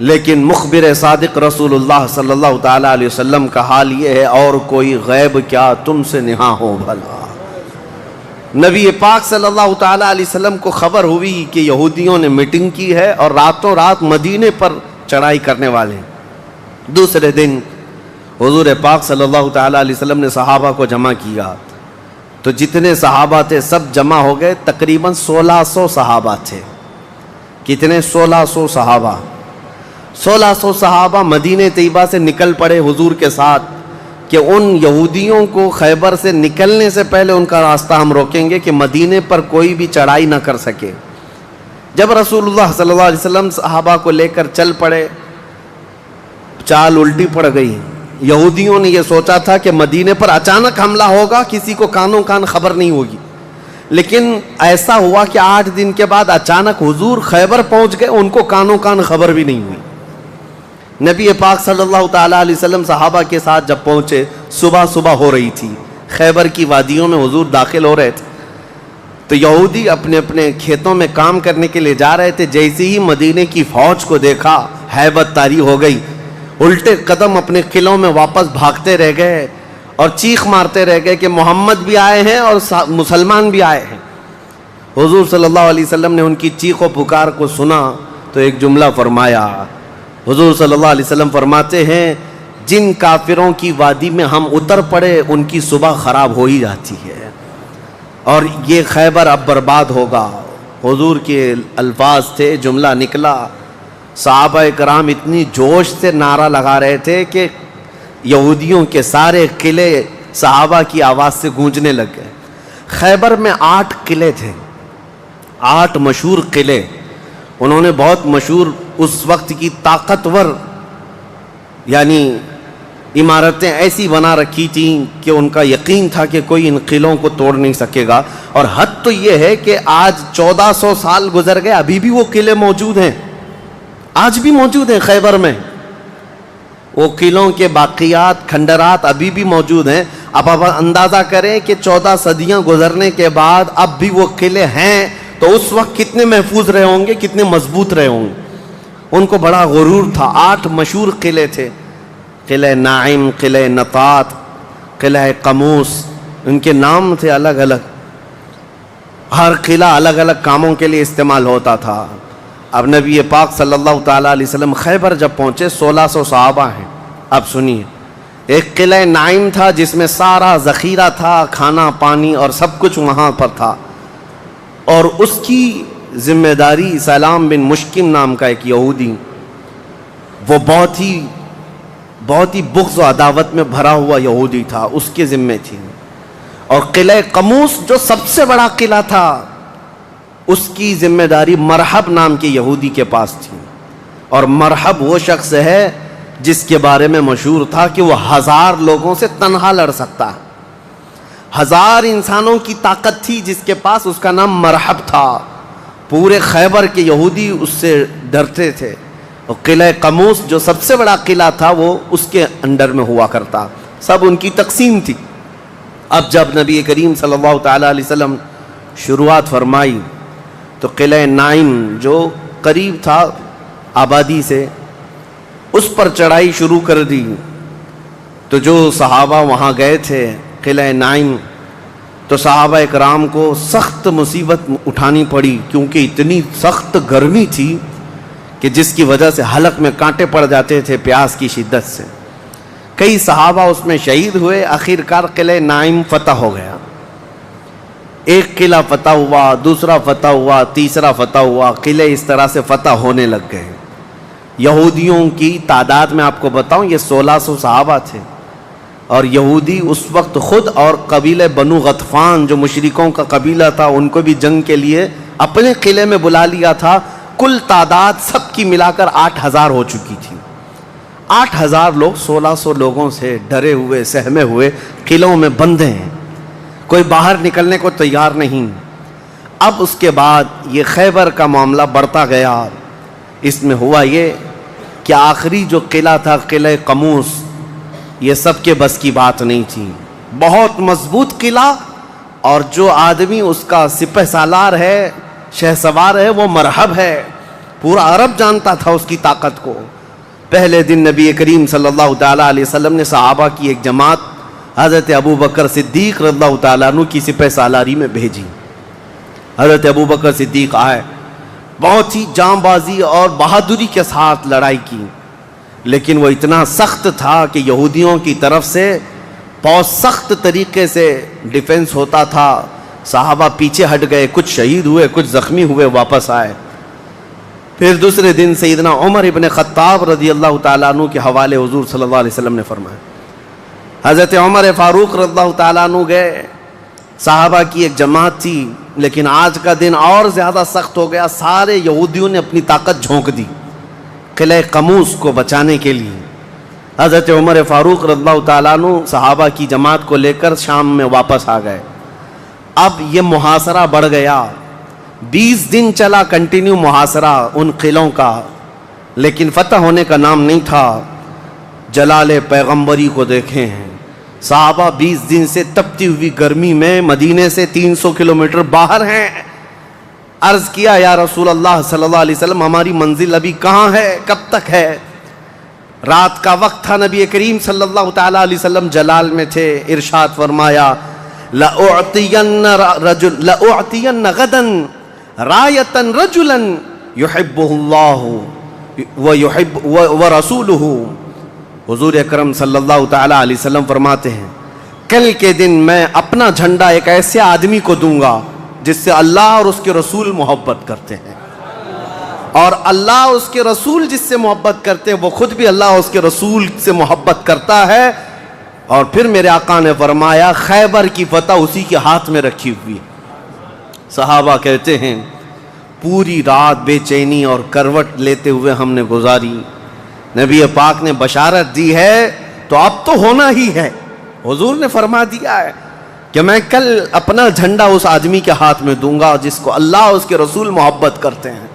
لیکن مخبر صادق رسول اللہ صلی اللہ تعالیٰ علیہ وسلم کا حال یہ ہے، اور کوئی غیب کیا تم سے نہاں ہو بھلا۔ نبی پاک صلی اللہ تعالیٰ علیہ وسلم کو خبر ہوئی کہ یہودیوں نے میٹنگ کی ہے اور راتوں رات مدینے پر چڑھائی کرنے والے ہیں۔ دوسرے دن حضور پاک صلی اللہ تعالیٰ علیہ وسلم نے صحابہ کو جمع کیا، تو جتنے صحابہ تھے سب جمع ہو گئے، تقریباً 1600 صحابہ تھے۔ کتنے؟ 1600 صحابہ۔ 1600 صحابہ مدینہ طیبہ سے نکل پڑے حضور کے ساتھ کہ ان یہودیوں کو خیبر سے نکلنے سے پہلے ان کا راستہ ہم روکیں گے کہ مدینے پر کوئی بھی چڑھائی نہ کر سکے۔ جب رسول اللہ صلی اللہ علیہ وسلم صحابہ کو لے کر چل پڑے، چال الٹی پڑ گئی۔ یہودیوں نے یہ سوچا تھا کہ مدینے پر اچانک حملہ ہوگا، کسی کو کانوں کان خبر نہیں ہوگی، لیکن ایسا ہوا کہ 8 دن کے بعد اچانک حضور خیبر پہنچ گئے، ان کو کانوں کان خبر بھی نہیں ہوئی۔ نبی پاک صلی اللہ تعالیٰ علیہ وسلم صحابہ کے ساتھ جب پہنچے، صبح ہو رہی تھی، خیبر کی وادیوں میں حضور داخل ہو رہے تھے، تو یہودی اپنے اپنے کھیتوں میں کام کرنے کے لیے جا رہے تھے۔ جیسے ہی مدینے کی فوج کو دیکھا، ہیبت طاری ہو گئی، الٹے قدم اپنے قلعوں میں واپس بھاگتے رہ گئے اور چیخ مارتے رہ گئے کہ محمد بھی آئے ہیں اور مسلمان بھی آئے ہیں۔ حضور صلی اللہ علیہ وسلم نے ان کی چیخ و پکار کو سنا تو ایک جملہ فرمایا۔ حضور صلی اللہ علیہ وسلم فرماتے ہیں، جن کافروں کی وادی میں ہم اتر پڑے ان کی صبح خراب ہو ہی جاتی ہے، اور یہ خیبر اب برباد ہوگا۔ حضور کے الفاظ تھے، جملہ نکلا۔ صحابہ کرام اتنی جوش سے نعرہ لگا رہے تھے کہ یہودیوں کے سارے قلعے صحابہ کی آواز سے گونجنے لگ گئے۔ خیبر میں 8 قلعے تھے، 8 مشہور قلعے۔ انہوں نے بہت مشہور اس وقت کی طاقتور یعنی عمارتیں ایسی بنا رکھی تھیں کہ ان کا یقین تھا کہ کوئی ان قلعوں کو توڑ نہیں سکے گا۔ اور حد تو یہ ہے کہ آج 1400 سال گزر گئے، ابھی بھی وہ قلعے موجود ہیں، آج بھی موجود ہیں خیبر میں۔ وہ قلعوں کے باقیات، کھنڈرات ابھی بھی موجود ہیں۔ اب آپ اندازہ کریں کہ 14 صدیاں گزرنے کے بعد اب بھی وہ قلعے ہیں، تو اس وقت کتنے محفوظ رہے ہوں گے، کتنے مضبوط رہے ہوں گے۔ ان کو بڑا غرور تھا۔ 8 مشہور قلعے تھے، قلعہ نائم، قلعہ نطات، قلعہ قموس، ان کے نام تھے الگ الگ۔ ہر قلعہ الگ الگ کاموں کے لیے استعمال ہوتا تھا۔ اب نبی پاک صلی اللہ تعالیٰ علیہ وسلم خیبر جب پہنچے، 1600 صحابہ ہیں۔ اب سنیے، ایک قلعہ نائم تھا جس میں سارا ذخیرہ تھا، کھانا پانی اور سب کچھ وہاں پر تھا، اور اس کی ذمہ داری سلام بن مشکم نام کا ایک یہودی، وہ بہت ہی بغض و عداوت میں بھرا ہوا یہودی تھا، اس کے ذمہ تھی۔ اور قلعہ قموس جو سب سے بڑا قلعہ تھا، اس کی ذمہ داری مرحب نام کے یہودی کے پاس تھی۔ اور مرحب وہ شخص ہے جس کے بارے میں مشہور تھا کہ وہ 1000 لوگوں سے تنہا لڑ سکتا ہے۔ 1000 انسانوں کی طاقت تھی جس کے پاس، اس کا نام مرحب تھا۔ پورے خیبر کے یہودی اس سے ڈرتے تھے۔ اور قلعہ قموس جو سب سے بڑا قلعہ تھا، وہ اس کے انڈر میں ہوا کرتا، سب ان کی تقسیم تھی۔ اب جب نبی کریم صلی اللہ تعالیٰ علیہ وسلم شروعات فرمائی تو قلعہ نائم جو قریب تھا آبادی سے، اس پر چڑھائی شروع کر دی۔ تو جو صحابہ وہاں گئے تھے قلعہ نائم، تو صحابہ اکرام کو سخت مصیبت اٹھانی پڑی، کیونکہ اتنی سخت گرمی تھی کہ جس کی وجہ سے حلق میں کانٹے پڑ جاتے تھے پیاس کی شدت سے۔ کئی صحابہ اس میں شہید ہوئے۔ آخر کار قلعہ نائم فتح ہو گیا۔ ایک قلعہ فتح ہوا، دوسرا فتح ہوا، تیسرا فتح ہوا، قلعے اس طرح سے فتح ہونے لگ گئے۔ یہودیوں کی تعداد میں آپ کو بتاؤں، یہ 1600 صحابہ تھے، اور یہودی اس وقت خود اور قبیلہ بنو غطفان جو مشرکوں کا قبیلہ تھا، ان کو بھی جنگ کے لیے اپنے قلعے میں بلا لیا تھا۔ کل تعداد سب کی ملا کر 8000 ہو چکی تھی۔ 8000 لوگ 1600 لوگوں سے ڈرے ہوئے، سہمے ہوئے قلعوں میں بندے ہیں، کوئی باہر نکلنے کو تیار نہیں۔ اب اس کے بعد یہ خیبر کا معاملہ بڑھتا گیا۔ اس میں ہوا یہ کہ آخری جو قلعہ تھا قلعہ قموس، یہ سب کے بس کی بات نہیں تھی. بہت مضبوط قلعہ، اور جو آدمی اس کا سپہ سالار ہے، شہ سوار ہے، وہ مرحب ہے. پورا عرب جانتا تھا اس کی طاقت کو. پہلے دن نبی کریم صلی اللہ تعالیٰ علیہ وسلم نے صحابہ کی ایک جماعت حضرت ابو بکر صدیق رضی اللہ تعالیٰ عنہ کی سپہ سالاری میں بھیجی. حضرت ابو بکر صدیق آئے، بہت ہی جام بازی اور بہادری کے ساتھ لڑائی کی، لیکن وہ اتنا سخت تھا کہ یہودیوں کی طرف سے بہت سخت طریقے سے ڈیفنس ہوتا تھا. صحابہ پیچھے ہٹ گئے، کچھ شہید ہوئے، کچھ زخمی ہوئے، واپس آئے. پھر دوسرے دن سیدنا عمر ابن خطاب رضی اللہ تعالیٰ عنہ کے حوالے حضور صلی اللہ علیہ وسلم نے فرمایا. حضرت عمر فاروق رضی اللہ تعالیٰ عنہ گئے. صحابہ کی ایک جماعت تھی، لیکن آج کا دن اور زیادہ سخت ہو گیا. سارے یہودیوں نے اپنی طاقت جھونک دی قلعہ قموس کو بچانے کے لیے. حضرت عمر فاروق رضی اللہ تعالیٰ عنہ صحابہ کی جماعت کو لے کر شام میں واپس آ گئے. اب یہ محاصرہ بڑھ گیا. 20 دن چلا کنٹینیو محاصرہ ان قلعوں کا، لیکن فتح ہونے کا نام نہیں تھا. جلال پیغمبری کو دیکھیں ہیں، صحابہ 20 دن سے تپتی ہوئی گرمی میں مدینے سے 300 کلومیٹر باہر ہیں. عرض کیا یا رسول اللہ صلی اللہ علیہ وسلم، ہماری منزل ابھی کہاں ہے، کب تک ہے؟ رات کا وقت تھا، نبی کریم صلی اللہ تعالیٰ علیہ وسلم جلال میں تھے. ارشاد فرمایا لَأُعْتِيَنَّ غَدًا رَایَةً رَجُلًا يُحِبُّهُ اللَّهُ وَرَسُولُهُ. حضور اکرم صلی اللہ تعالیٰ علیہ وسلم فرماتے ہیں کل کے دن میں اپنا جھنڈا ایک ایسے آدمی کو دوں گا جس سے اللہ اور اس کے رسول محبت کرتے ہیں، اور اللہ اس کے رسول جس سے محبت کرتے ہیں وہ خود بھی اللہ اور اس کے رسول سے محبت کرتا ہے. اور پھر میرے آقا نے فرمایا خیبر کی فتح اسی کے ہاتھ میں رکھی ہوئی. صحابہ کہتے ہیں پوری رات بے چینی اور کروٹ لیتے ہوئے ہم نے گزاری. نبی پاک نے بشارت دی ہے تو اب تو ہونا ہی ہے. حضور نے فرما دیا ہے کہ میں کل اپنا جھنڈا اس آدمی کے ہاتھ میں دوں گا جس کو اللہ اور اس کے رسول محبت کرتے ہیں.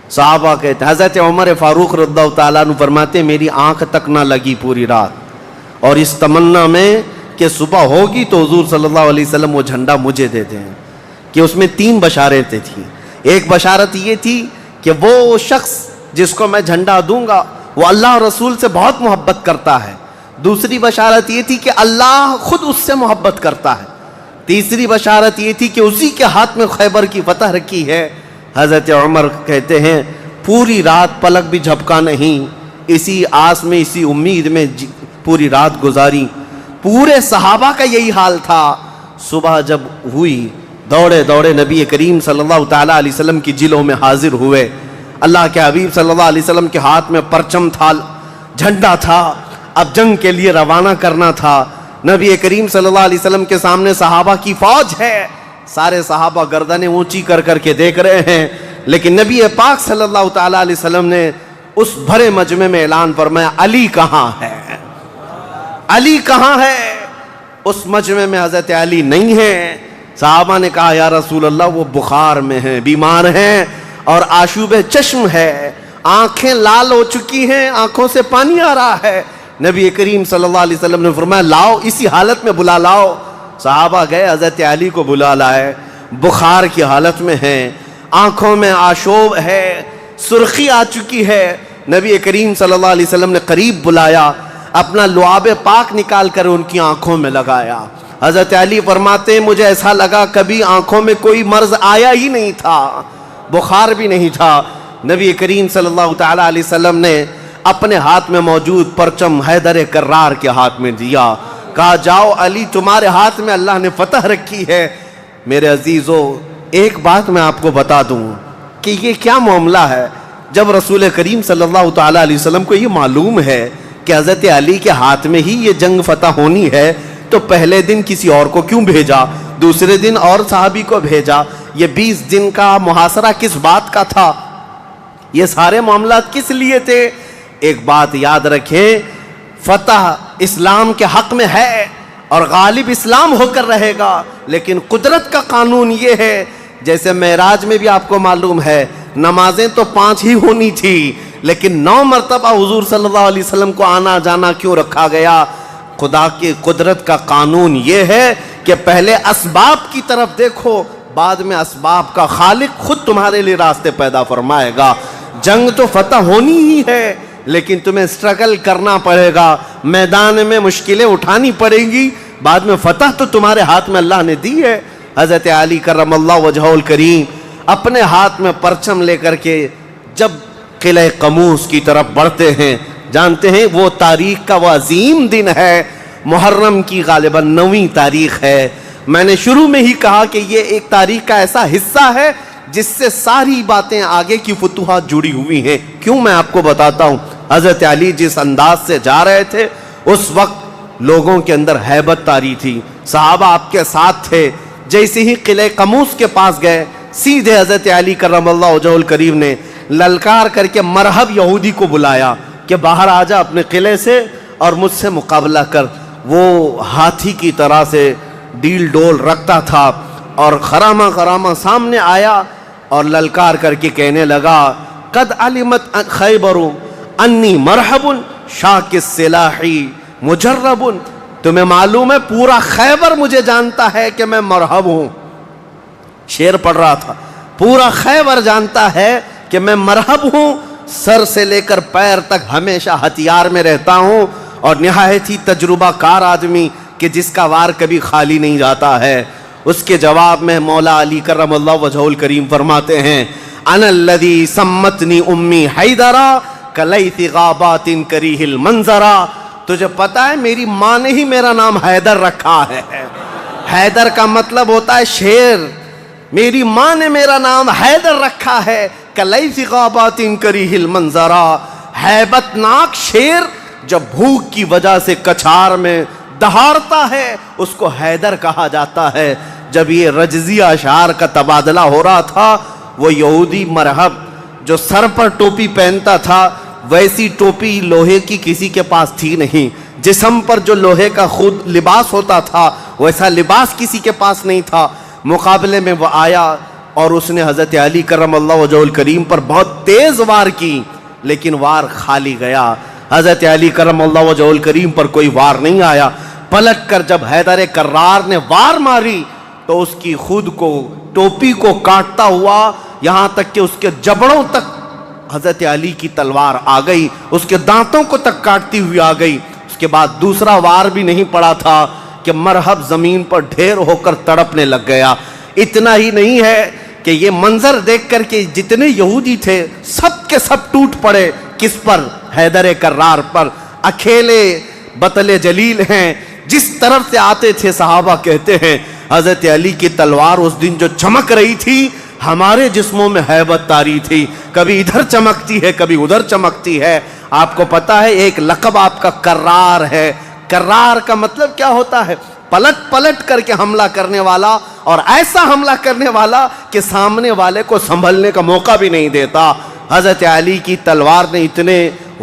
صحابہ کہتے ہیں حضرت عمر فاروق رضی اللہ تعالیٰ عنہ فرماتے ہیں میری آنکھ تک نہ لگی پوری رات، اور اس تمنا میں کہ صبح ہوگی تو حضور صلی اللہ علیہ وسلم وہ جھنڈا مجھے دے دیں. کہ اس میں 3 بشارتیں تھیں. ایک بشارت یہ تھی کہ وہ شخص جس کو میں جھنڈا دوں گا وہ اللہ اور رسول سے بہت محبت کرتا ہے. دوسری بشارت یہ تھی کہ اللہ خود اس سے محبت کرتا ہے. تیسری بشارت یہ تھی کہ اسی کے ہاتھ میں خیبر کی فتح رکھی ہے. حضرت عمر کہتے ہیں پوری رات پلک بھی جھپکا نہیں، اسی آس میں اسی امید میں پوری رات گزاری. پورے صحابہ کا یہی حال تھا. صبح جب ہوئی دوڑے دوڑے نبی کریم صلی اللہ تعالیٰ علیہ وسلم کی جلوں میں حاضر ہوئے. اللہ کے حبیب صلی اللہ علیہ وسلم کے ہاتھ میں پرچم تھا، جھنڈا تھا. اب جنگ کے لیے روانہ کرنا تھا. نبی کریم صلی اللہ علیہ وسلم کے سامنے صحابہ کی فوج ہے. سارے صحابہ گردنیں اونچی کر کر کے دیکھ رہے ہیں، لیکن نبی پاک صلی اللہ تعالیٰ علیہ وسلم نے اس بھرے مجمع میں اعلان فرمایا علی کہاں ہے، علی کہاں ہے. اس مجمع میں حضرت علی نہیں ہے. صحابہ نے کہا یا رسول اللہ وہ بخار میں ہیں، بیمار ہیں اور آشوب چشم ہے، آنکھیں لال ہو چکی ہیں، آنکھوں سے پانی آ رہا ہے. نبی کریم صلی اللہ علیہ وسلم نے فرمایا لاؤ، اسی حالت میں بلا لاؤ. صحابہ گئے، حضرت علی کو بلا لائے. بخار کی حالت میں ہیں، آنکھوں میں آشوب ہے، سرخی آ چکی ہے. نبی کریم صلی اللہ علیہ وسلم نے قریب بلایا، اپنا لعاب پاک نکال کر ان کی آنکھوں میں لگایا. حضرت علی فرماتے ہیں مجھے ایسا لگا کبھی آنکھوں میں کوئی مرض آیا ہی نہیں تھا، بخار بھی نہیں تھا. نبی کریم صلی اللہ تعالیٰ علیہ وسلم نے اپنے ہاتھ میں موجود پرچم حیدر کرار کے ہاتھ میں دیا، کہا جاؤ علی تمہارے ہاتھ میں اللہ نے فتح رکھی ہے. میرے عزیزو ایک بات میں آپ کو بتا دوں کہ یہ کیا معاملہ ہے. جب رسول کریم صلی اللہ تعالیٰ علیہ وسلم کو یہ معلوم ہے کہ حضرت علی کے ہاتھ میں ہی یہ جنگ فتح ہونی ہے تو پہلے دن کسی اور کو کیوں بھیجا، دوسرے دن اور صحابی کو بھیجا. یہ 20 دن کا محاصرہ کس بات کا تھا، یہ سارے معاملات کس لیے تھے؟ ایک بات یاد رکھیں، فتح اسلام کے حق میں ہے اور غالب اسلام ہو کر رہے گا، لیکن قدرت کا قانون یہ ہے جیسے معراج میں بھی آپ کو معلوم ہے نمازیں تو 5 ہی ہونی تھی، لیکن 9 مرتبہ حضور صلی اللہ علیہ وسلم کو آنا جانا کیوں رکھا گیا؟ خدا کی قدرت کا قانون یہ ہے کہ پہلے اسباب کی طرف دیکھو، بعد میں اسباب کا خالق خود تمہارے لیے راستے پیدا فرمائے گا۔ جنگ تو فتح ہونی ہی ہے، لیکن تمہیں اسٹرگل کرنا پڑے گا، میدان میں مشکلیں اٹھانی پڑیں گی، بعد میں فتح تو تمہارے ہاتھ میں اللہ نے دی ہے۔ حضرت علی کرم اللہ وجہہ الکریم اپنے ہاتھ میں پرچم لے کر کے جب قلعہ قموس کی طرف بڑھتے ہیں، جانتے ہیں وہ تاریخ کا وہ عظیم دن ہے، محرم کی غالباً 9ویں تاریخ ہے۔ میں نے شروع میں ہی کہا کہ یہ ایک تاریخ کا ایسا حصہ ہے جس سے ساری باتیں آگے کی فتوحات جڑی ہوئی ہیں۔ کیوں میں آپ کو بتاتا ہوں، حضرت علی جس انداز سے جا رہے تھے اس وقت لوگوں کے اندر ہیبت طاری تھی، صحابہ آپ کے ساتھ تھے۔ جیسے ہی قلعہ قموس کے پاس گئے، سیدھے حضرت علی کرم اللہ وجہہ الکریم نے للکار کر کے مرحب یہودی کو بلایا کہ باہر آ جا اپنے قلعے سے اور مجھ سے مقابلہ کر۔ وہ ہاتھی کی طرح سے ڈیل ڈول رکھتا تھا اور خرامہ خرامہ سامنے آیا اور للکار کر کے کہنے لگا، قد علمت خیبر انی مرحب شاک السلاحی مجرب۔ تمہیں معلوم ہے پورا خیبر مجھے جانتا ہے کہ میں مرحب ہوں۔ شعر پڑھ رہا تھا، پورا خیبر جانتا ہے کہ میں مرحب ہوں، سر سے لے کر پیر تک ہمیشہ ہتھیار میں رہتا ہوں، اور نہایت ہی تجربہ کار آدمی کہ جس کا وار کبھی خالی نہیں جاتا ہے۔ اس کے جواب میں مولا علی کرم اللہ وجہہ الکریم فرماتے ہیں، انا الذی سمتنی امی حیدرا کلیث غابات کریہ المنظرا۔ تجھے پتا ہے میری ماں نے ہی میرا نام حیدر رکھا ہے۔ حیدر کا مطلب ہوتا ہے شیر، میری ماں نے میرا نام حیدر رکھا ہے، کلیث غابات کریہ المنظرا، ہیبت ناک شیر جب بھوک کی وجہ سے کچھار میں دہاڑتا ہے اس کو حیدر کہا جاتا ہے۔ جب یہ رجزی اشعار کا تبادلہ ہو رہا تھا، وہ یہودی مرحب جو سر پر ٹوپی پہنتا تھا، ویسی ٹوپی لوہے کی کسی کے پاس تھی نہیں، جسم پر جو لوہے کا خود لباس ہوتا تھا ویسا لباس کسی کے پاس نہیں تھا۔ مقابلے میں وہ آیا اور اس نے حضرت علی کرم اللہ وجہہ الکریم پر بہت تیز وار کی، لیکن وار خالی گیا۔ حضرت علی کرم اللہ وجہہ الکریم پر کوئی وار نہیں آیا۔ پلٹ کر جب حیدر کرار نے وار ماری تو اس کی خود کو ٹوپی کو کاٹتا ہوا یہاں تک کہ اس کے جبڑوں تک حضرت علی کی تلوار آ گئی، اس کے دانتوں کو تک کاٹتی ہوئی آ گئی۔ اس کے بعد دوسرا وار بھی نہیں پڑا تھا کہ مرحب زمین پر ڈھیر ہو کر تڑپنے لگ گیا۔ اتنا ہی نہیں ہے کہ یہ منظر دیکھ کر کے جتنے یہودی تھے سب کے سب ٹوٹ پڑے۔ کس پر؟ حیدر کرار پر۔ اکیلے بطل جلیل ہیں، جس طرف سے آتے تھے صحابہ کہتے ہیں حضرت علی کی تلوار اس دن جو چمک رہی تھی ہمارے جسموں میں ہیبت طاری تھی، کبھی ادھر چمکتی ہے کبھی ادھر چمکتی ہے۔ آپ کو پتا ہے ایک لقب آپ کا کرار ہے۔ کرار کا مطلب کیا ہوتا ہے؟ پلٹ پلٹ کر کے حملہ کرنے والا، اور ایسا حملہ کرنے والا کہ سامنے والے کو سنبھلنے کا موقع بھی نہیں دیتا۔ حضرت علی کی تلوار نے اتنے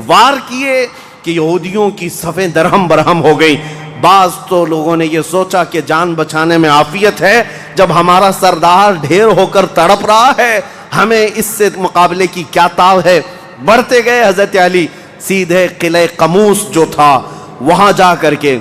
وار کیے کہ یہودیوں کی صفیں درہم برہم ہو گئی۔ بعض تو لوگوں نے یہ سوچا کہ جان بچانے میں عافیت ہے، جب ہمارا سردار ڈھیر ہو کر تڑپ رہا ہے ہمیں اس سے مقابلے کی کیا تاو ہے۔ بڑھتے گئے حضرت علی، سیدھے قلعہ قموس جو تھا وہاں جا کر کے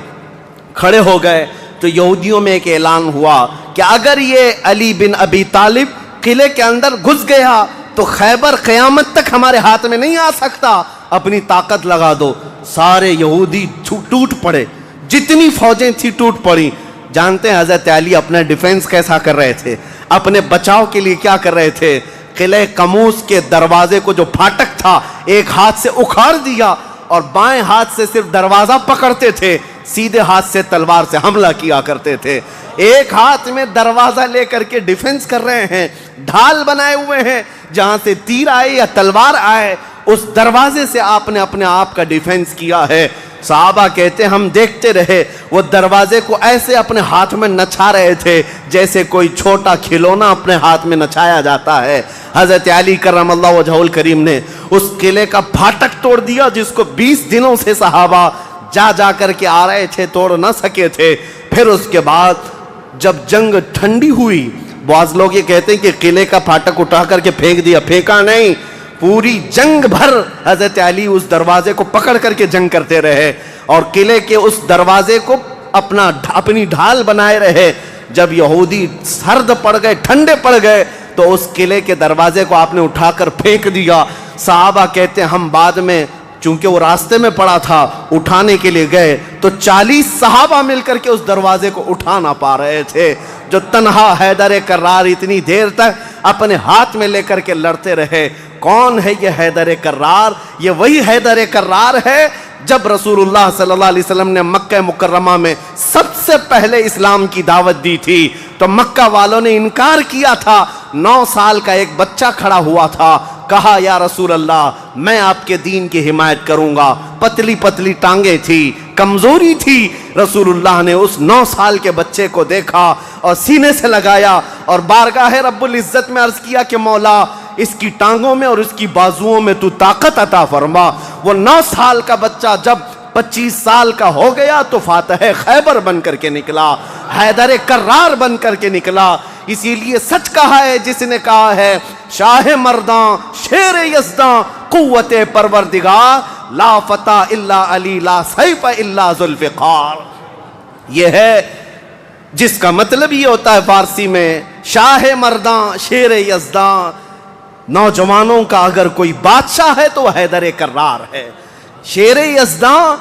کھڑے ہو گئے تو یہودیوں میں ایک اعلان ہوا کہ اگر یہ علی بن ابی طالب قلعے کے اندر گھس گیا تو خیبر قیامت تک ہمارے ہاتھ میں نہیں آ سکتا، اپنی طاقت لگا دو۔ سارے یہودی ٹوٹ پڑے، جتنی فوجیں تھی ٹوٹ پڑی۔ جانتے ہیں حضرت علی اپنا ڈیفنس کیسا کر رہے تھے، اپنے بچاؤ کے لیے کیا کر رہے تھے؟ قلعہ قموس کے دروازے کو جو پھاٹک تھا ایک ہاتھ سے اکھاڑ دیا اور بائیں ہاتھ سے صرف دروازہ پکڑتے تھے، سیدھے ہاتھ سے تلوار سے حملہ کیا کرتے تھے۔ ایک ہاتھ میں دروازہ لے کر کے ڈیفنس کر رہے ہیں، ڈھال بنائے ہوئے ہیں، جہاں سے تیر آئے یا تلوار آئے اس دروازے سے آپ نے اپنے آپ کا ڈیفنس کیا ہے۔ صحابہ کہتے ہیں ہم دیکھتے رہے، وہ دروازے کو ایسے اپنے ہاتھ میں نچا رہے تھے جیسے کوئی چھوٹا کھلونا اپنے ہاتھ میں نچایا جاتا ہے۔ حضرت علی کرم اللہ وجہہ الکریم نے اس قلعے کا پھاٹک توڑ دیا جس کو 20 دنوں سے صحابہ جا کر کے آ رہے تھے، توڑ نہ سکے تھے۔ پھر اس کے بعد جب جنگ ٹھنڈی ہوئی، بعض لوگ یہ کہتے ہیں کہ قلعے کا پھاٹک اٹھا کر کے پھینک دیا، پھینکا نہیں، پوری جنگ بھر حضرت علی اس دروازے کو پکڑ کر کے جنگ کرتے رہے۔ اور قلعے کے اس دروازے کو اپنی ڈھال بنائے رہے. جب یہودی سرد پڑ گئے، ٹھنڈے پڑ گئے، تو اس قلعے کے دروازے کو آپ نے اٹھا کر پھینک دیا. صحابہ کہتے ہیں ہم بعد میں، چونکہ وہ راستے میں پڑا تھا، اٹھانے کے لیے گئے تو 40 صحابہ مل کر کے اس دروازے کو اٹھا نہ پا رہے تھے. جو تنہا حیدر کرار اتنی دیر تک اپنے ہاتھ میں لے کر کے لڑتے رہے. کون ہے یہ حیدر کرار؟ یہ وہی حیدر کرار ہے جب رسول اللہ صلی اللہ علیہ وسلم نے مکہ مکرمہ میں سب سے پہلے اسلام کی دعوت دی تھی تو مکہ والوں نے انکار کیا تھا. 9 سال کا ایک بچہ کھڑا ہوا تھا، کہا یا رسول اللہ میں آپ کے دین کی حمایت کروں گا. پتلی پتلی ٹانگیں تھی، کمزوری تھی. رسول اللہ نے اس 9 سال کے بچے کو دیکھا اور سینے سے لگایا اور بارگاہ رب العزت میں عرض کیا کہ مولا اس کی ٹانگوں میں اور اس کی بازوؤں میں تو طاقت عطا فرما. وہ 9 سال کا بچہ جب 25 سال کا ہو گیا تو فاتح خیبر بن کر کے نکلا، حیدر کرار بن کر کے نکلا. اسی لیے سچ کہا ہے جس نے کہا ہے شاہ مرداں شیر یزداں قوت پروردگار، لا فتح الا علی لا سیف الا ذوالفقار. یہ ہے جس کا مطلب یہ ہوتا ہے فارسی میں شاہ مرداں شیر یزداں. نوجوانوں کا اگر کوئی بادشاہ ہے تو وہ حیدر کرار ہے. شیر یزداں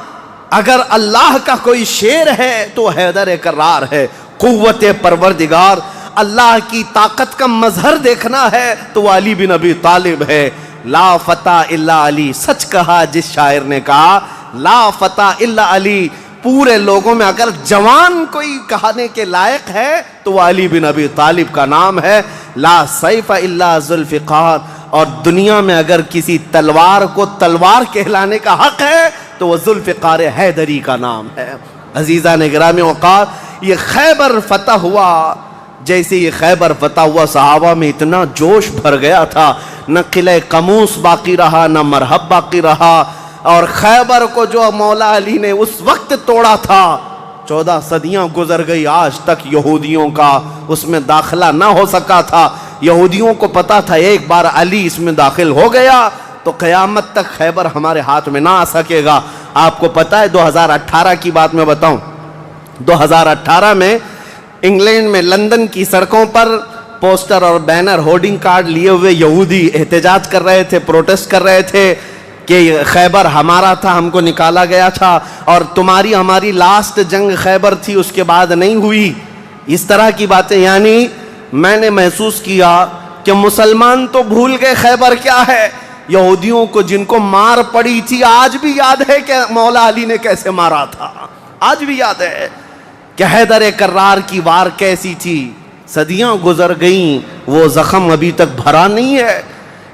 اگر اللہ کا کوئی شیر ہے تو حیدر کرار ہے. قوت پروردگار، اللہ کی طاقت کا مظہر دیکھنا ہے تو وہ علی بن ابی طالب ہے. لا فتح الا علی، سچ کہا جس شاعر نے کہا لا فتح الا علی. پورے لوگوں میں اگر جوان کوئی کہانے کے لائق ہے تو وہ علی بن ابی طالب کا نام ہے. لا سیف الا ذوالفقار. اور دنیا میں اگر کسی تلوار کو تلوار کہلانے کا حق ہے تو وہ ذوالفقار حیدری کا نام ہے. عزیزان گرامی اوقات، یہ خیبر فتح ہوا. جیسے یہ خیبر فتح ہوا صحابہ میں اتنا جوش بھر گیا تھا، نہ قلعہ قموس باقی رہا نہ مرحب باقی رہا. اور خیبر کو جو مولا علی نے اس وقت توڑا تھا 14 صدیاں گزر گئی، آج تک یہودیوں کا اس میں داخلہ نہ ہو سکا تھا. یہودیوں کو پتا تھا ایک بار علی اس میں داخل ہو گیا تو قیامت تک خیبر ہمارے ہاتھ میں نہ آ سکے گا. آپ کو پتا ہے 2018 کی بات میں بتاؤں، 2018 میں انگلینڈ میں لندن کی سڑکوں پر پوسٹر اور بینر ہورڈنگ کارڈ لیے ہوئے یہودی احتجاج کر رہے تھے، پروٹیسٹ کر رہے تھے کہ خیبر ہمارا تھا، ہم کو نکالا گیا تھا اور تمہاری ہماری لاسٹ جنگ خیبر تھی، اس کے بعد نہیں ہوئی. اس طرح کی باتیں. یعنی میں نے محسوس کیا کہ مسلمان تو بھول گئے خیبر کیا ہے. یہودیوں کو جن کو مار پڑی تھی آج بھی یاد ہے کہ مولا علی نے کیسے مارا تھا. آج بھی یاد ہے کہ حیدر کرار کی وار کیسی تھی. صدیاں گزر گئیں، وہ زخم ابھی تک بھرا نہیں ہے.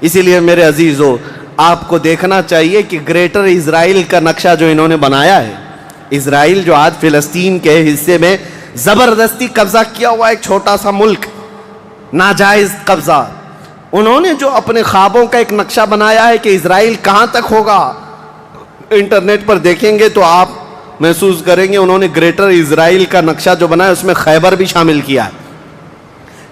اسی لیے میرے عزیزو، آپ کو دیکھنا چاہیے کہ گریٹر اسرائیل کا نقشہ جو انہوں نے بنایا ہے، اسرائیل جو آج فلسطین کے حصے میں زبردستی قبضہ کیا ہوا ایک چھوٹا سا ملک، ناجائز قبضہ، انہوں نے جو اپنے خوابوں کا ایک نقشہ بنایا ہے کہ اسرائیل کہاں تک ہوگا. انٹرنیٹ پر دیکھیں گے تو آپ محسوس کریں گے انہوں نے گریٹر اسرائیل کا نقشہ جو بنایا اس میں خیبر بھی شامل کیا ہے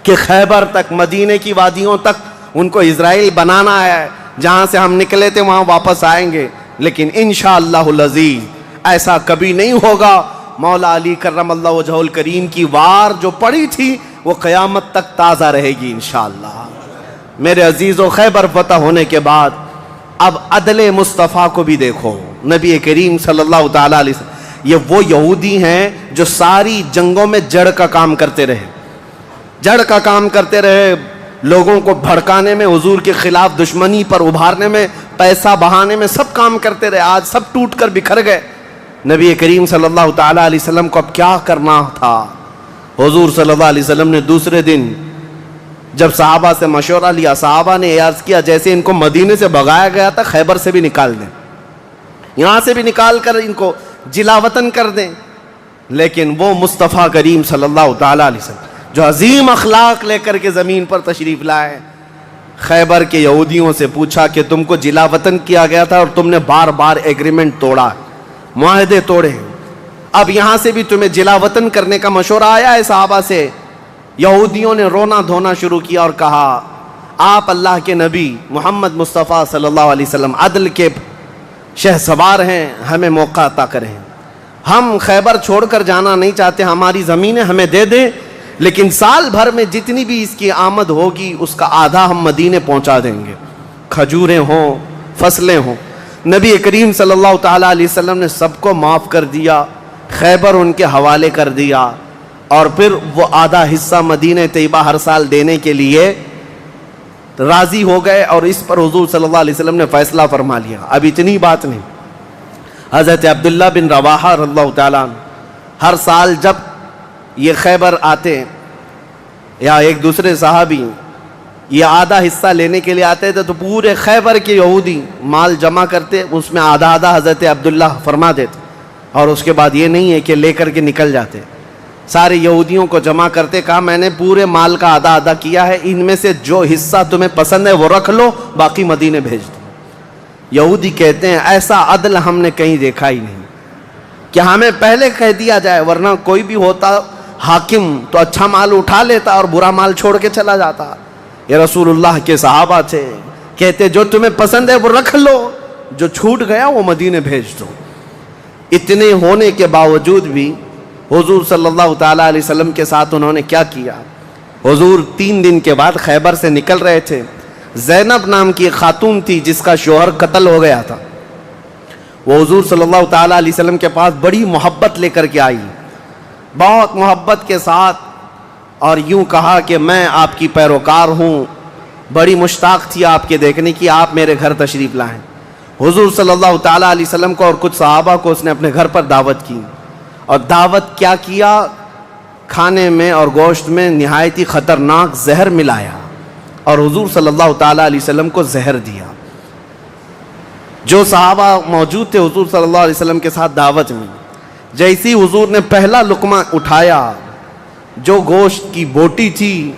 کہ خیبر تک، مدینے کی وادیوں تک ان کو اسرائیل بنانا ہے. جہاں سے ہم نکلے تھے وہاں واپس آئیں گے، لیکن انشاءاللہ العزیز ایسا کبھی نہیں ہوگا. مولا علی کرم اللہ وجہہ الکریم کی وار جو پڑی تھی وہ قیامت تک تازہ رہے گی انشاءاللہ. میرے عزیزو، خیبر فتح ہونے کے بعد اب عدل مصطفیٰ کو بھی دیکھو. نبی کریم صلی اللہ تعالیٰ علیہ وسلم، یہ وہ یہودی ہیں جو ساری جنگوں میں جڑ کا کام کرتے رہے، جڑ کا کام کرتے رہے، لوگوں کو بھڑکانے میں، حضور کے خلاف دشمنی پر ابھارنے میں، پیسہ بہانے میں، سب کام کرتے رہے. آج سب ٹوٹ کر بکھر گئے. نبی کریم صلی اللہ تعالیٰ علیہ وسلم کو اب کیا کرنا تھا. حضور صلی اللہ علیہ وسلم نے دوسرے دن جب صحابہ سے مشورہ لیا، صحابہ نے عرض کیا جیسے ان کو مدینے سے بھگایا گیا تھا خیبر سے بھی نکال دیں، یہاں سے بھی نکال کر ان کو جلا وطن کر دیں. لیکن وہ مصطفیٰ کریم صلی اللہ تعالیٰ علیہ وسلم جو عظیم اخلاق لے کر کے زمین پر تشریف لائے، خیبر کے یہودیوں سے پوچھا کہ تم کو جلا وطن کیا گیا تھا اور تم نے بار بار ایگریمنٹ توڑا، معاہدے توڑے، اب یہاں سے بھی تمہیں جلا وطن کرنے کا مشورہ آیا ہے صحابہ سے. یہودیوں نے رونا دھونا شروع کیا اور کہا آپ اللہ کے نبی محمد مصطفیٰ صلی اللہ علیہ وسلم عدل کے شہسوار ہیں، ہمیں موقع عطا کریں. ہم خیبر چھوڑ کر جانا نہیں چاہتے, ہماری زمینیں ہمیں دے دیں, لیکن سال بھر میں جتنی بھی اس کی آمد ہوگی اس کا آدھا ہم مدینے پہنچا دیں گے, کھجوریں ہوں, فصلیں ہوں. نبی کریم صلی اللہ تعالیٰ علیہ وسلم نے سب کو معاف کر دیا, خیبر ان کے حوالے کر دیا, اور پھر وہ آدھا حصہ مدینہ طیبہ ہر سال دینے کے لیے راضی ہو گئے, اور اس پر حضور صلی اللہ علیہ وسلم نے فیصلہ فرما لیا. اب اتنی بات نہیں, حضرت عبداللہ بن رواحہ رضی اللہ تعالیٰ عنہ ہر سال جب یہ خیبر آتے یا ایک دوسرے صحابی یہ آدھا حصہ لینے کے لیے آتے تھے تو پورے خیبر کے یہودی مال جمع کرتے, اس میں آدھا آدھا حضرت عبداللہ فرما دیتے, اور اس کے بعد یہ نہیں ہے کہ لے کر کے نکل جاتے, سارے یہودیوں کو جمع کرتے, کہا میں نے پورے مال کا آدھا آدھا کیا ہے, ان میں سے جو حصہ تمہیں پسند ہے وہ رکھ لو, باقی مدینے بھیج دو. یہودی کہتے ہیں ایسا عدل ہم نے کہیں دیکھا ہی نہیں کہ ہمیں پہلے کہہ دیا جائے, ورنہ کوئی بھی ہوتا حاکم تو اچھا مال اٹھا لیتا اور برا مال چھوڑ کے چلا جاتا. یہ رسول اللہ کے صحابہ تھے, کہتے جو تمہیں پسند ہے وہ رکھ لو, جو چھوٹ گیا وہ مدینے بھیج دو. اتنے ہونے کے باوجود بھی حضور صلی اللہ تعالیٰ علیہ وسلم کے ساتھ انہوں نے کیا کیا. حضور 3 دن کے بعد خیبر سے نکل رہے تھے, زینب نام کی ایک خاتون تھی جس کا شوہر قتل ہو گیا تھا, وہ حضور صلی اللہ تعالیٰ علیہ وسلم کے پاس بڑی محبت لے کر کے آئی, بہت محبت کے ساتھ, اور یوں کہا کہ میں آپ کی پیروکار ہوں, بڑی مشتاق تھی آپ کے دیکھنے کی, آپ میرے گھر تشریف لائیں. حضور صلی اللہ تعالیٰ علیہ وسلم کو اور کچھ صحابہ کو اس نے اپنے گھر پر دعوت کی, اور دعوت کیا کیا, کھانے میں اور گوشت میں نہایت ہی خطرناک زہر ملایا اور حضور صلی اللہ تعالیٰ علیہ وسلم کو زہر دیا. جو صحابہ موجود تھے حضور صلی اللہ علیہ وسلم کے ساتھ دعوت میں, جیسی حضور نے پہلا لقمہ اٹھایا, جو گوشت کی بوٹی تھی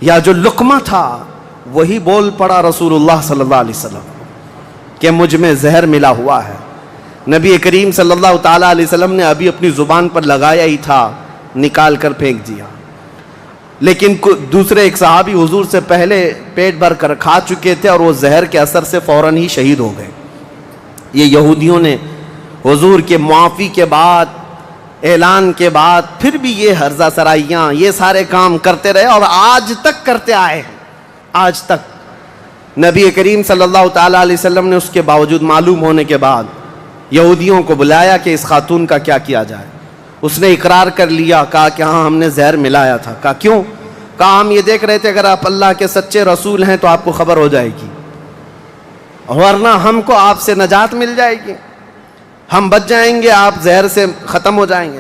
یا جو لقمہ تھا وہی بول پڑا رسول اللہ صلی اللہ علیہ وسلم کہ مجھ میں زہر ملا ہوا ہے. نبی کریم صلی اللہ تعالیٰ علیہ وسلم نے ابھی اپنی زبان پر لگایا ہی تھا, نکال کر پھینک دیا, لیکن دوسرے ایک صحابی حضور سے پہلے پیٹ بھر کر کھا چکے تھے اور وہ زہر کے اثر سے فوراً ہی شہید ہو گئے. یہ یہودیوں نے حضور کے معافی کے بعد, اعلان کے بعد پھر بھی یہ ہرزہ سرائیاں, یہ سارے کام کرتے رہے اور آج تک کرتے آئے ہیں. آج تک نبی کریم صلی اللہ تعالیٰ علیہ وسلم نے اس کے باوجود معلوم ہونے کے بعد یہودیوں کو بلایا کہ اس خاتون کا کیا کیا جائے. اس نے اقرار کر لیا, کہا کہ ہاں ہم نے زہر ملایا تھا. کہا کیوں؟ کہا ہم یہ دیکھ رہے تھے اگر آپ اللہ کے سچے رسول ہیں تو آپ کو خبر ہو جائے گی, ورنہ ہم کو آپ سے نجات مل جائے گی, ہم بچ جائیں گے, آپ زہر سے ختم ہو جائیں گے.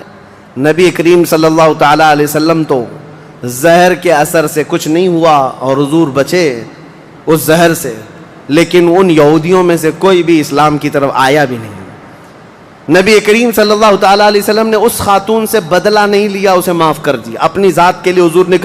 نبی کریم صلی اللہ تعالیٰ علیہ وسلم تو زہر کے اثر سے کچھ نہیں ہوا اور حضور بچے اس زہر سے, لیکن ان یہودیوں میں سے کوئی بھی اسلام کی طرف آیا بھی نہیں. نبی کریم صلی اللہ تعالیٰ علیہ وسلم نے اس خاتون سے بدلہ نہیں لیا, اسے معاف کر دیا. اپنی ذات کے لیے حضور نے